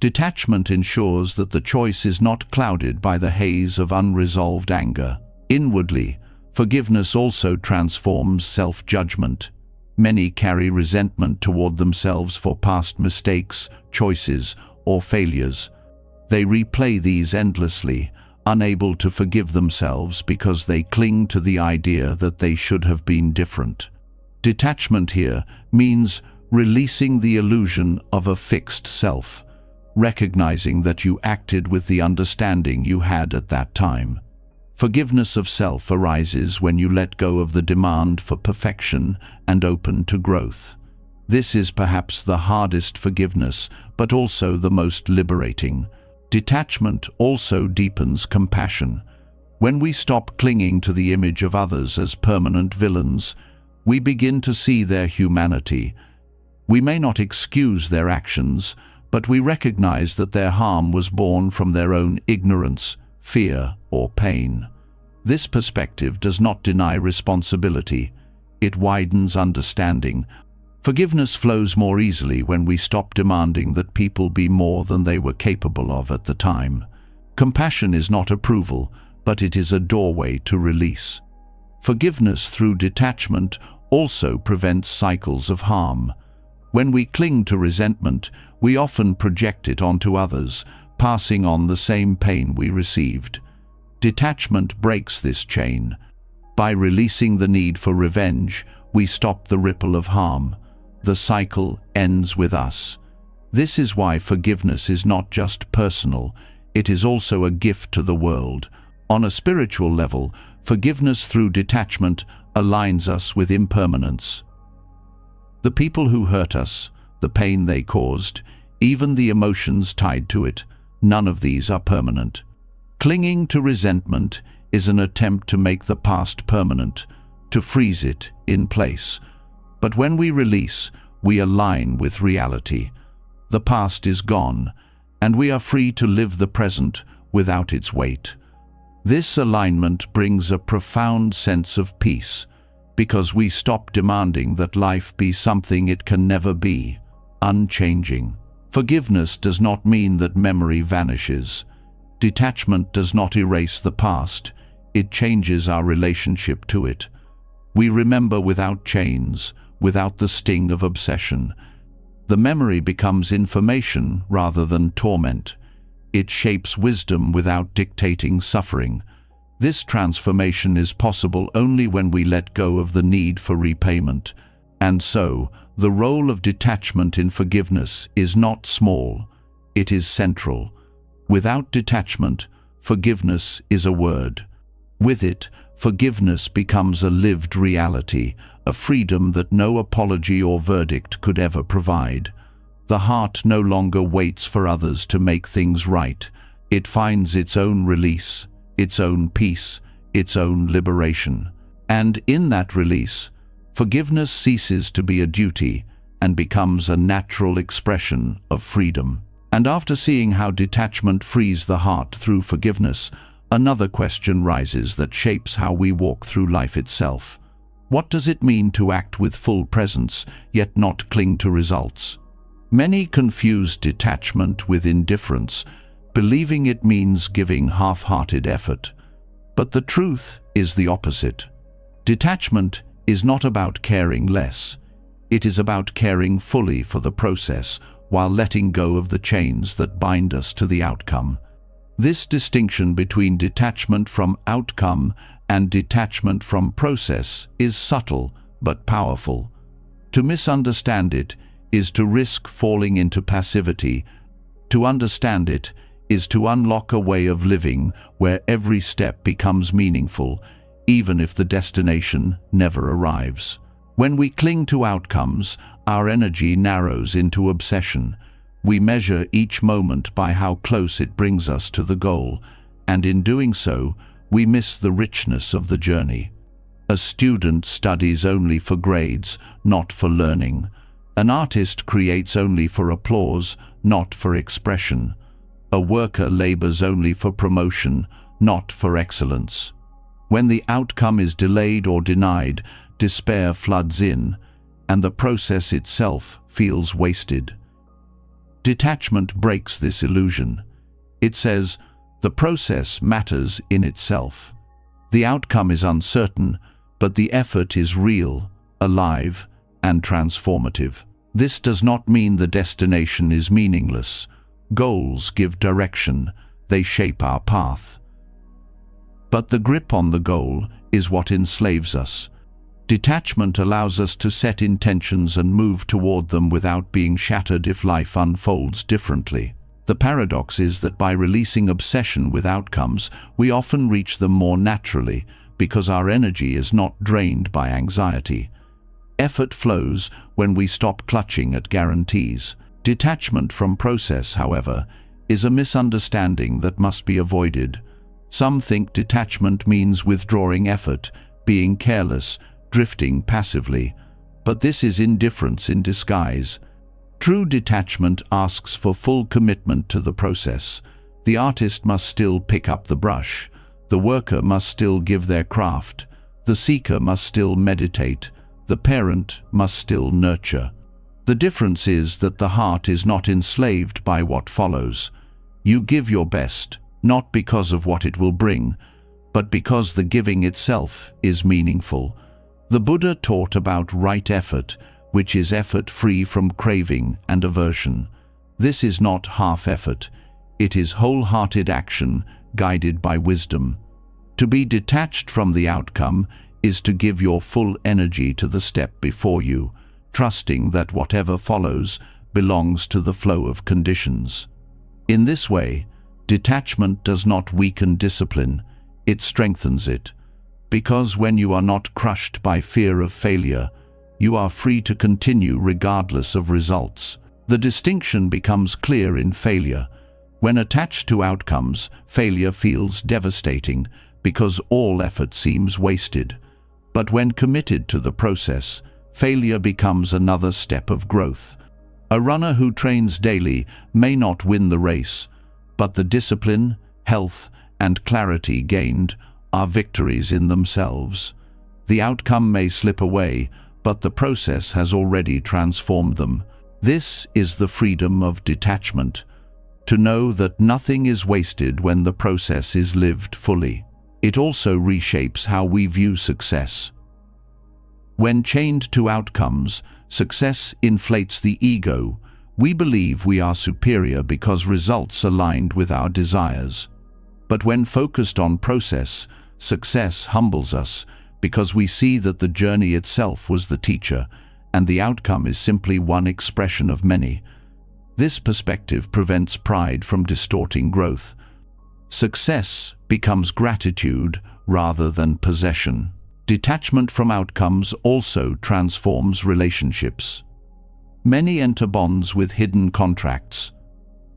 Detachment ensures that the choice is not clouded by the haze of unresolved anger. Inwardly, forgiveness also transforms self-judgment. Many carry resentment toward themselves for past mistakes, choices, or failures. They replay these endlessly, unable to forgive themselves because they cling to the idea that they should have been different. Detachment here means releasing the illusion of a fixed self, recognizing that you acted with the understanding you had at that time. Forgiveness of self arises when you let go of the demand for perfection and open to growth. This is perhaps the hardest forgiveness, but also the most liberating. Detachment also deepens compassion. When we stop clinging to the image of others as permanent villains, we begin to see their humanity. We may not excuse their actions, but we recognize that their harm was born from their own ignorance, fear, or pain. This perspective does not deny responsibility. It widens understanding. Forgiveness flows more easily when we stop demanding that people be more than they were capable of at the time. Compassion is not approval, but it is a doorway to release. Forgiveness through detachment also prevents cycles of harm. When we cling to resentment, we often project it onto others, passing on the same pain we received. Detachment breaks this chain. By releasing the need for revenge, we stop the ripple of harm. The cycle ends with us. This is why forgiveness is not just personal, it is also a gift to the world. On a spiritual level, forgiveness through detachment aligns us with impermanence. The people who hurt us, the pain they caused, even the emotions tied to it, none of these are permanent. Clinging to resentment is an attempt to make the past permanent, to freeze it in place. But when we release, we align with reality. The past is gone, and we are free to live the present without its weight. This alignment brings a profound sense of peace, because we stop demanding that life be something it can never be, unchanging. Forgiveness does not mean that memory vanishes. Detachment does not erase the past, it changes our relationship to it. We remember without chains, without the sting of obsession. The memory becomes information rather than torment. It shapes wisdom without dictating suffering. This transformation is possible only when we let go of the need for repayment. And so, the role of detachment in forgiveness is not small, it is central. Without detachment, forgiveness is a word. With it, forgiveness becomes a lived reality, a freedom that no apology or verdict could ever provide. The heart no longer waits for others to make things right. It finds its own release, its own peace, its own liberation. And in that release, forgiveness ceases to be a duty and becomes a natural expression of freedom. And after seeing how detachment frees the heart through forgiveness, another question rises that shapes how we walk through life itself. What does it mean to act with full presence, yet not cling to results? Many confuse detachment with indifference, believing it means giving half-hearted effort. But the truth is the opposite. Detachment is not about caring less. It is about caring fully for the process while letting go of the chains that bind us to the outcome. This distinction between detachment from outcome and detachment from process is subtle but powerful. To misunderstand it is to risk falling into passivity. To understand it is to unlock a way of living where every step becomes meaningful, even if the destination never arrives. When we cling to outcomes, our energy narrows into obsession. We measure each moment by how close it brings us to the goal, and in doing so, we miss the richness of the journey. A student studies only for grades, not for learning. An artist creates only for applause, not for expression. A worker labors only for promotion, not for excellence. When the outcome is delayed or denied, despair floods in, and the process itself feels wasted. Detachment breaks this illusion. It says, the process matters in itself. The outcome is uncertain, but the effort is real, alive, and transformative. This does not mean the destination is meaningless. Goals give direction, they shape our path. But the grip on the goal is what enslaves us. Detachment allows us to set intentions and move toward them without being shattered if life unfolds differently. The paradox is that by releasing obsession with outcomes, we often reach them more naturally because our energy is not drained by anxiety. Effort flows when we stop clutching at guarantees. Detachment from process, however, is a misunderstanding that must be avoided. Some think detachment means withdrawing effort, being careless, drifting passively, but this is indifference in disguise. True detachment asks for full commitment to the process. The artist must still pick up the brush. The worker must still give their craft. The seeker must still meditate. The parent must still nurture. The difference is that the heart is not enslaved by what follows. You give your best, not because of what it will bring, but because the giving itself is meaningful. The Buddha taught about right effort, which is effort free from craving and aversion. This is not half effort. It is wholehearted action guided by wisdom. To be detached from the outcome is to give your full energy to the step before you, trusting that whatever follows belongs to the flow of conditions. In this way, detachment does not weaken discipline, it strengthens it. Because when you are not crushed by fear of failure, you are free to continue regardless of results. The distinction becomes clear in failure. When attached to outcomes, failure feels devastating because all effort seems wasted. But when committed to the process, failure becomes another step of growth. A runner who trains daily may not win the race, but the discipline, health, and clarity gained are victories in themselves. The outcome may slip away, but the process has already transformed them. This is the freedom of detachment, to know that nothing is wasted when the process is lived fully. It also reshapes how we view success. When chained to outcomes, success inflates the ego. We believe we are superior because results aligned with our desires. But when focused on process, success humbles us because we see that the journey itself was the teacher, and the outcome is simply one expression of many. This perspective prevents pride from distorting growth. Success becomes gratitude rather than possession. Detachment from outcomes also transforms relationships. Many enter bonds with hidden contracts.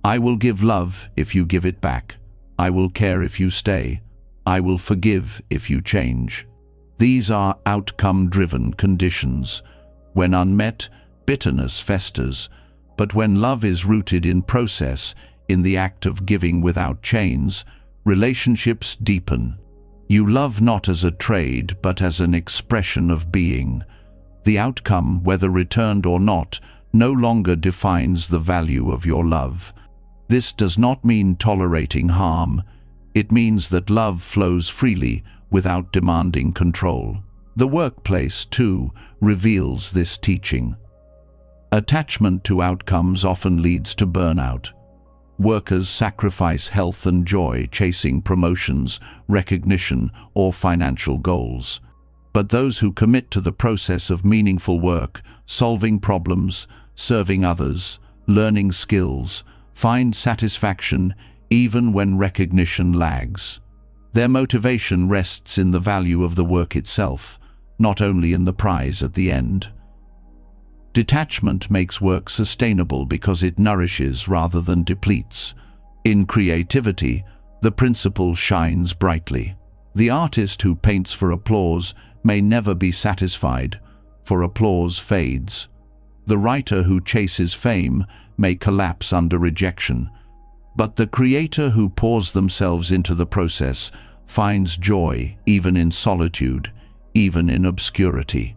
I will give love if you give it back. I will care if you stay. I will forgive if you change. These are outcome-driven conditions. When unmet, bitterness festers, but when love is rooted in process, in the act of giving without chains, relationships deepen. You love not as a trade, but as an expression of being. The outcome, whether returned or not, no longer defines the value of your love. This does not mean tolerating harm. It means that love flows freely without demanding control. The workplace, too, reveals this teaching. Attachment to outcomes often leads to burnout. Workers sacrifice health and joy chasing promotions, recognition, or financial goals. But those who commit to the process of meaningful work, solving problems, serving others, learning skills, find satisfaction even when recognition lags. Their motivation rests in the value of the work itself, not only in the prize at the end. Detachment makes work sustainable because it nourishes rather than depletes. In creativity, the principle shines brightly. The artist who paints for applause may never be satisfied, for applause fades. The writer who chases fame may collapse under rejection, but the creator who pours themselves into the process finds joy even in solitude, even in obscurity.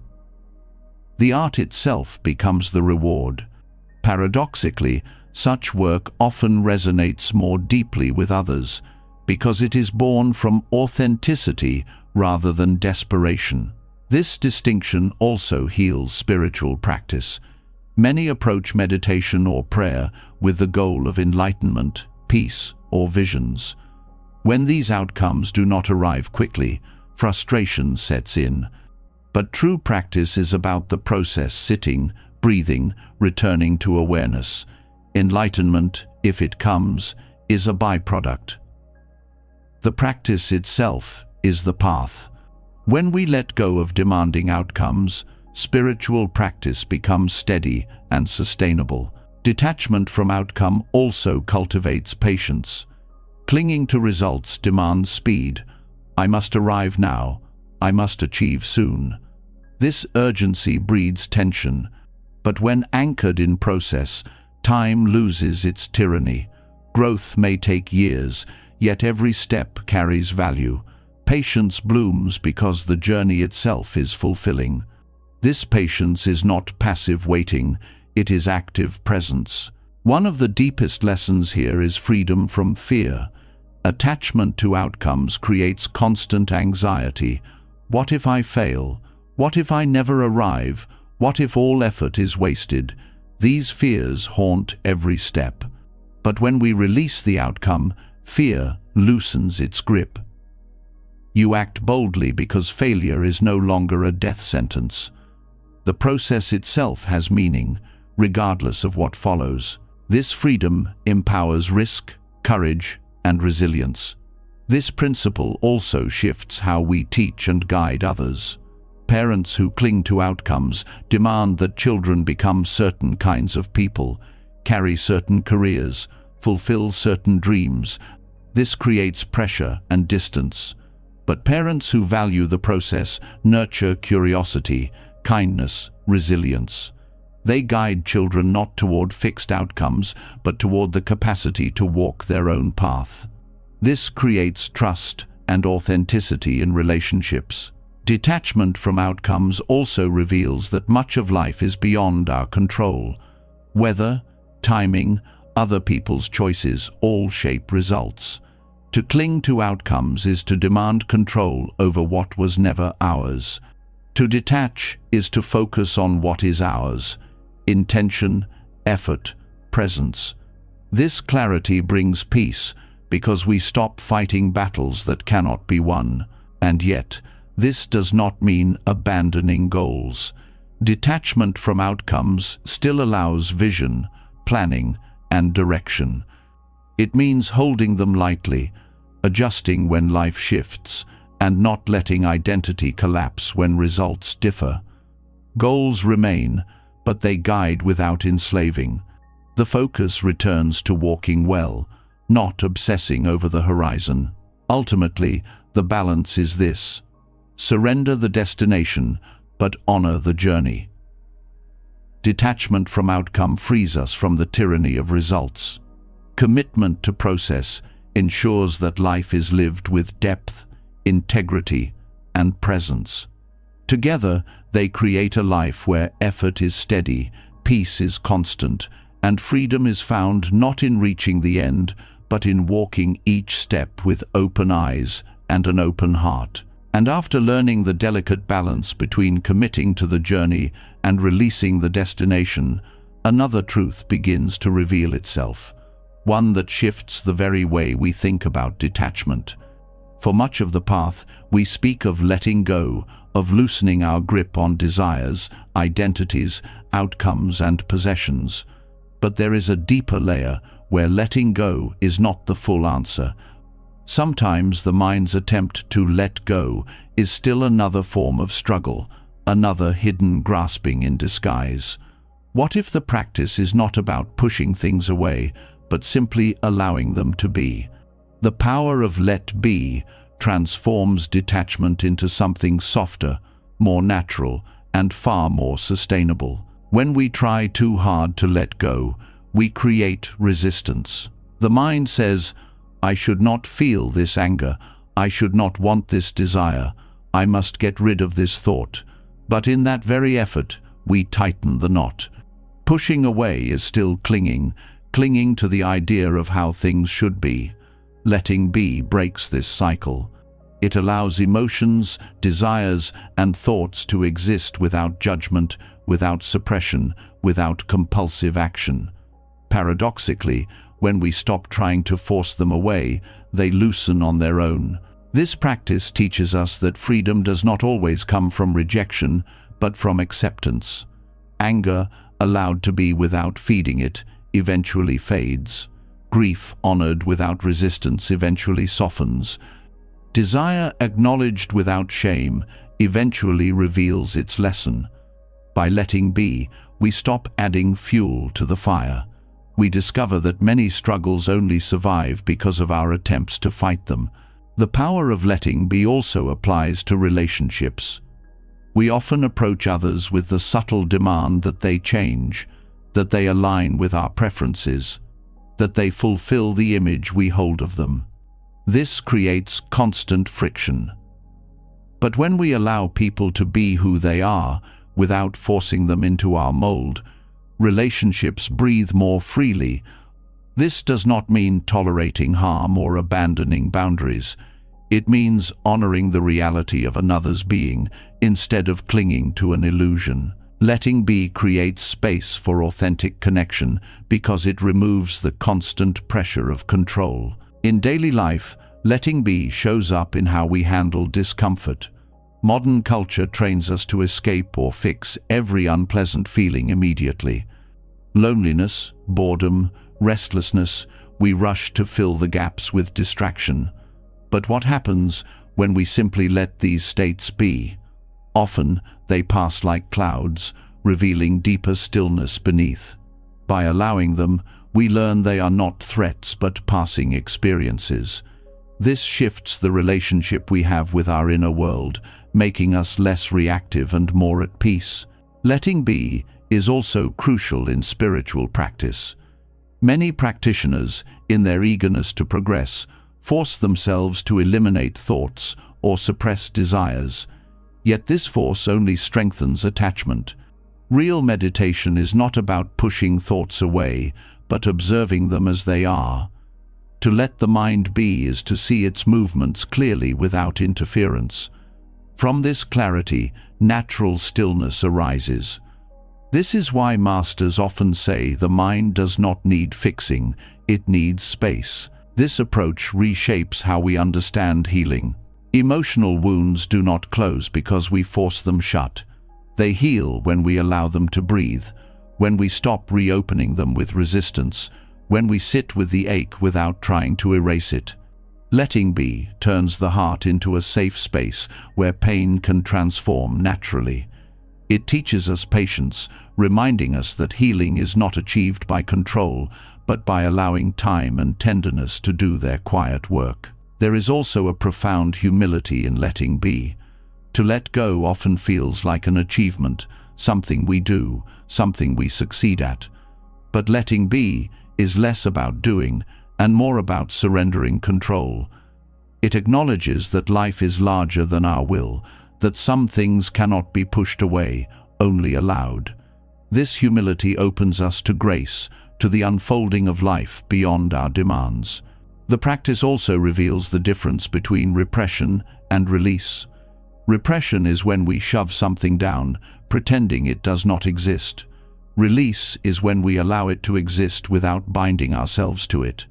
The art itself becomes the reward. Paradoxically, such work often resonates more deeply with others because it is born from authenticity rather than desperation. This distinction also heals spiritual practice. Many approach meditation or prayer with the goal of enlightenment, peace, or visions. When these outcomes do not arrive quickly, frustration sets in. But true practice is about the process: sitting, breathing, returning to awareness. Enlightenment, if it comes, is a byproduct. The practice itself is the path. When we let go of demanding outcomes, spiritual practice becomes steady and sustainable. Detachment from outcome also cultivates patience. Clinging to results demands speed. I must arrive now. I must achieve soon. This urgency breeds tension, but when anchored in process, time loses its tyranny. Growth may take years, yet every step carries value. Patience blooms because the journey itself is fulfilling. This patience is not passive waiting, it is active presence. One of the deepest lessons here is freedom from fear. Attachment to outcomes creates constant anxiety. What if I fail? What if I never arrive? What if all effort is wasted? These fears haunt every step. But when we release the outcome, fear loosens its grip. You act boldly because failure is no longer a death sentence. The process itself has meaning, regardless of what follows. This freedom empowers risk, courage, and resilience. This principle also shifts how we teach and guide others. Parents who cling to outcomes demand that children become certain kinds of people, carry certain careers, fulfill certain dreams. This creates pressure and distance. But parents who value the process nurture curiosity, kindness, resilience. They guide children not toward fixed outcomes, but toward the capacity to walk their own path. This creates trust and authenticity in relationships. Detachment from outcomes also reveals that much of life is beyond our control. Weather, timing, other people's choices all shape results. To cling to outcomes is to demand control over what was never ours. To detach is to focus on what is ours: intention, effort, presence. This clarity brings peace because we stop fighting battles that cannot be won. And yet, this does not mean abandoning goals. Detachment from outcomes still allows vision, planning, and direction. It means holding them lightly, adjusting when life shifts, and not letting identity collapse when results differ. Goals remain, but they guide without enslaving. The focus returns to walking well, not obsessing over the horizon. Ultimately, the balance is this: surrender the destination, but honor the journey. Detachment from outcome frees us from the tyranny of results. Commitment to process ensures that life is lived with depth, integrity, and presence. Together, they create a life where effort is steady, peace is constant, and freedom is found not in reaching the end, but in walking each step with open eyes and an open heart. And after learning the delicate balance between committing to the journey and releasing the destination, another truth begins to reveal itself, one that shifts the very way we think about detachment. For much of the path, we speak of letting go, of loosening our grip on desires, identities, outcomes, and possessions. But there is a deeper layer where letting go is not the full answer. Sometimes the mind's attempt to let go is still another form of struggle, another hidden grasping in disguise. What if the practice is not about pushing things away, but simply allowing them to be? The power of let be transforms detachment into something softer, more natural, and far more sustainable. When we try too hard to let go, we create resistance. The mind says, I should not feel this anger, I should not want this desire, I must get rid of this thought. But in that very effort, we tighten the knot. Pushing away is still clinging to the idea of how things should be. Letting be breaks this cycle. It allows emotions, desires, and thoughts to exist without judgment, without suppression, without compulsive action. Paradoxically, when we stop trying to force them away, they loosen on their own. This practice teaches us that freedom does not always come from rejection, but from acceptance. Anger, allowed to be without feeding it, eventually fades. Grief, honored without resistance, eventually softens. Desire, acknowledged without shame, eventually reveals its lesson. By letting be, we stop adding fuel to the fire. We discover that many struggles only survive because of our attempts to fight them. The power of letting be also applies to relationships. We often approach others with the subtle demand that they change, that they align with our preferences, that they fulfill the image we hold of them. This creates constant friction. But when we allow people to be who they are, without forcing them into our mold, relationships breathe more freely. This does not mean tolerating harm or abandoning boundaries. It means honoring the reality of another's being instead of clinging to an illusion. Letting be creates space for authentic connection because it removes the constant pressure of control. In daily life, letting be shows up in how we handle discomfort. Modern culture trains us to escape or fix every unpleasant feeling immediately. Loneliness, boredom, restlessness, we rush to fill the gaps with distraction. But what happens when we simply let these states be? Often, they pass like clouds, revealing deeper stillness beneath. By allowing them, we learn they are not threats but passing experiences. This shifts the relationship we have with our inner world, making us less reactive and more at peace. Letting be is also crucial in spiritual practice. Many practitioners, in their eagerness to progress, force themselves to eliminate thoughts or suppress desires. Yet this force only strengthens attachment. Real meditation is not about pushing thoughts away, but observing them as they are. To let the mind be is to see its movements clearly without interference. From this clarity, natural stillness arises. This is why masters often say the mind does not need fixing, it needs space. This approach reshapes how we understand healing. Emotional wounds do not close because we force them shut. They heal when we allow them to breathe, when we stop reopening them with resistance, when we sit with the ache without trying to erase it. Letting be turns the heart into a safe space where pain can transform naturally. It teaches us patience, reminding us that healing is not achieved by control, but by allowing time and tenderness to do their quiet work. There is also a profound humility in letting be. To let go often feels like an achievement, something we do, something we succeed at. But letting be is less about doing and more about surrendering control. It acknowledges that life is larger than our will, that some things cannot be pushed away, only allowed. This humility opens us to grace, to the unfolding of life beyond our demands. The practice also reveals the difference between repression and release. Repression is when we shove something down, pretending it does not exist. Release is when we allow it to exist without binding ourselves to it.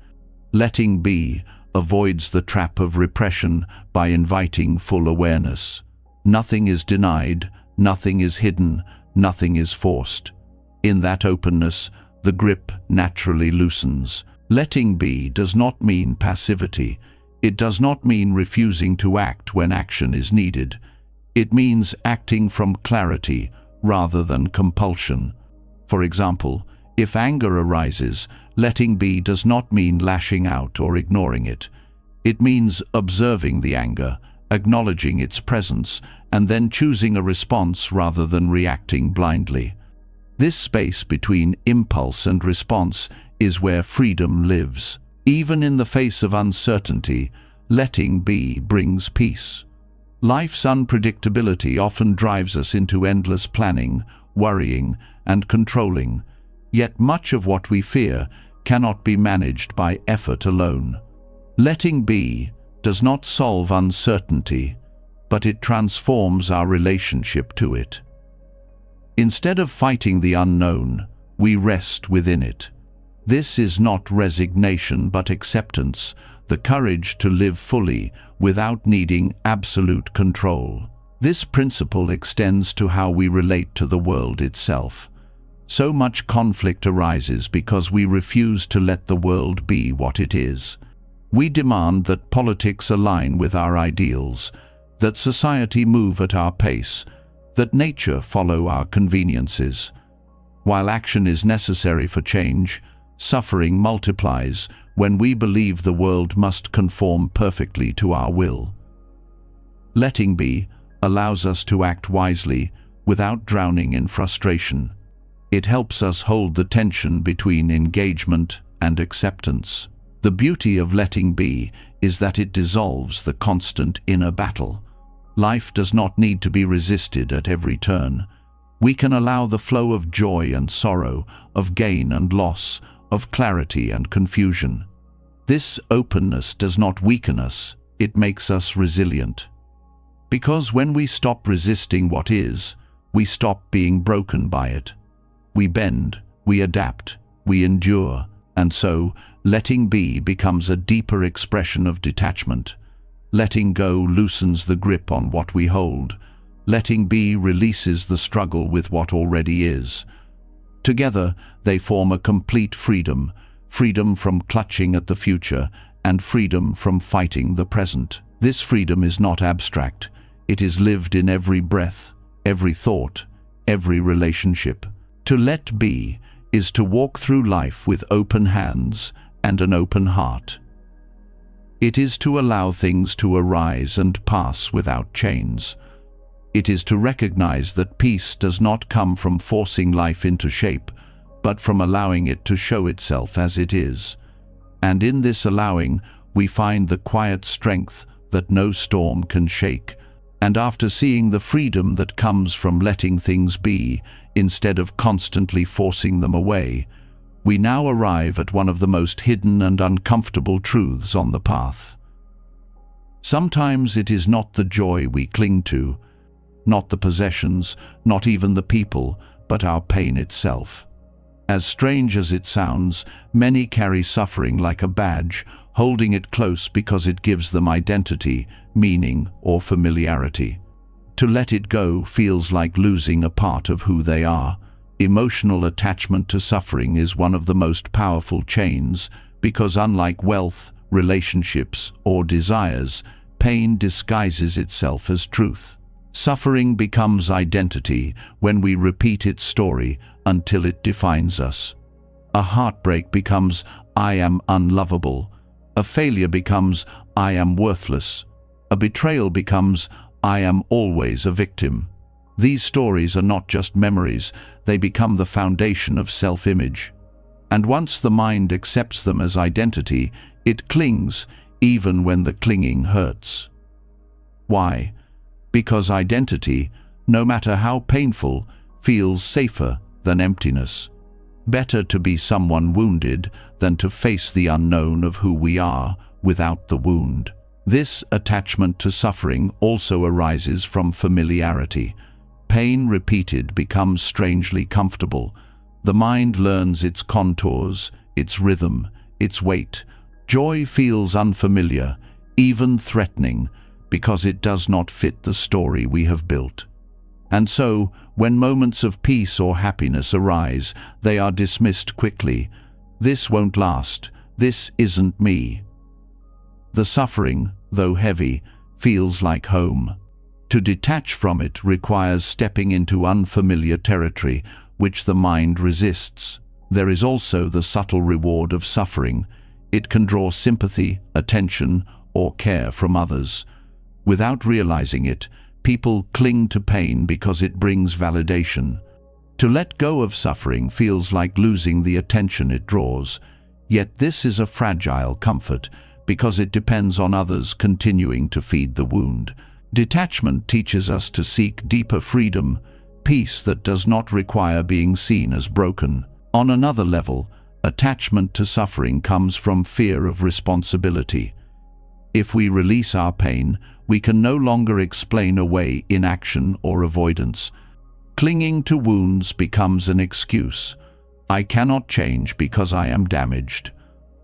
Letting be avoids the trap of repression by inviting full awareness. Nothing is denied, nothing is hidden, nothing is forced. In that openness, the grip naturally loosens. Letting be does not mean passivity. It does not mean refusing to act when action is needed. It means acting from clarity rather than compulsion. For example, if anger arises, letting be does not mean lashing out or ignoring it. It means observing the anger, acknowledging its presence, and then choosing a response rather than reacting blindly. This space between impulse and response is where freedom lives. Even in the face of uncertainty, letting be brings peace. Life's unpredictability often drives us into endless planning, worrying, and controlling, yet much of what we fear cannot be managed by effort alone. Letting be does not solve uncertainty, but it transforms our relationship to it. Instead of fighting the unknown, we rest within it. This is not resignation but acceptance, the courage to live fully without needing absolute control. This principle extends to how we relate to the world itself. So much conflict arises because we refuse to let the world be what it is. We demand that politics align with our ideals, that society move at our pace, that nature follow our conveniences. While action is necessary for change, suffering multiplies when we believe the world must conform perfectly to our will. Letting be allows us to act wisely without drowning in frustration. It helps us hold the tension between engagement and acceptance. The beauty of letting be is that it dissolves the constant inner battle. Life does not need to be resisted at every turn. We can allow the flow of joy and sorrow, of gain and loss, of clarity and confusion. This openness does not weaken us, it makes us resilient. Because when we stop resisting what is, we stop being broken by it. We bend, we adapt, we endure, and so letting be becomes a deeper expression of detachment. Letting go loosens the grip on what we hold. Letting be releases the struggle with what already is. Together, they form a complete freedom, freedom from clutching at the future and freedom from fighting the present. This freedom is not abstract. It is lived in every breath, every thought, every relationship. To let be is to walk through life with open hands and an open heart. It is to allow things to arise and pass without chains. It is to recognize that peace does not come from forcing life into shape, but from allowing it to show itself as it is. And in this allowing, we find the quiet strength that no storm can shake. And after seeing the freedom that comes from letting things be, instead of constantly forcing them away, we now arrive at one of the most hidden and uncomfortable truths on the path. Sometimes it is not the joy we cling to, not the possessions, not even the people, but our pain itself. As strange as it sounds, many carry suffering like a badge, holding it close because it gives them identity, meaning, or familiarity. To let it go feels like losing a part of who they are. Emotional attachment to suffering is one of the most powerful chains because, unlike wealth, relationships, or desires, pain disguises itself as truth. Suffering becomes identity when we repeat its story until it defines us. A heartbreak becomes "I am unlovable." A failure becomes "I am worthless." A betrayal becomes "I am always a victim." These stories are not just memories, they become the foundation of self-image. And once the mind accepts them as identity, it clings, even when the clinging hurts. Why? Because identity, no matter how painful, feels safer than emptiness. Better to be someone wounded than to face the unknown of who we are without the wound. This attachment to suffering also arises from familiarity. Pain repeated becomes strangely comfortable. The mind learns its contours, its rhythm, its weight. Joy feels unfamiliar, even threatening, because it does not fit the story we have built. And so, when moments of peace or happiness arise, they are dismissed quickly. This won't last. This isn't me. The suffering, though heavy, feels like home. To detach from it requires stepping into unfamiliar territory, which the mind resists. There is also the subtle reward of suffering. It can draw sympathy, attention, or care from others. Without realizing it, people cling to pain because it brings validation. To let go of suffering feels like losing the attention it draws. Yet this is a fragile comfort, because it depends on others continuing to feed the wound. Detachment teaches us to seek deeper freedom, peace that does not require being seen as broken. On another level, attachment to suffering comes from fear of responsibility. If we release our pain, we can no longer explain away inaction or avoidance. Clinging to wounds becomes an excuse. I cannot change because I am damaged.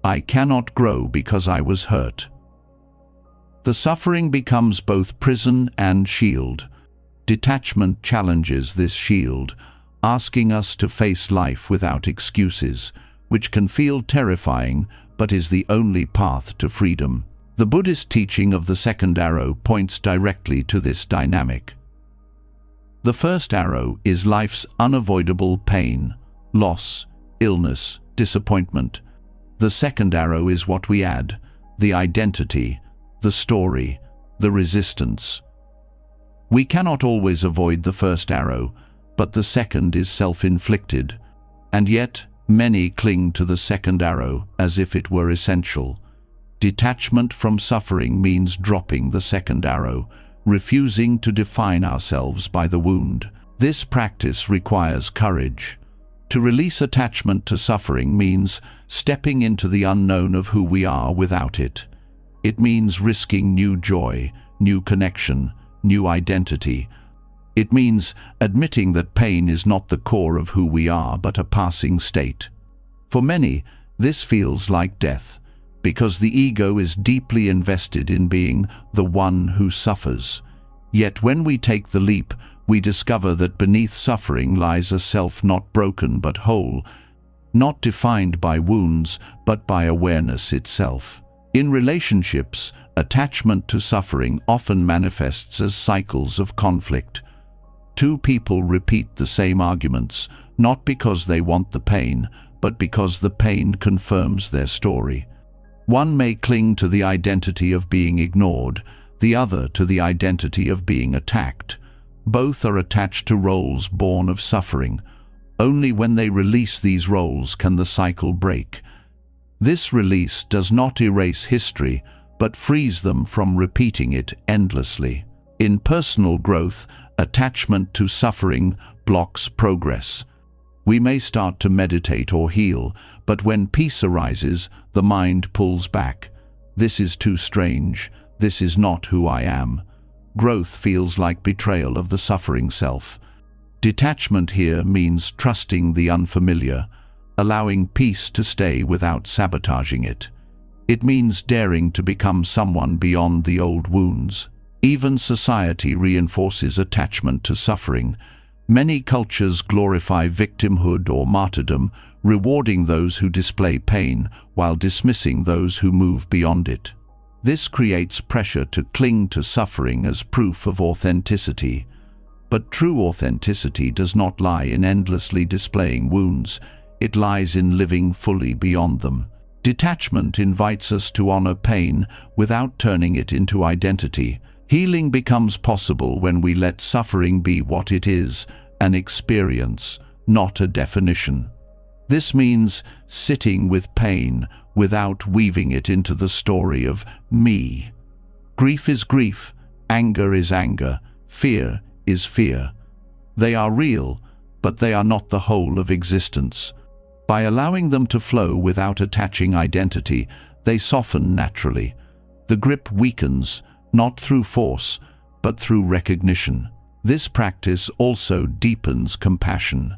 I cannot grow because I was hurt. The suffering becomes both prison and shield. Detachment challenges this shield, asking us to face life without excuses, which can feel terrifying but is the only path to freedom. The Buddhist teaching of the second arrow points directly to this dynamic. The first arrow is life's unavoidable pain, loss, illness, disappointment. The second arrow is what we add, the identity, the story, the resistance. We cannot always avoid the first arrow, but the second is self-inflicted, and yet many cling to the second arrow as if it were essential. Detachment from suffering means dropping the second arrow, refusing to define ourselves by the wound. This practice requires courage. To release attachment to suffering means stepping into the unknown of who we are without it. It means risking new joy, new connection, new identity. It means admitting that pain is not the core of who we are, but a passing state. For many, this feels like death, because the ego is deeply invested in being the one who suffers. Yet when we take the leap, we discover that beneath suffering lies a self not broken but whole, not defined by wounds, but by awareness itself. In relationships, attachment to suffering often manifests as cycles of conflict. Two people repeat the same arguments, not because they want the pain, but because the pain confirms their story. One may cling to the identity of being ignored, the other to the identity of being attacked. Both are attached to roles born of suffering. Only when they release these roles can the cycle break. This release does not erase history, but frees them from repeating it endlessly. In personal growth, attachment to suffering blocks progress. We may start to meditate or heal, but when peace arises, the mind pulls back. This is too strange. This is not who I am. Growth feels like betrayal of the suffering self. Detachment here means trusting the unfamiliar, allowing peace to stay without sabotaging it. It means daring to become someone beyond the old wounds. Even society reinforces attachment to suffering. Many cultures glorify victimhood or martyrdom, rewarding those who display pain while dismissing those who move beyond it. This creates pressure to cling to suffering as proof of authenticity. But true authenticity does not lie in endlessly displaying wounds. It lies in living fully beyond them. Detachment invites us to honor pain without turning it into identity. Healing becomes possible when we let suffering be what it is, an experience, not a definition. This means sitting with pain without weaving it into the story of me. Grief is grief, anger is anger, fear is fear. They are real, but they are not the whole of existence. By allowing them to flow without attaching identity, they soften naturally. The grip weakens, not through force, but through recognition. This practice also deepens compassion.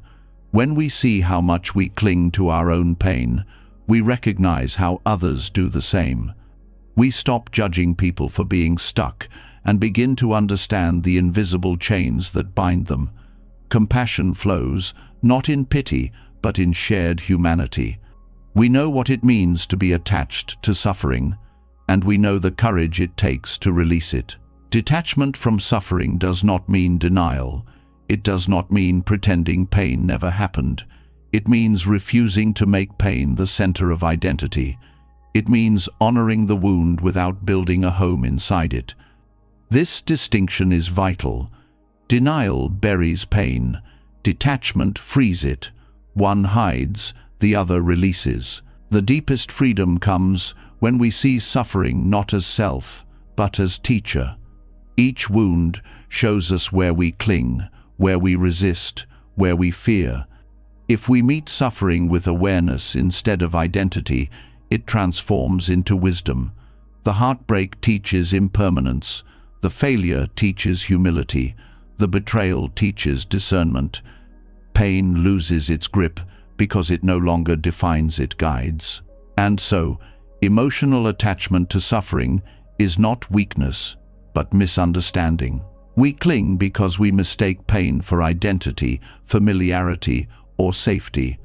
When we see how much we cling to our own pain, we recognize how others do the same. We stop judging people for being stuck and begin to understand the invisible chains that bind them. Compassion flows, not in pity, but in shared humanity. We know what it means to be attached to suffering, and we know the courage it takes to release it. Detachment from suffering does not mean denial. it does not mean pretending pain never happened. It means refusing to make pain the center of identity. It means honoring the wound without building a home inside it. This distinction is vital. Denial buries pain. Detachment frees it. One hides, the other releases. The deepest freedom comes when we see suffering not as self, but as teacher. Each wound shows us where we cling, where we resist, where we fear. If we meet suffering with awareness instead of identity, it transforms into wisdom. The heartbreak teaches impermanence. The failure teaches humility. The betrayal teaches discernment. Pain loses its grip because it no longer defines, it guides. And so, emotional attachment to suffering is not weakness, but misunderstanding. We cling because we mistake pain for identity, familiarity, or safety.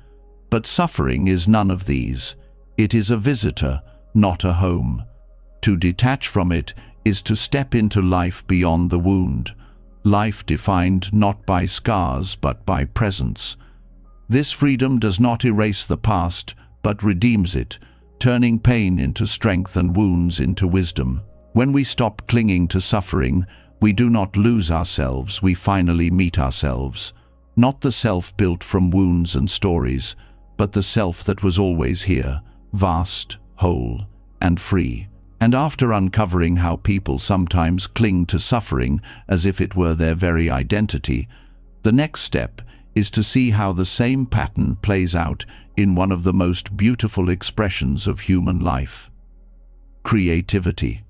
But suffering is none of these. It is a visitor, not a home. To detach from it is to step into life beyond the wound, life defined not by scars but by presence. This freedom does not erase the past, but redeems it, turning pain into strength and wounds into wisdom. When we stop clinging to suffering, we do not lose ourselves, we finally meet ourselves. Not the self built from wounds and stories, but the self that was always here, vast, whole, and free. And after uncovering how people sometimes cling to suffering as if it were their very identity, the next step is to see how the same pattern plays out in one of the most beautiful expressions of human life: creativity.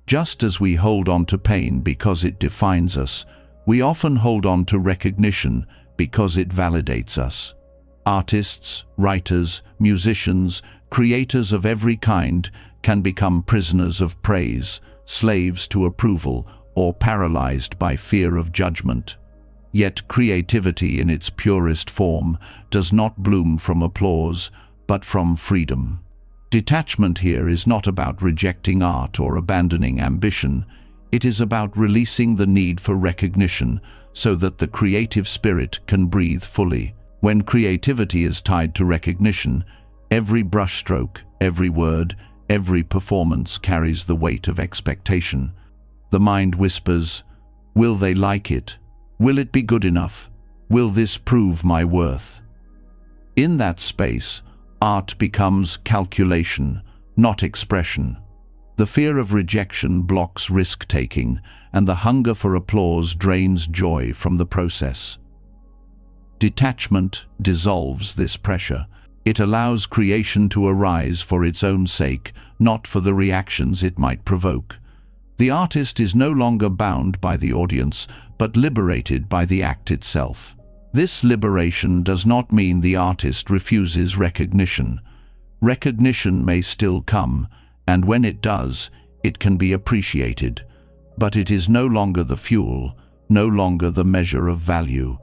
Just as we hold on to pain because it defines us, we often hold on to recognition because it validates us. Artists, writers, musicians, creators of every kind can become prisoners of praise, slaves to approval, or paralyzed by fear of judgment. Yet creativity in its purest form does not bloom from applause, but from freedom. Detachment here is not about rejecting art or abandoning ambition. It is about releasing the need for recognition so that the creative spirit can breathe fully. When creativity is tied to recognition, every brushstroke, every word, every performance carries the weight of expectation. The mind whispers, "Will they like it? Will it be good enough? Will this prove my worth?" In that space, art becomes calculation, not expression. The fear of rejection blocks risk-taking, and the hunger for applause drains joy from the process. Detachment dissolves this pressure. It allows creation to arise for its own sake, not for the reactions it might provoke. The artist is no longer bound by the audience, but liberated by the act itself. This liberation does not mean the artist refuses recognition. Recognition may still come, and when it does, it can be appreciated. But it is no longer the fuel, no longer the measure of value.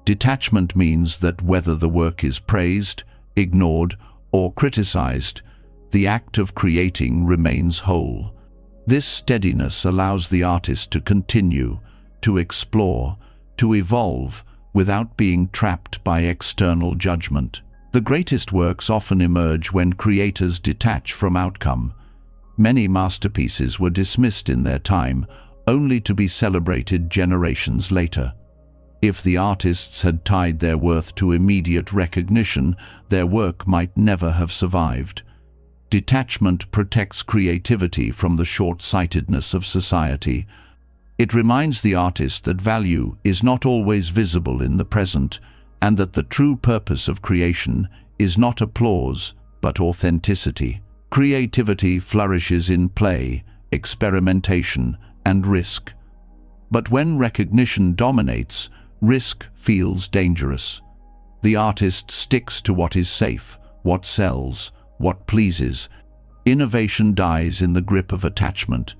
Detachment means that whether the work is praised, ignored, or criticized, the act of creating remains whole. This steadiness allows the artist to continue, to explore, to evolve, without being trapped by external judgment. The greatest works often emerge when creators detach from outcome. Many masterpieces were dismissed in their time, only to be celebrated generations later. If the artists had tied their worth to immediate recognition, their work might never have survived. Detachment protects creativity from the short-sightedness of society. It reminds the artist that value is not always visible in the present, and that the true purpose of creation is not applause, but authenticity. Creativity flourishes in play, experimentation, and risk. But when recognition dominates, risk feels dangerous. The artist sticks to what is safe, what sells, what pleases. Innovation dies in the grip of attachment.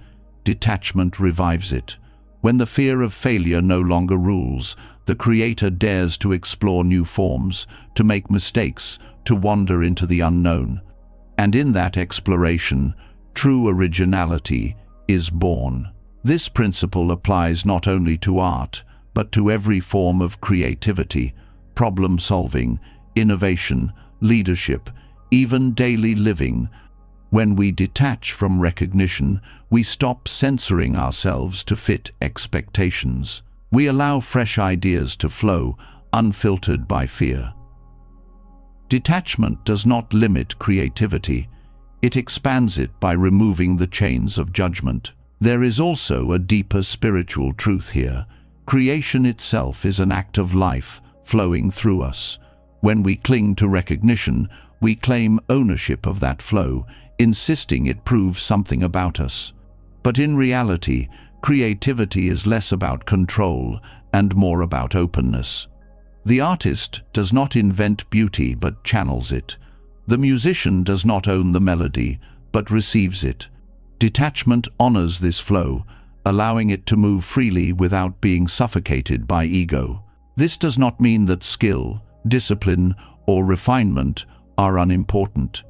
Detachment revives it. When the fear of failure no longer rules, the creator dares to explore new forms, to make mistakes, to wander into the unknown. And in that exploration, true originality is born. This principle applies not only to art, but to every form of creativity, problem-solving, innovation, leadership, even daily living. When we detach from recognition, we stop censoring ourselves to fit expectations. We allow fresh ideas to flow, unfiltered by fear. Detachment does not limit creativity. It expands it by removing the chains of judgment. There is also a deeper spiritual truth here. Creation itself is an act of life flowing through us. When we cling to recognition, we claim ownership of that flow, insisting it proves something about us. But in reality, creativity is less about control and more about openness. The artist does not invent beauty but channels it. The musician does not own the melody but receives it. Detachment honors this flow, allowing it to move freely without being suffocated by ego. This does not mean that skill, discipline, or refinement are unimportant.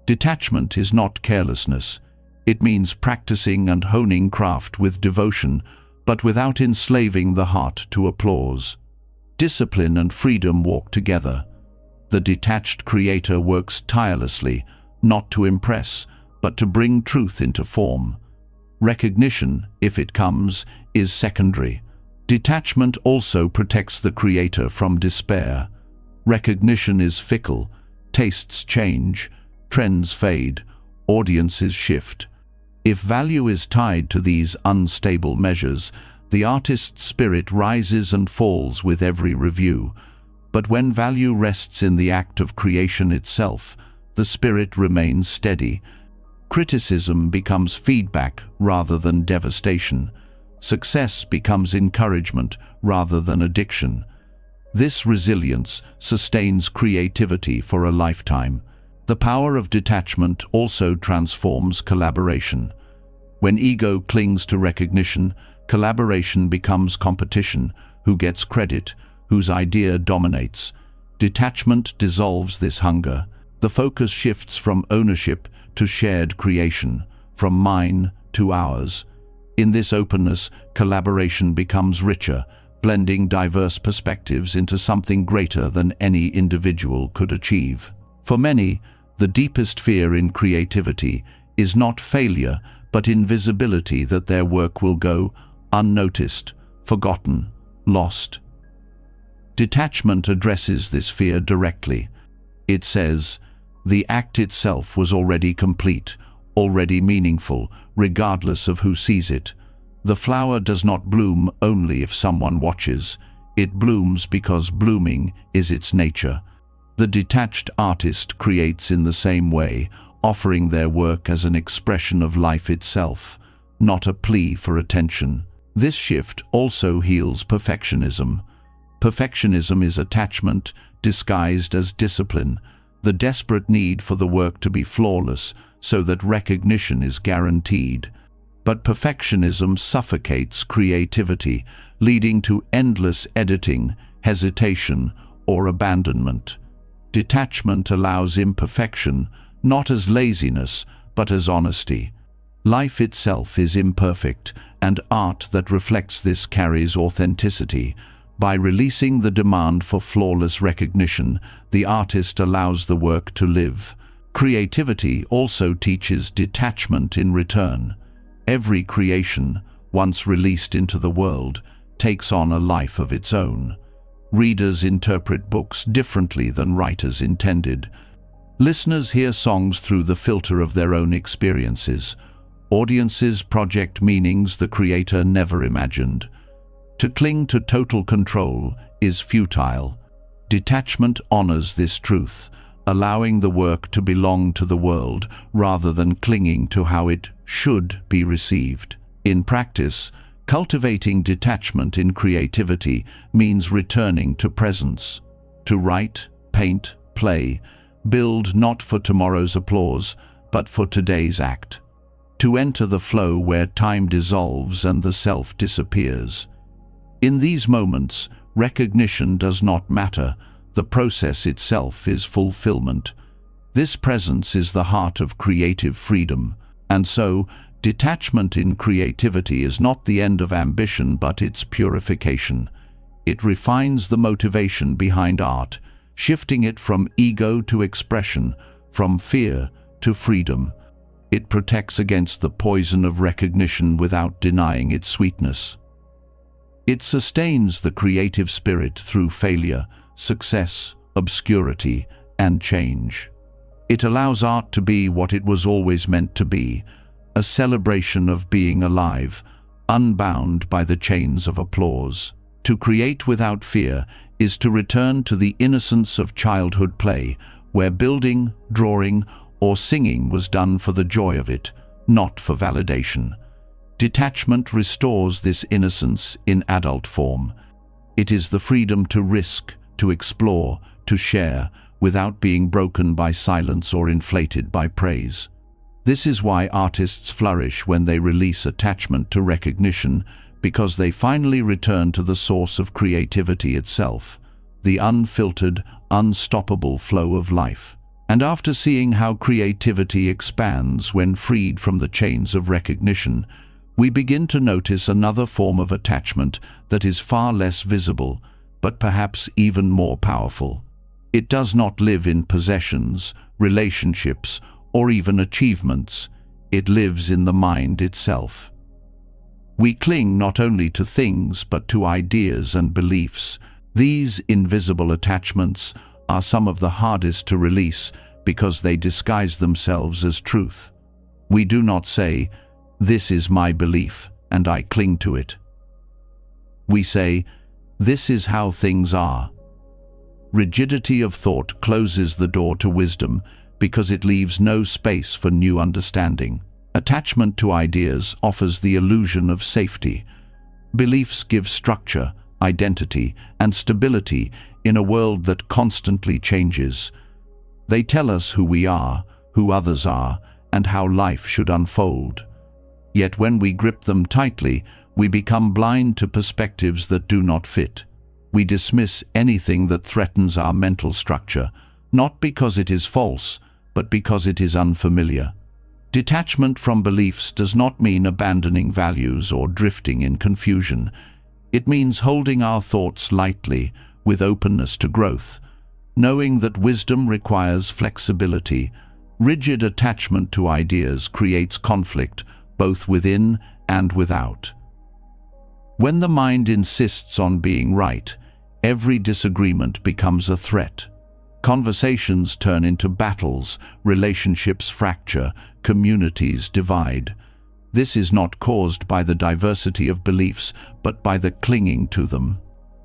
Detachment is not carelessness. It means practicing and honing craft with devotion, but without enslaving the heart to applause. Discipline and freedom walk together. The detached creator works tirelessly, not to impress, but to bring truth into form. Recognition, if it comes, is secondary. Detachment also protects the creator from despair. Recognition is fickle. Tastes change, trends fade, audiences shift. If value is tied to these unstable measures, the artist's spirit rises and falls with every review. But when value rests in the act of creation itself, the spirit remains steady. Criticism becomes feedback rather than devastation. Success becomes encouragement rather than addiction. This resilience sustains creativity for a lifetime. The power of detachment also transforms collaboration. When ego clings to recognition, collaboration becomes competition. Who gets credit? Whose idea dominates? Detachment dissolves this hunger. The focus shifts from ownership to shared creation, from mine to ours. In this openness, collaboration becomes richer, blending diverse perspectives into something greater than any individual could achieve. For many, the deepest fear in creativity is not failure, but invisibility, that their work will go unnoticed, forgotten, lost. Detachment addresses this fear directly. It says, the act itself was already complete, already meaningful, regardless of who sees it. The flower does not bloom only if someone watches. It blooms because blooming is its nature. The detached artist creates in the same way, offering their work as an expression of life itself, not a plea for attention. This shift also heals perfectionism. Perfectionism is attachment disguised as discipline, the desperate need for the work to be flawless so that recognition is guaranteed. But perfectionism suffocates creativity, leading to endless editing, hesitation, or abandonment. Detachment allows imperfection, not as laziness, but as honesty. Life itself is imperfect, and art that reflects this carries authenticity. By releasing the demand for flawless recognition, the artist allows the work to live. Creativity also teaches detachment in return. Every creation, once released into the world, takes on a life of its own. Readers interpret books differently than writers intended. Listeners hear songs through the filter of their own experiences. Audiences project meanings the creator never imagined. To cling to total control is futile. Detachment honors this truth, allowing the work to belong to the world rather than clinging to how it should be received. In practice, cultivating detachment in creativity means returning to presence. To write, paint, play, build not for tomorrow's applause, but for today's act. To enter the flow where time dissolves and the self disappears. In these moments, recognition does not matter. The process itself is fulfillment. This presence is the heart of creative freedom, and so, detachment in creativity is not the end of ambition but its purification. It refines the motivation behind art, shifting it from ego to expression, from fear to freedom. It protects against the poison of recognition without denying its sweetness. It sustains the creative spirit through failure, success, obscurity, and change. It allows art to be what it was always meant to be, a celebration of being alive, unbound by the chains of applause. To create without fear is to return to the innocence of childhood play, where building, drawing, or singing was done for the joy of it, not for validation. Detachment restores this innocence in adult form. It is the freedom to risk, to explore, to share, without being broken by silence or inflated by praise. This is why artists flourish when they release attachment to recognition, because they finally return to the source of creativity itself, the unfiltered, unstoppable flow of life. And after seeing how creativity expands when freed from the chains of recognition, we begin to notice another form of attachment that is far less visible, but perhaps even more powerful. It does not live in possessions, relationships, or even achievements. It lives in the mind itself. We cling not only to things, but to ideas and beliefs. These invisible attachments are some of the hardest to release because they disguise themselves as truth. We do not say, "This is my belief, and I cling to it." We say, "This is how things are." Rigidity of thought closes the door to wisdom because it leaves no space for new understanding. Attachment to ideas offers the illusion of safety. Beliefs give structure, identity, and stability in a world that constantly changes. They tell us who we are, who others are, and how life should unfold. Yet when we grip them tightly, we become blind to perspectives that do not fit. We dismiss anything that threatens our mental structure, not because it is false, but because it is unfamiliar. Detachment from beliefs does not mean abandoning values or drifting in confusion. It means holding our thoughts lightly, with openness to growth, knowing that wisdom requires flexibility. Rigid attachment to ideas creates conflict, both within and without. When the mind insists on being right, every disagreement becomes a threat. Conversations turn into battles, relationships fracture, communities divide. This is not caused by the diversity of beliefs, but by the clinging to them.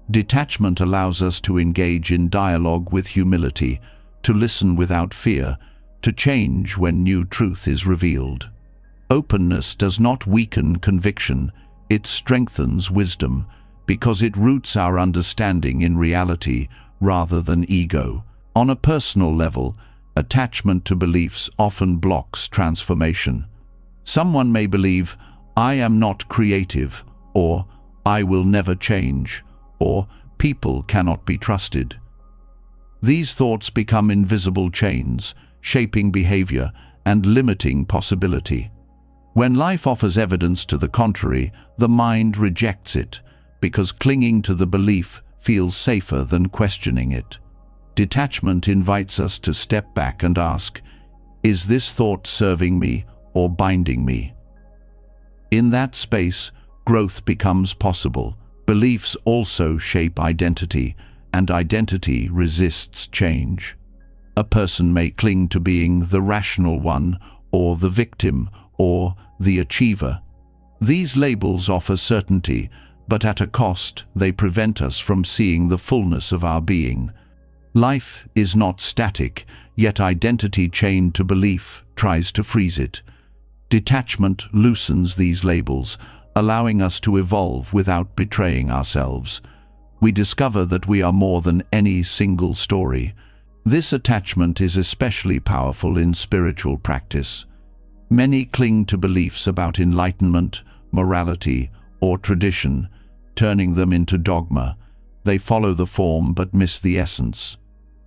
Detachment allows us to engage in dialogue with humility, to listen without fear, to change when new truth is revealed. Openness does not weaken conviction, it strengthens wisdom, because it roots our understanding in reality rather than ego. On a personal level, attachment to beliefs often blocks transformation. Someone may believe, "I am not creative," or "I will never change," or "people cannot be trusted." These thoughts become invisible chains, shaping behavior and limiting possibility. When life offers evidence to the contrary, the mind rejects it, because clinging to the belief feels safer than questioning it. Detachment invites us to step back and ask, "Is this thought serving me or binding me?" In that space, growth becomes possible. Beliefs also shape identity, and identity resists change. A person may cling to being the rational one, or the victim, or the achiever. These labels offer certainty, but at a cost, they prevent us from seeing the fullness of our being. Life is not static, yet identity chained to belief tries to freeze it. Detachment loosens these labels, allowing us to evolve without betraying ourselves. We discover that we are more than any single story. This attachment is especially powerful in spiritual practice. Many cling to beliefs about enlightenment, morality, or tradition, turning them into dogma. They follow the form but miss the essence.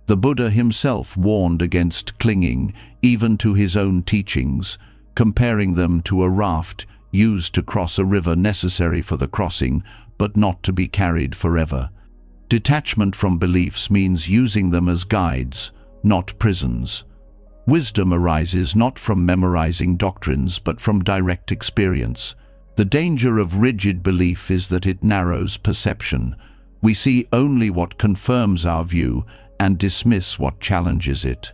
The Buddha himself warned against clinging even to his own teachings, comparing them to a raft used to cross a river necessary for the crossing, but not to be carried forever. Detachment from beliefs means using them as guides, not prisons. Wisdom arises not from memorizing doctrines but from direct experience. The danger of rigid belief is that it narrows perception. We see only what confirms our view and dismiss what challenges it.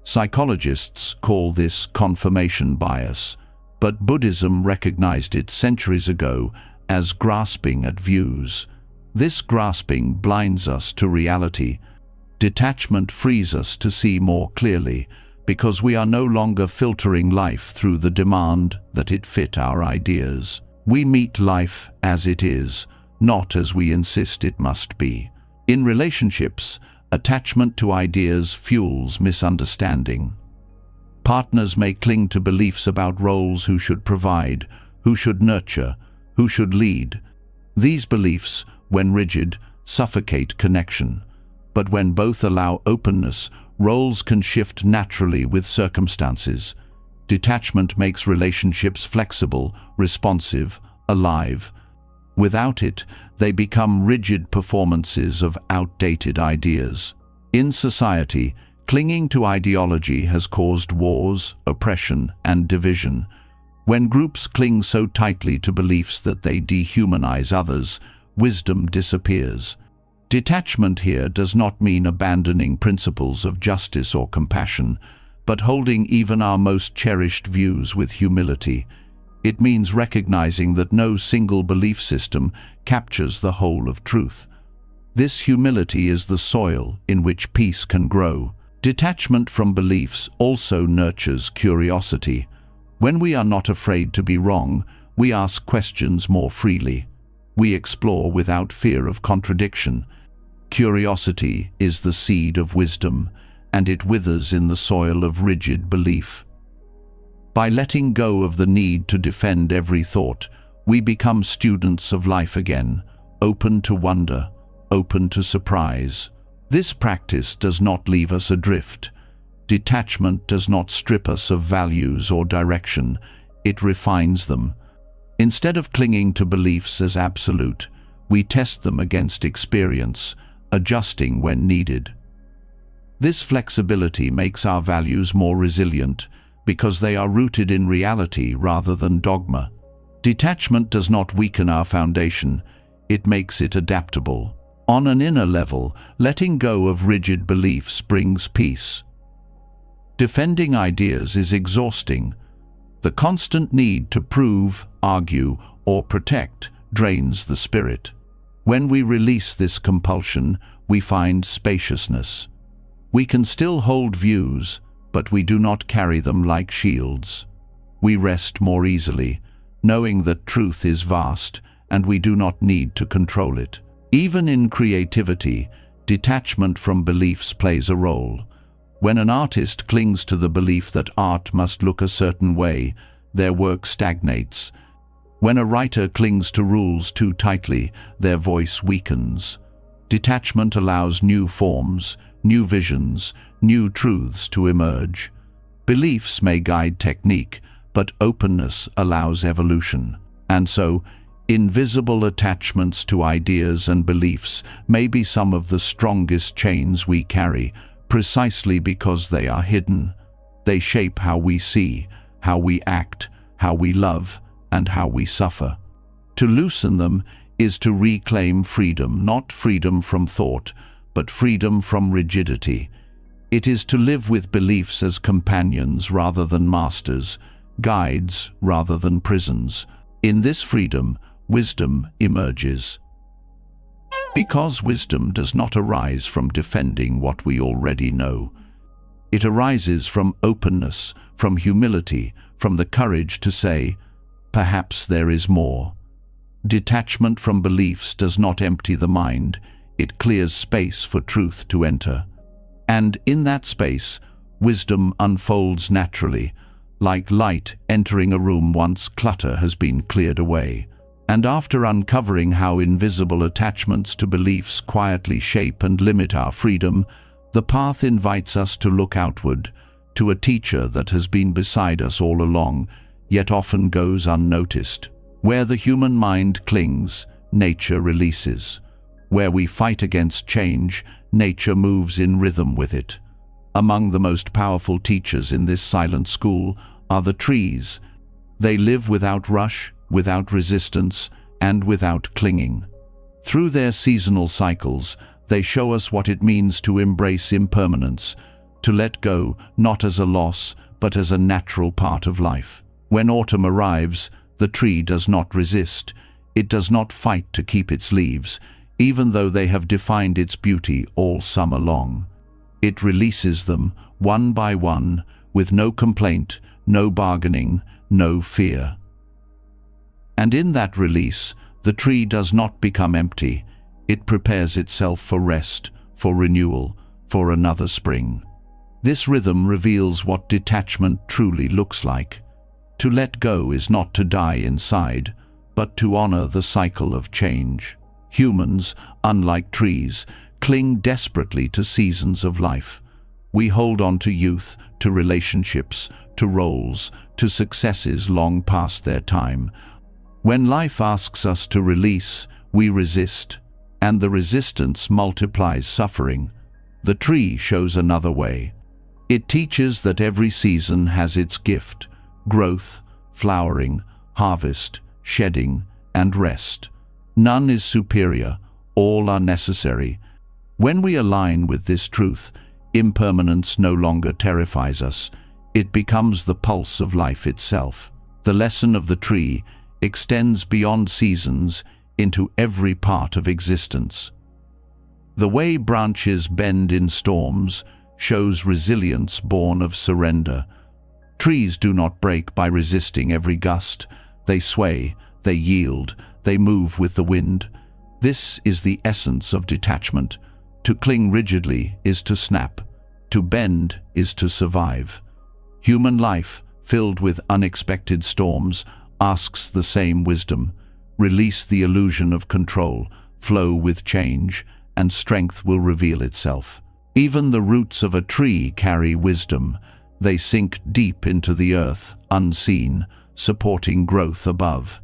Psychologists call this confirmation bias, but Buddhism recognized it centuries ago as grasping at views. This grasping blinds us to reality. Detachment frees us to see more clearly, because we are no longer filtering life through the demand that it fit our ideas. We meet life as it is, not as we insist it must be. In relationships, attachment to ideas fuels misunderstanding. Partners may cling to beliefs about roles: who should provide, who should nurture, who should lead. These beliefs, when rigid, suffocate connection. But when both allow openness, roles can shift naturally with circumstances. Detachment makes relationships flexible, responsive, alive. Without it, they become rigid performances of outdated ideas. In society, clinging to ideology has caused wars, oppression, and division. When groups cling so tightly to beliefs that they dehumanize others, wisdom disappears. Detachment here does not mean abandoning principles of justice or compassion, but holding even our most cherished views with humility. It means recognizing that no single belief system captures the whole of truth. This humility is the soil in which peace can grow. Detachment from beliefs also nurtures curiosity. When we are not afraid to be wrong, we ask questions more freely. We explore without fear of contradiction. Curiosity is the seed of wisdom, and it withers in the soil of rigid belief. By letting go of the need to defend every thought, we become students of life again, open to wonder, open to surprise. This practice does not leave us adrift. Detachment does not strip us of values or direction, it refines them. Instead of clinging to beliefs as absolute, we test them against experience, adjusting when needed. This flexibility makes our values more resilient because they are rooted in reality rather than dogma. Detachment does not weaken our foundation, it makes it adaptable. On an inner level, letting go of rigid beliefs brings peace. Defending ideas is exhausting. The constant need to prove, argue, or protect drains the spirit. When we release this compulsion, we find spaciousness. We can still hold views, but we do not carry them like shields. We rest more easily, knowing that truth is vast and we do not need to control it. Even in creativity, detachment from beliefs plays a role. When an artist clings to the belief that art must look a certain way, their work stagnates. When a writer clings to rules too tightly, their voice weakens. Detachment allows new forms, new visions, new truths to emerge. Beliefs may guide technique, but openness allows evolution. And so, invisible attachments to ideas and beliefs may be some of the strongest chains we carry, precisely because they are hidden. They shape how we see, how we act, how we love, and how we suffer. To loosen them is to reclaim freedom, not freedom from thought, but freedom from rigidity. It is to live with beliefs as companions rather than masters, guides rather than prisons. In this freedom, wisdom emerges. Because wisdom does not arise from defending what we already know. It arises from openness, from humility, from the courage to say, perhaps there is more. Detachment from beliefs does not empty the mind, it clears space for truth to enter. And in that space, wisdom unfolds naturally, like light entering a room once clutter has been cleared away. And after uncovering how invisible attachments to beliefs quietly shape and limit our freedom, the path invites us to look outward, to a teacher that has been beside us all along, yet often goes unnoticed. Where the human mind clings, nature releases. Where we fight against change, nature moves in rhythm with it. Among the most powerful teachers in this silent school are the trees. They live without rush, without resistance, and without clinging. Through their seasonal cycles, they show us what it means to embrace impermanence, to let go not as a loss, but as a natural part of life. When autumn arrives, the tree does not resist. It does not fight to keep its leaves, even though they have defined its beauty all summer long. It releases them, one by one, with no complaint, no bargaining, no fear. And in that release, the tree does not become empty. It prepares itself for rest, for renewal, for another spring. This rhythm reveals what detachment truly looks like. To let go is not to die inside, but to honor the cycle of change. Humans, unlike trees, cling desperately to seasons of life. We hold on to youth, to relationships, to roles, to successes long past their time. When life asks us to release, we resist, and the resistance multiplies suffering. The tree shows another way. It teaches that every season has its gift: growth, flowering, harvest, shedding, and rest. None is superior, all are necessary. When we align with this truth, impermanence no longer terrifies us. It becomes the pulse of life itself. The lesson of the tree extends beyond seasons into every part of existence. The way branches bend in storms shows resilience born of surrender. Trees do not break by resisting every gust. They sway, they yield, they move with the wind. This is the essence of detachment. To cling rigidly is to snap. To bend is to survive. Human life, filled with unexpected storms, asks the same wisdom. Release the illusion of control, flow with change, and strength will reveal itself. Even the roots of a tree carry wisdom. They sink deep into the earth, unseen, supporting growth above.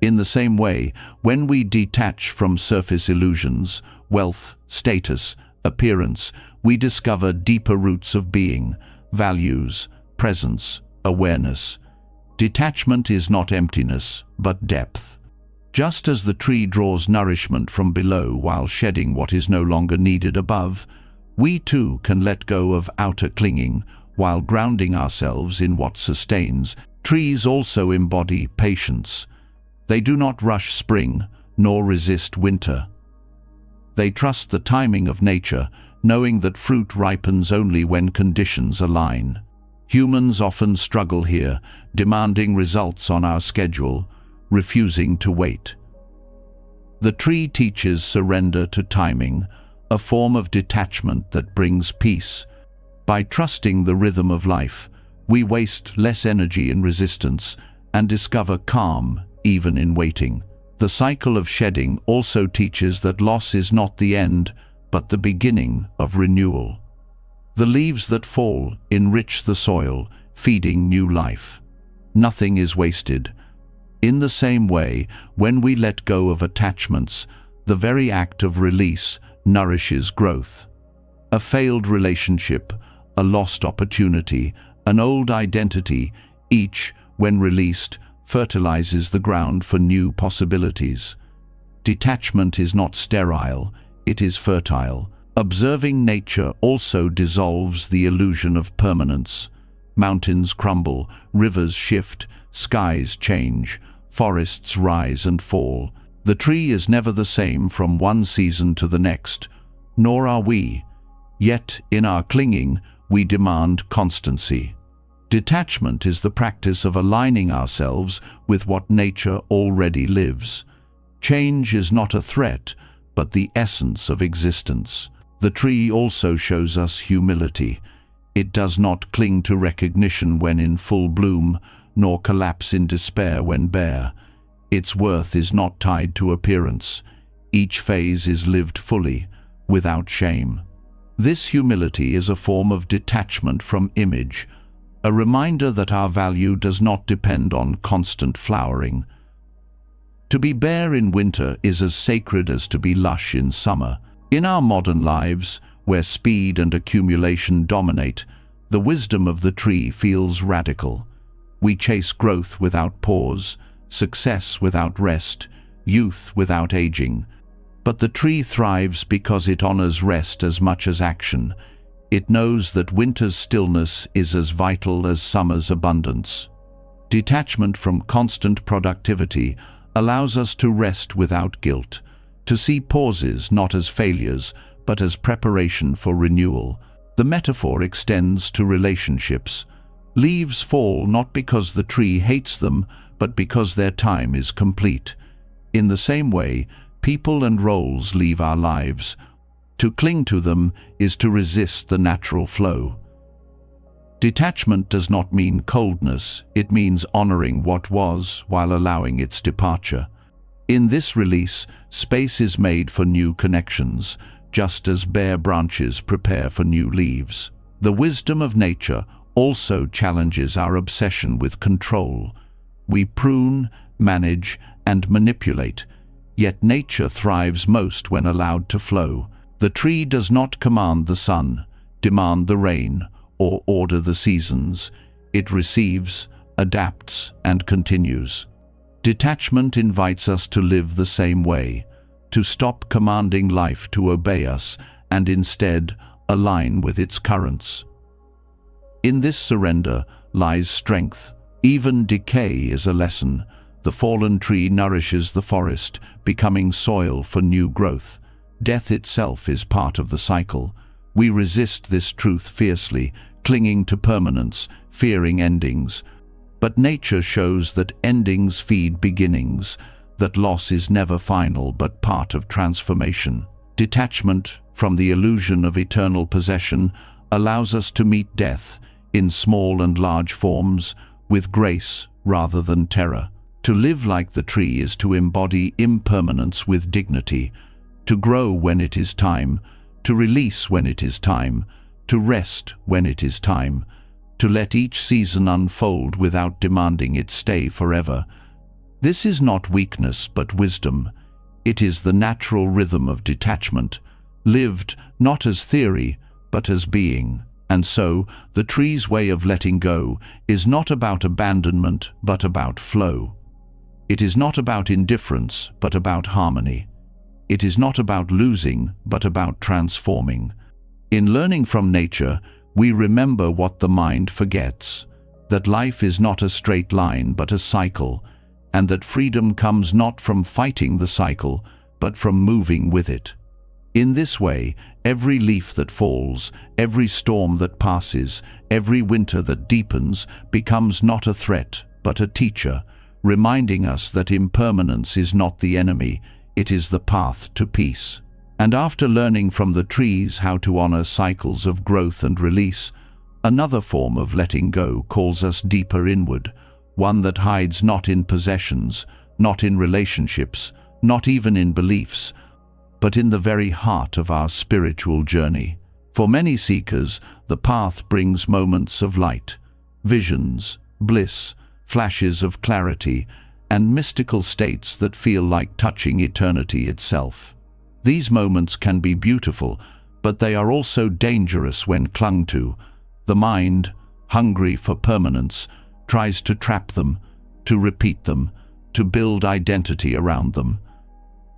In the same way, when we detach from surface illusions, wealth, status, appearance, we discover deeper roots of being, values, presence, awareness. Detachment is not emptiness, but depth. Just as the tree draws nourishment from below while shedding what is no longer needed above, we too can let go of outer clinging while grounding ourselves in what sustains. Trees also embody patience. They do not rush spring, nor resist winter. They trust the timing of nature, knowing that fruit ripens only when conditions align. Humans often struggle here, demanding results on our schedule, refusing to wait. The tree teaches surrender to timing, a form of detachment that brings peace. By trusting the rhythm of life, we waste less energy in resistance and discover calm even in waiting. The cycle of shedding also teaches that loss is not the end, but the beginning of renewal. The leaves that fall enrich the soil, feeding new life. Nothing is wasted. In the same way, when we let go of attachments, the very act of release nourishes growth. A failed relationship, a lost opportunity, an old identity, each, when released, fertilizes the ground for new possibilities. Detachment is not sterile, it is fertile. Observing nature also dissolves the illusion of permanence. Mountains crumble, rivers shift, skies change, forests rise and fall. The tree is never the same from one season to the next, nor are we. Yet, in our clinging, we demand constancy. Detachment is the practice of aligning ourselves with what nature already lives. Change is not a threat, but the essence of existence. The tree also shows us humility. It does not cling to recognition when in full bloom, nor collapse in despair when bare. Its worth is not tied to appearance. Each phase is lived fully, without shame. This humility is a form of detachment from image, a reminder that our value does not depend on constant flowering. To be bare in winter is as sacred as to be lush in summer. In our modern lives, where speed and accumulation dominate, the wisdom of the tree feels radical. We chase growth without pause, success without rest, youth without aging. But the tree thrives because it honors rest as much as action. It knows that winter's stillness is as vital as summer's abundance. Detachment from constant productivity allows us to rest without guilt, to see pauses not as failures, but as preparation for renewal. The metaphor extends to relationships. Leaves fall not because the tree hates them, but because their time is complete. In the same way, people and roles leave our lives. To cling to them is to resist the natural flow. Detachment does not mean coldness, it means honoring what was while allowing its departure. In this release, space is made for new connections, just as bare branches prepare for new leaves. The wisdom of nature also challenges our obsession with control. We prune, manage, and manipulate, yet nature thrives most when allowed to flow. The tree does not command the sun, demand the rain, or order the seasons. It receives, adapts, and continues. Detachment invites us to live the same way, to stop commanding life to obey us, and instead align with its currents. In this surrender lies strength. Even decay is a lesson. The fallen tree nourishes the forest, becoming soil for new growth. Death itself is part of the cycle. We resist this truth fiercely, clinging to permanence, fearing endings. But nature shows that endings feed beginnings, that loss is never final but part of transformation. Detachment from the illusion of eternal possession allows us to meet death in small and large forms, with grace rather than terror. To live like the tree is to embody impermanence with dignity, to grow when it is time, to release when it is time, to rest when it is time, to let each season unfold without demanding it stay forever. This is not weakness but wisdom. It is the natural rhythm of detachment, lived not as theory but as being. And so, the tree's way of letting go is not about abandonment but about flow. It is not about indifference but about harmony. It is not about losing but about transforming. In learning from nature, we remember what the mind forgets, that life is not a straight line but a cycle, and that freedom comes not from fighting the cycle, but from moving with it. In this way, every leaf that falls, every storm that passes, every winter that deepens, becomes not a threat, but a teacher, reminding us that impermanence is not the enemy, it is the path to peace. And after learning from the trees how to honor cycles of growth and release, another form of letting go calls us deeper inward, one that hides not in possessions, not in relationships, not even in beliefs, but in the very heart of our spiritual journey. For many seekers, the path brings moments of light, visions, bliss, flashes of clarity, and mystical states that feel like touching eternity itself. These moments can be beautiful, but they are also dangerous when clung to. The mind, hungry for permanence, tries to trap them, to repeat them, to build identity around them.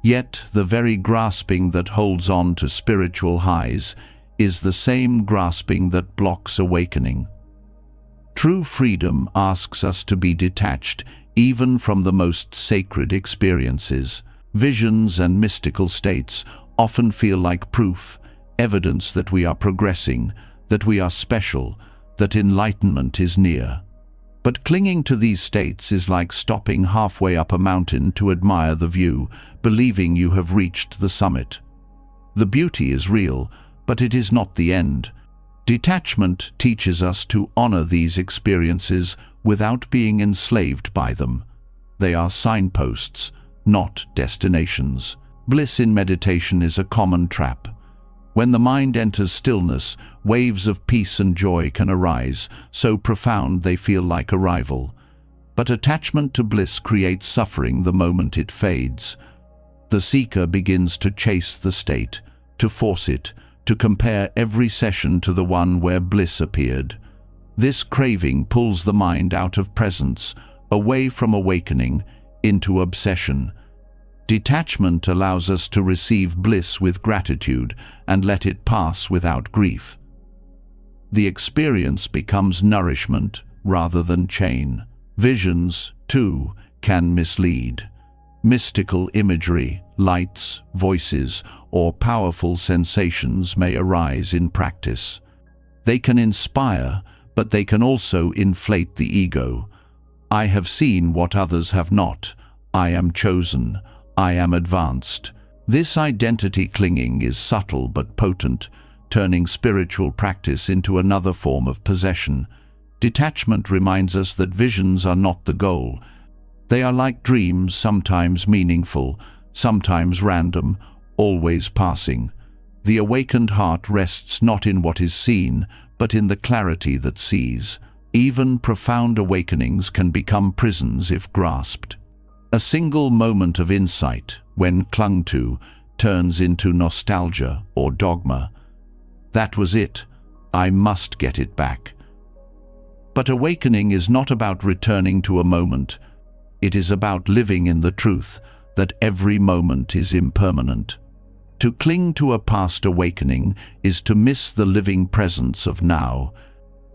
Yet the very grasping that holds on to spiritual highs is the same grasping that blocks awakening. True freedom asks us to be detached even from the most sacred experiences. Visions and mystical states often feel like proof, evidence that we are progressing, that we are special, that enlightenment is near. But clinging to these states is like stopping halfway up a mountain to admire the view, believing you have reached the summit. The beauty is real, but it is not the end. Detachment teaches us to honor these experiences without being enslaved by them. They are signposts, not destinations. Bliss in meditation is a common trap. When the mind enters stillness, waves of peace and joy can arise, so profound they feel like arrival. But attachment to bliss creates suffering the moment it fades. The seeker begins to chase the state, to force it, to compare every session to the one where bliss appeared. This craving pulls the mind out of presence, away from awakening, into obsession. Detachment allows us to receive bliss with gratitude and let it pass without grief. The experience becomes nourishment rather than chain. Visions, too, can mislead. Mystical imagery, lights, voices, or powerful sensations may arise in practice. They can inspire, but they can also inflate the ego. I have seen what others have not. I am chosen. I am advanced. This identity clinging is subtle but potent, turning spiritual practice into another form of possession. Detachment reminds us that visions are not the goal. They are like dreams, sometimes meaningful, sometimes random, always passing. The awakened heart rests not in what is seen, but in the clarity that sees. Even profound awakenings can become prisons if grasped. A single moment of insight, when clung to, turns into nostalgia or dogma. That was it. I must get it back. But awakening is not about returning to a moment. It is about living in the truth that every moment is impermanent. To cling to a past awakening is to miss the living presence of now.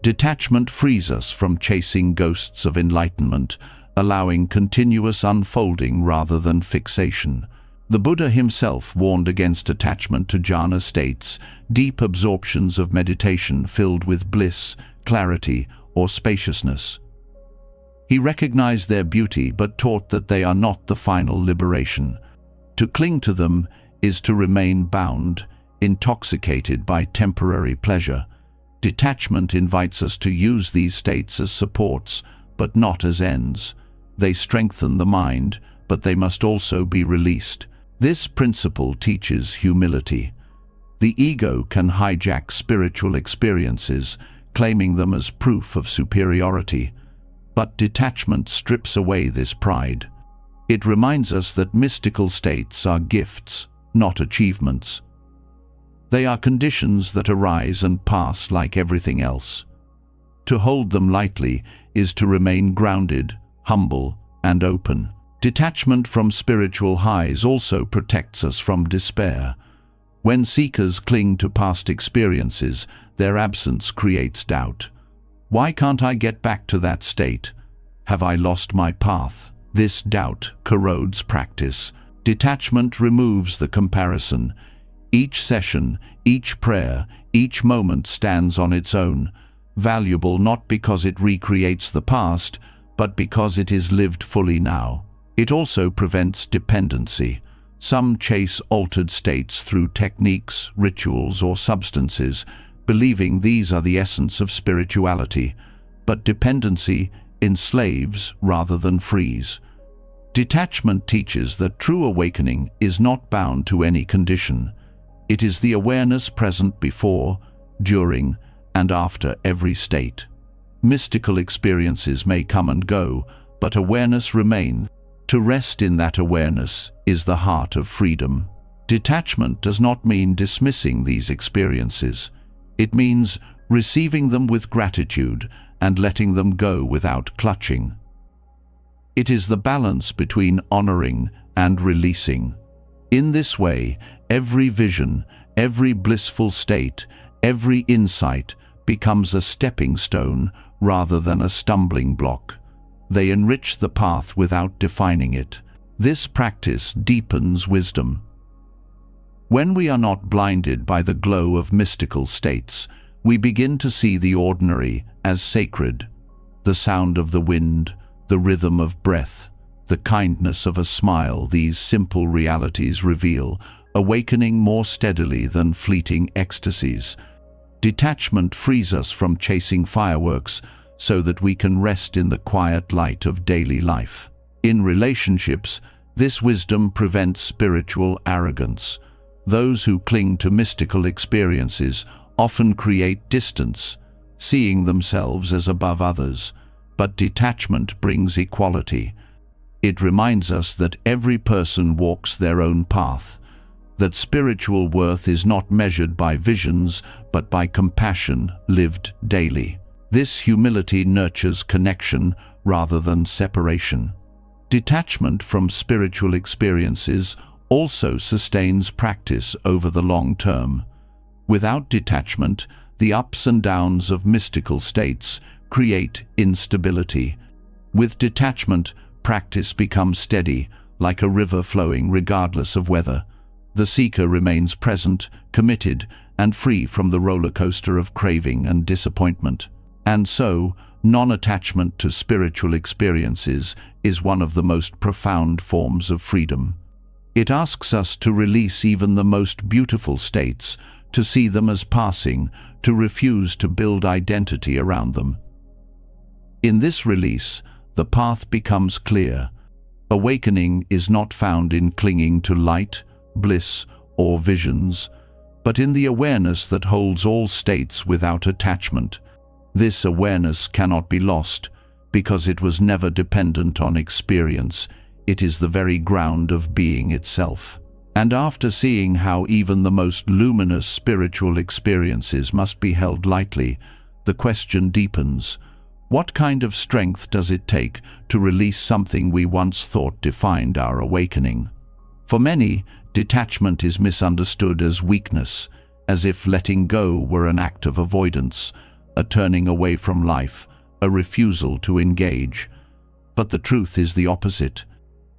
Detachment frees us from chasing ghosts of enlightenment, allowing continuous unfolding rather than fixation. The Buddha himself warned against attachment to jhana states, deep absorptions of meditation filled with bliss, clarity, or spaciousness. He recognized their beauty but taught that they are not the final liberation. To cling to them is to remain bound, intoxicated by temporary pleasure. Detachment invites us to use these states as supports, but not as ends. They strengthen the mind, but they must also be released. This principle teaches humility. The ego can hijack spiritual experiences, claiming them as proof of superiority. But detachment strips away this pride. It reminds us that mystical states are gifts, not achievements. They are conditions that arise and pass like everything else. To hold them lightly is to remain grounded, humble, and open. Detachment from spiritual highs also protects us from despair. When seekers cling to past experiences, their absence creates doubt. Why can't I get back to that state? Have I lost my path? This doubt corrodes practice. Detachment removes the comparison. Each session, each prayer, each moment stands on its own, valuable not because it recreates the past, but because it is lived fully now. It also prevents dependency. Some chase altered states through techniques, rituals, or substances, believing these are the essence of spirituality. But dependency enslaves rather than frees. Detachment teaches that true awakening is not bound to any condition. It is the awareness present before, during, and after every state. Mystical experiences may come and go, but awareness remains. To rest in that awareness is the heart of freedom. Detachment does not mean dismissing these experiences. It means receiving them with gratitude and letting them go without clutching. It is the balance between honoring and releasing. In this way, every vision, every blissful state, every insight becomes a stepping stone rather than a stumbling block. They enrich the path without defining it. This practice deepens wisdom. When we are not blinded by the glow of mystical states, we begin to see the ordinary as sacred. The sound of the wind, the rhythm of breath, the kindness of a smile, these simple realities reveal, awakening more steadily than fleeting ecstasies. Detachment frees us from chasing fireworks so that we can rest in the quiet light of daily life. In relationships, this wisdom prevents spiritual arrogance. Those who cling to mystical experiences often create distance, seeing themselves as above others. But detachment brings equality. It reminds us that every person walks their own path, that spiritual worth is not measured by visions, but by compassion lived daily. This humility nurtures connection rather than separation. Detachment from spiritual experiences also sustains practice over the long term. Without detachment, the ups and downs of mystical states create instability. With detachment, practice becomes steady, like a river flowing regardless of weather. The seeker remains present, committed, and free from the roller coaster of craving and disappointment. And so, non-attachment to spiritual experiences is one of the most profound forms of freedom. It asks us to release even the most beautiful states, to see them as passing, to refuse to build identity around them. In this release, the path becomes clear. Awakening is not found in clinging to light, bliss, or visions, but in the awareness that holds all states without attachment. This awareness cannot be lost, because it was never dependent on experience. It is the very ground of being itself. And after seeing how even the most luminous spiritual experiences must be held lightly, the question deepens: what kind of strength does it take to release something we once thought defined our awakening? For many, detachment is misunderstood as weakness, as if letting go were an act of avoidance, a turning away from life, a refusal to engage. But the truth is the opposite.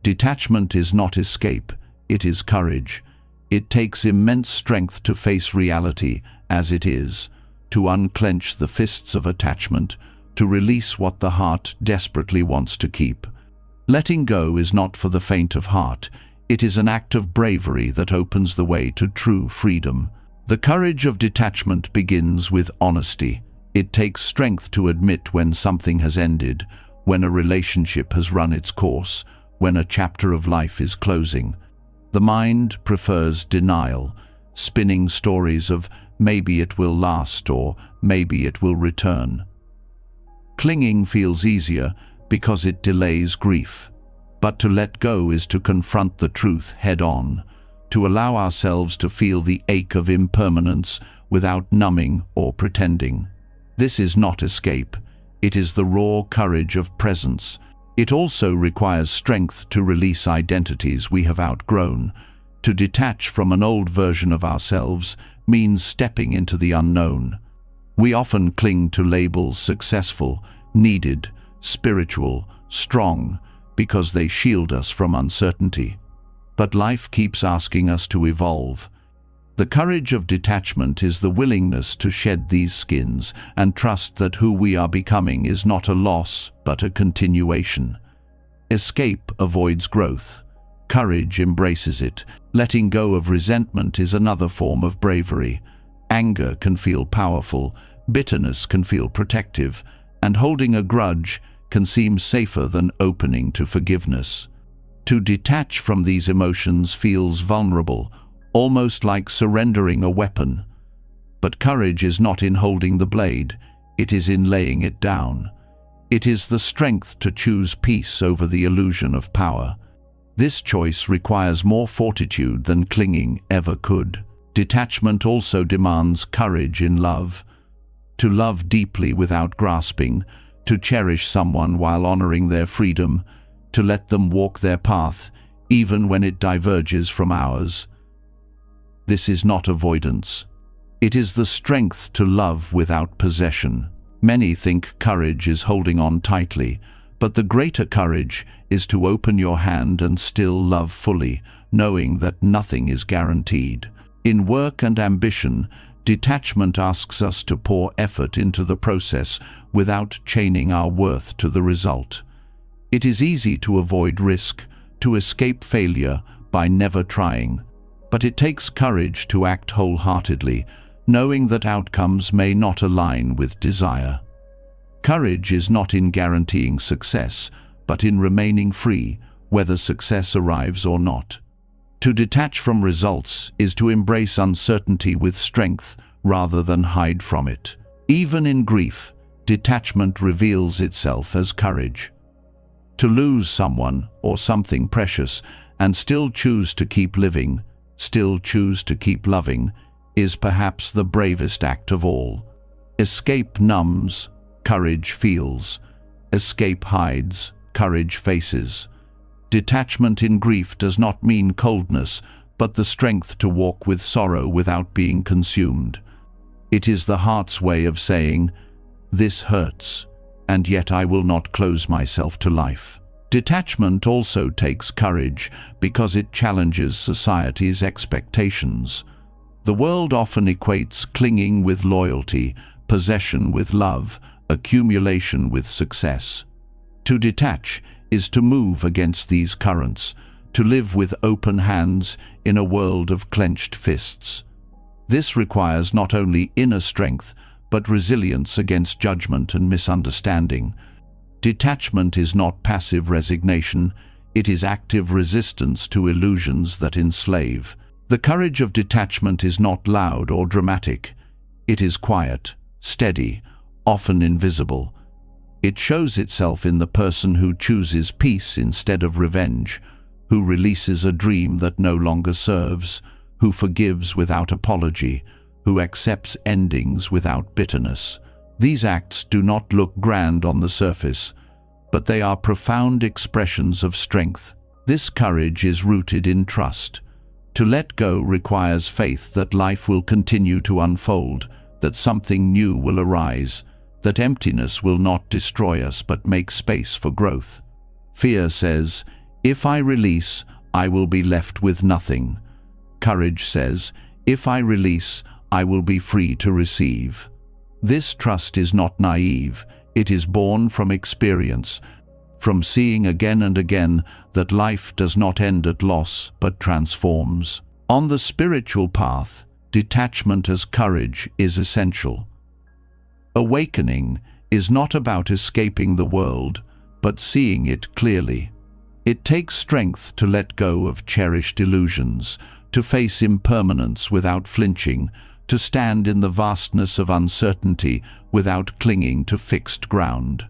Detachment is not escape, it is courage. It takes immense strength to face reality as it is, to unclench the fists of attachment, to release what the heart desperately wants to keep. Letting go is not for the faint of heart. It is an act of bravery that opens the way to true freedom. The courage of detachment begins with honesty. It takes strength to admit when something has ended, when a relationship has run its course, when a chapter of life is closing. The mind prefers denial, spinning stories of maybe it will last or maybe it will return. Clinging feels easier because it delays grief. But to let go is to confront the truth head-on, to allow ourselves to feel the ache of impermanence without numbing or pretending. This is not escape. It is the raw courage of presence. It also requires strength to release identities we have outgrown. To detach from an old version of ourselves means stepping into the unknown. We often cling to labels successful, needed, spiritual, strong, because they shield us from uncertainty. But life keeps asking us to evolve. The courage of detachment is the willingness to shed these skins and trust that who we are becoming is not a loss, but a continuation. Escape avoids growth. Courage embraces it. Letting go of resentment is another form of bravery. Anger can feel powerful, bitterness can feel protective, and holding a grudge can seem safer than opening to forgiveness. To detach from these emotions feels vulnerable, almost like surrendering a weapon. But courage is not in holding the blade, it is in laying it down. It is the strength to choose peace over the illusion of power. This choice requires more fortitude than clinging ever could. Detachment also demands courage in love. To love deeply without grasping, to cherish someone while honoring their freedom, to let them walk their path, even when it diverges from ours. This is not avoidance. It is the strength to love without possession. Many think courage is holding on tightly, but the greater courage is to open your hand and still love fully, knowing that nothing is guaranteed. In work and ambition, detachment asks us to pour effort into the process without chaining our worth to the result. It is easy to avoid risk, to escape failure by never trying. But it takes courage to act wholeheartedly, knowing that outcomes may not align with desire. Courage is not in guaranteeing success, but in remaining free, whether success arrives or not. To detach from results is to embrace uncertainty with strength rather than hide from it. Even in grief, detachment reveals itself as courage. To lose someone or something precious and still choose to keep living, still choose to keep loving, is perhaps the bravest act of all. Escape numbs, courage feels. Escape hides, courage faces. Detachment in grief does not mean coldness, but the strength to walk with sorrow without being consumed. It is the heart's way of saying, "This hurts, and yet I will not close myself to life." Detachment also takes courage because it challenges society's expectations. The world often equates clinging with loyalty, possession with love, accumulation with success. To detach is to move against these currents, to live with open hands in a world of clenched fists. This requires not only inner strength, but resilience against judgment and misunderstanding. Detachment is not passive resignation, it is active resistance to illusions that enslave. The courage of detachment is not loud or dramatic. It is quiet, steady, often invisible. It shows itself in the person who chooses peace instead of revenge, who releases a dream that no longer serves, who forgives without apology, who accepts endings without bitterness. These acts do not look grand on the surface, but they are profound expressions of strength. This courage is rooted in trust. To let go requires faith that life will continue to unfold, that something new will arise, that emptiness will not destroy us but make space for growth. Fear says, "If I release, I will be left with nothing." Courage says, "If I release, I will be free to receive." This trust is not naive, it is born from experience, from seeing again and again that life does not end at loss but transforms. On the spiritual path, detachment as courage is essential. Awakening is not about escaping the world, but seeing it clearly. It takes strength to let go of cherished illusions, to face impermanence without flinching, to stand in the vastness of uncertainty without clinging to fixed ground.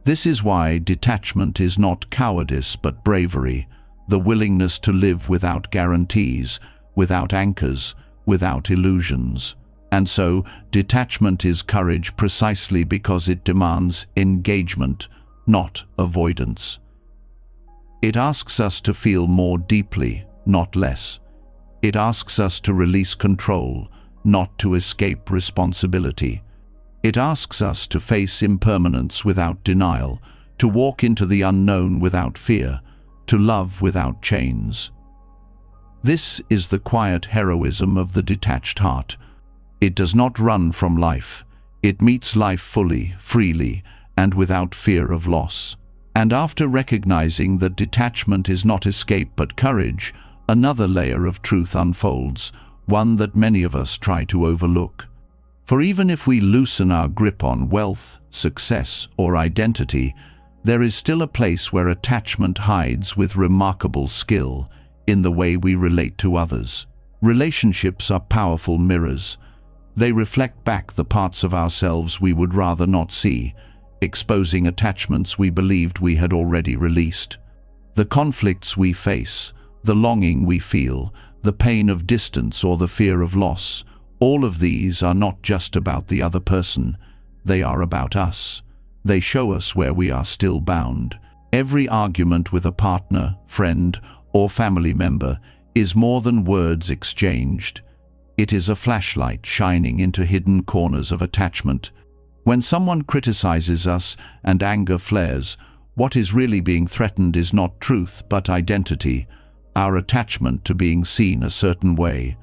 This is why detachment is not cowardice but bravery, the willingness to live without guarantees, without anchors, without illusions. And so, detachment is courage precisely because it demands engagement, not avoidance. It asks us to feel more deeply, not less. It asks us to release control, not to escape responsibility. It asks us to face impermanence without denial, to walk into the unknown without fear, to love without chains. This is the quiet heroism of the detached heart. It does not run from life. It meets life fully, freely, and without fear of loss. And after recognizing that detachment is not escape but courage, another layer of truth unfolds, one that many of us try to overlook. For even if we loosen our grip on wealth, success, or identity, there is still a place where attachment hides with remarkable skill in the way we relate to others. Relationships are powerful mirrors. They reflect back the parts of ourselves we would rather not see, exposing attachments we believed we had already released. The conflicts we face, the longing we feel, the pain of distance or the fear of loss, all of these are not just about the other person, they are about us. They show us where we are still bound. Every argument with a partner, friend, or family member is more than words exchanged. It is a flashlight shining into hidden corners of attachment. When someone criticizes us and anger flares, what is really being threatened is not truth but identity, our attachment to being seen a certain way.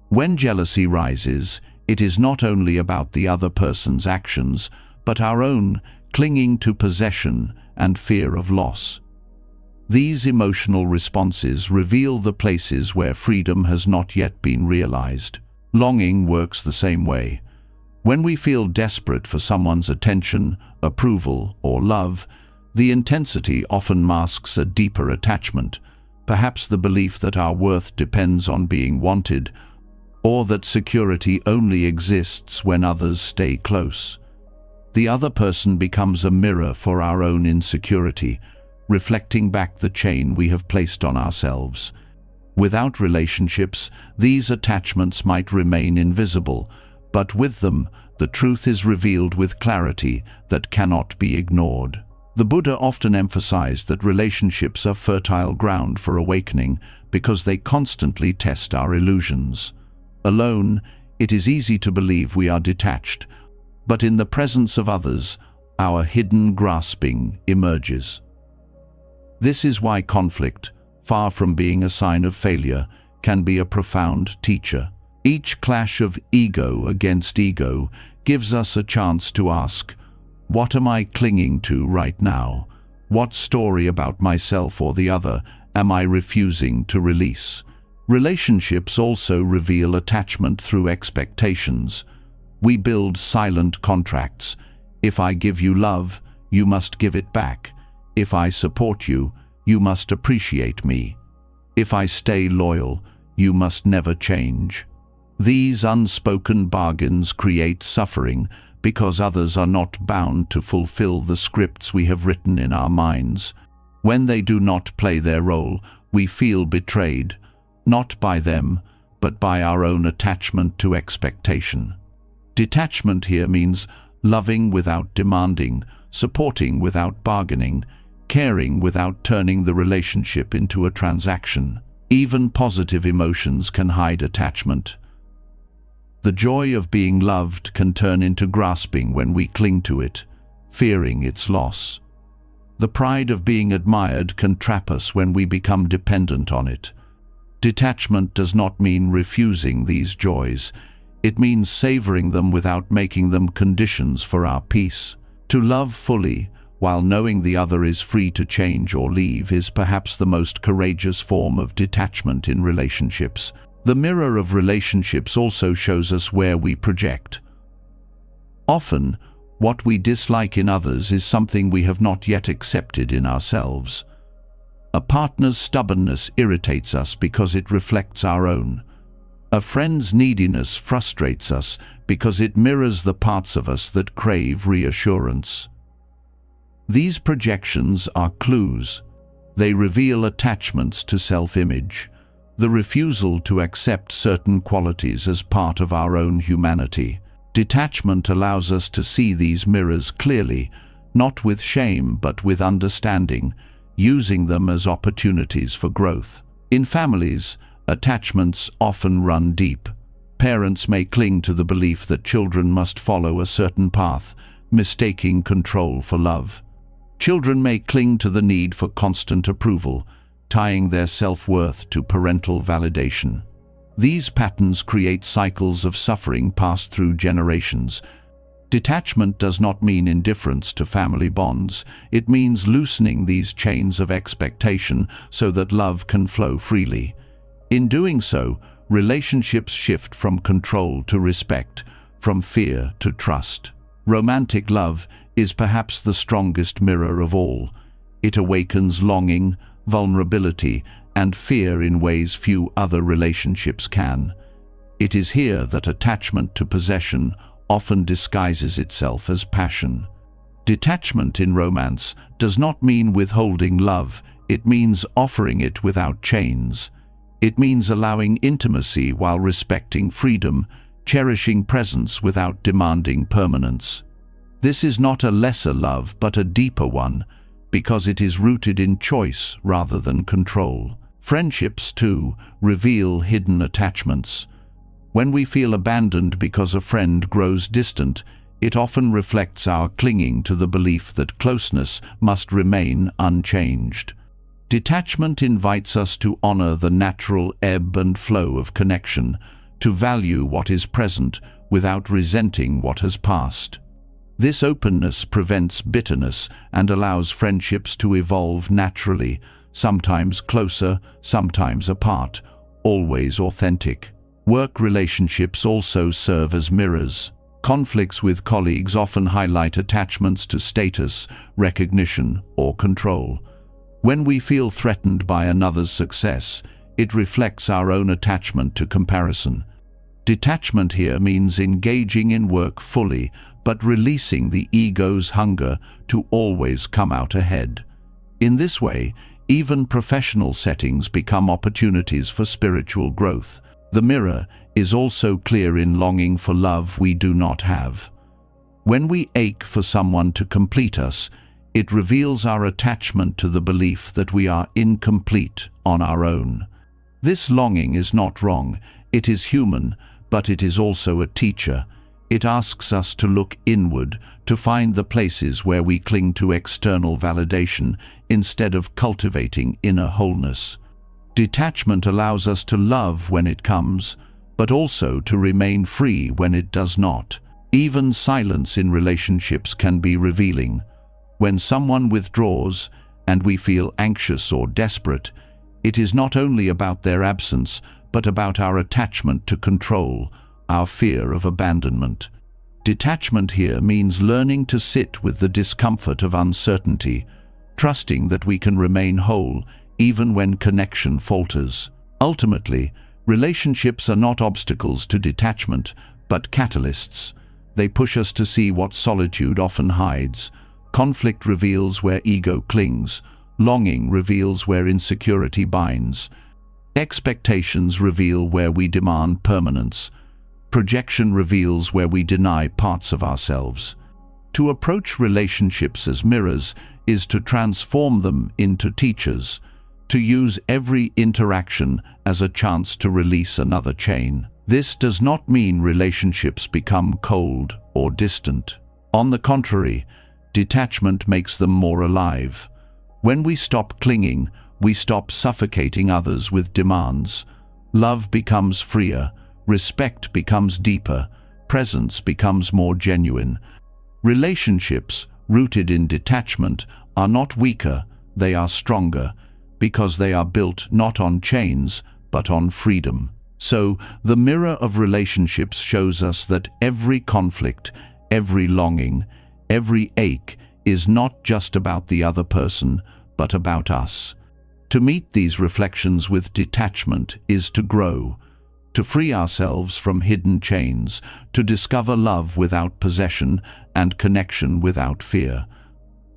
When jealousy rises, it is not only about the other person's actions, but our own clinging to possession and fear of loss. These emotional responses reveal the places where freedom has not yet been realized. Longing works the same way. When we feel desperate for someone's attention, approval, or love, the intensity often masks a deeper attachment, perhaps the belief that our worth depends on being wanted, or that security only exists when others stay close. The other person becomes a mirror for our own insecurity, reflecting back the chain we have placed on ourselves. Without relationships, these attachments might remain invisible, but with them, the truth is revealed with clarity that cannot be ignored. The Buddha often emphasized that relationships are fertile ground for awakening because they constantly test our illusions. Alone, it is easy to believe we are detached, but in the presence of others, our hidden grasping emerges. This is why conflict, far from being a sign of failure, can be a profound teacher. Each clash of ego against ego gives us a chance to ask, what am I clinging to right now? What story about myself or the other am I refusing to release? Relationships also reveal attachment through expectations. We build silent contracts. If I give you love, you must give it back. If I support you, you must appreciate me. If I stay loyal, you must never change. These unspoken bargains create suffering because others are not bound to fulfill the scripts we have written in our minds. When they do not play their role, we feel betrayed, not by them, but by our own attachment to expectation. Detachment here means loving without demanding, supporting without bargaining, caring without turning the relationship into a transaction. Even positive emotions can hide attachment. The joy of being loved can turn into grasping when we cling to it, fearing its loss. The pride of being admired can trap us when we become dependent on it. Detachment does not mean refusing these joys. It means savoring them without making them conditions for our peace. To love fully, while knowing the other is free to change or leave, is perhaps the most courageous form of detachment in relationships. The mirror of relationships also shows us where we project. Often, what we dislike in others is something we have not yet accepted in ourselves. A partner's stubbornness irritates us because it reflects our own. A friend's neediness frustrates us because it mirrors the parts of us that crave reassurance. These projections are clues. They reveal attachments to self-image, the refusal to accept certain qualities as part of our own humanity. Detachment allows us to see these mirrors clearly, not with shame but with understanding, using them as opportunities for growth. In families, attachments often run deep. Parents may cling to the belief that children must follow a certain path, mistaking control for love. Children may cling to the need for constant approval, tying their self-worth to parental validation. These patterns create cycles of suffering passed through generations. Detachment does not mean indifference to family bonds. It means loosening these chains of expectation so that love can flow freely. In doing so, relationships shift from control to respect, from fear to trust. Romantic love is perhaps the strongest mirror of all. It awakens longing, vulnerability, and fear in ways few other relationships can. It is here that attachment to possession often disguises itself as passion. Detachment in romance does not mean withholding love. It means offering it without chains. It means allowing intimacy while respecting freedom, cherishing presence without demanding permanence. This is not a lesser love, but a deeper one, because it is rooted in choice rather than control. Friendships, too, reveal hidden attachments. When we feel abandoned because a friend grows distant, it often reflects our clinging to the belief that closeness must remain unchanged. Detachment invites us to honor the natural ebb and flow of connection, to value what is present without resenting what has passed. This openness prevents bitterness and allows friendships to evolve naturally, sometimes closer, sometimes apart, always authentic. Work relationships also serve as mirrors. Conflicts with colleagues often highlight attachments to status, recognition, or control. When we feel threatened by another's success, it reflects our own attachment to comparison. Detachment here means engaging in work fully, but releasing the ego's hunger to always come out ahead. In this way, even professional settings become opportunities for spiritual growth. The mirror is also clear in longing for love we do not have. When we ache for someone to complete us, it reveals our attachment to the belief that we are incomplete on our own. This longing is not wrong, it is human, but it is also a teacher. It asks us to look inward, to find the places where we cling to external validation instead of cultivating inner wholeness. Detachment allows us to love when it comes, but also to remain free when it does not. Even silence in relationships can be revealing. When someone withdraws and we feel anxious or desperate, it is not only about their absence, but about our attachment to control, our fear of abandonment. Detachment here means learning to sit with the discomfort of uncertainty, trusting that we can remain whole even when connection falters. Ultimately, relationships are not obstacles to detachment, but catalysts. They push us to see what solitude often hides. Conflict reveals where ego clings. Longing reveals where insecurity binds. Expectations reveal where we demand permanence. Projection reveals where we deny parts of ourselves. To approach relationships as mirrors is to transform them into teachers, to use every interaction as a chance to release another chain. This does not mean relationships become cold or distant. On the contrary, detachment makes them more alive. When we stop clinging, we stop suffocating others with demands. Love becomes freer, respect becomes deeper, presence becomes more genuine. Relationships rooted in detachment are not weaker, they are stronger, because they are built not on chains, but on freedom. So, the mirror of relationships shows us that every conflict, every longing, every ache is not just about the other person, but about us. To meet these reflections with detachment is to grow, to free ourselves from hidden chains, to discover love without possession and connection without fear.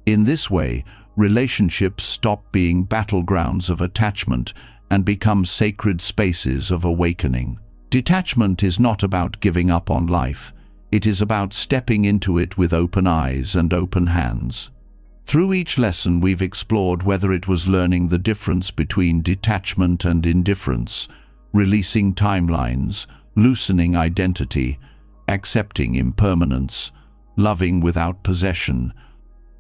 In this way, relationships stop being battlegrounds of attachment and become sacred spaces of awakening. Detachment is not about giving up on life. It is about stepping into it with open eyes and open hands. Through each lesson we've explored whether it was learning the difference between detachment and indifference, releasing timelines, loosening identity, accepting impermanence, loving without possession,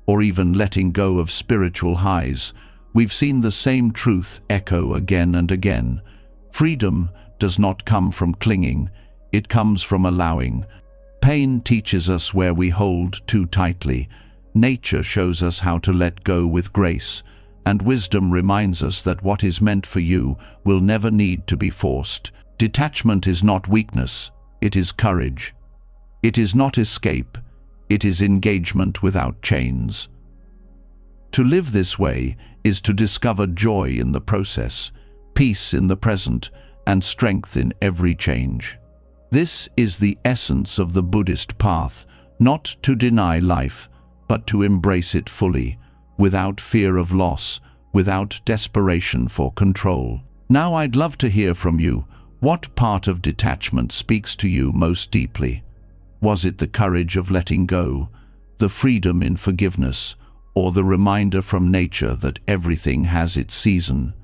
or even letting go of spiritual highs, we've seen the same truth echo again and again. Freedom does not come from clinging, it comes from allowing. Pain teaches us where we hold too tightly. Nature shows us how to let go with grace, and wisdom reminds us that what is meant for you will never need to be forced. Detachment is not weakness, it is courage. It is not escape, it is engagement without chains. To live this way is to discover joy in the process, peace in the present, and strength in every change. This is the essence of the Buddhist path, not to deny life, but to embrace it fully, without fear of loss, without desperation for control. Now I'd love to hear from you. What part of detachment speaks to you most deeply? Was it the courage of letting go, the freedom in forgiveness, or the reminder from nature that everything has its season?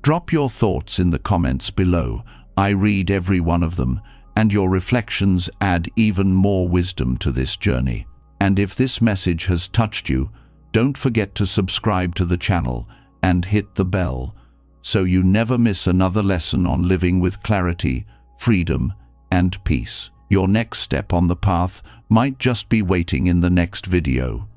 Drop your thoughts in the comments below. I read every one of them, and your reflections add even more wisdom to this journey. And if this message has touched you, don't forget to subscribe to the channel and hit the bell so you never miss another lesson on living with clarity, freedom, and peace. Your next step on the path might just be waiting in the next video.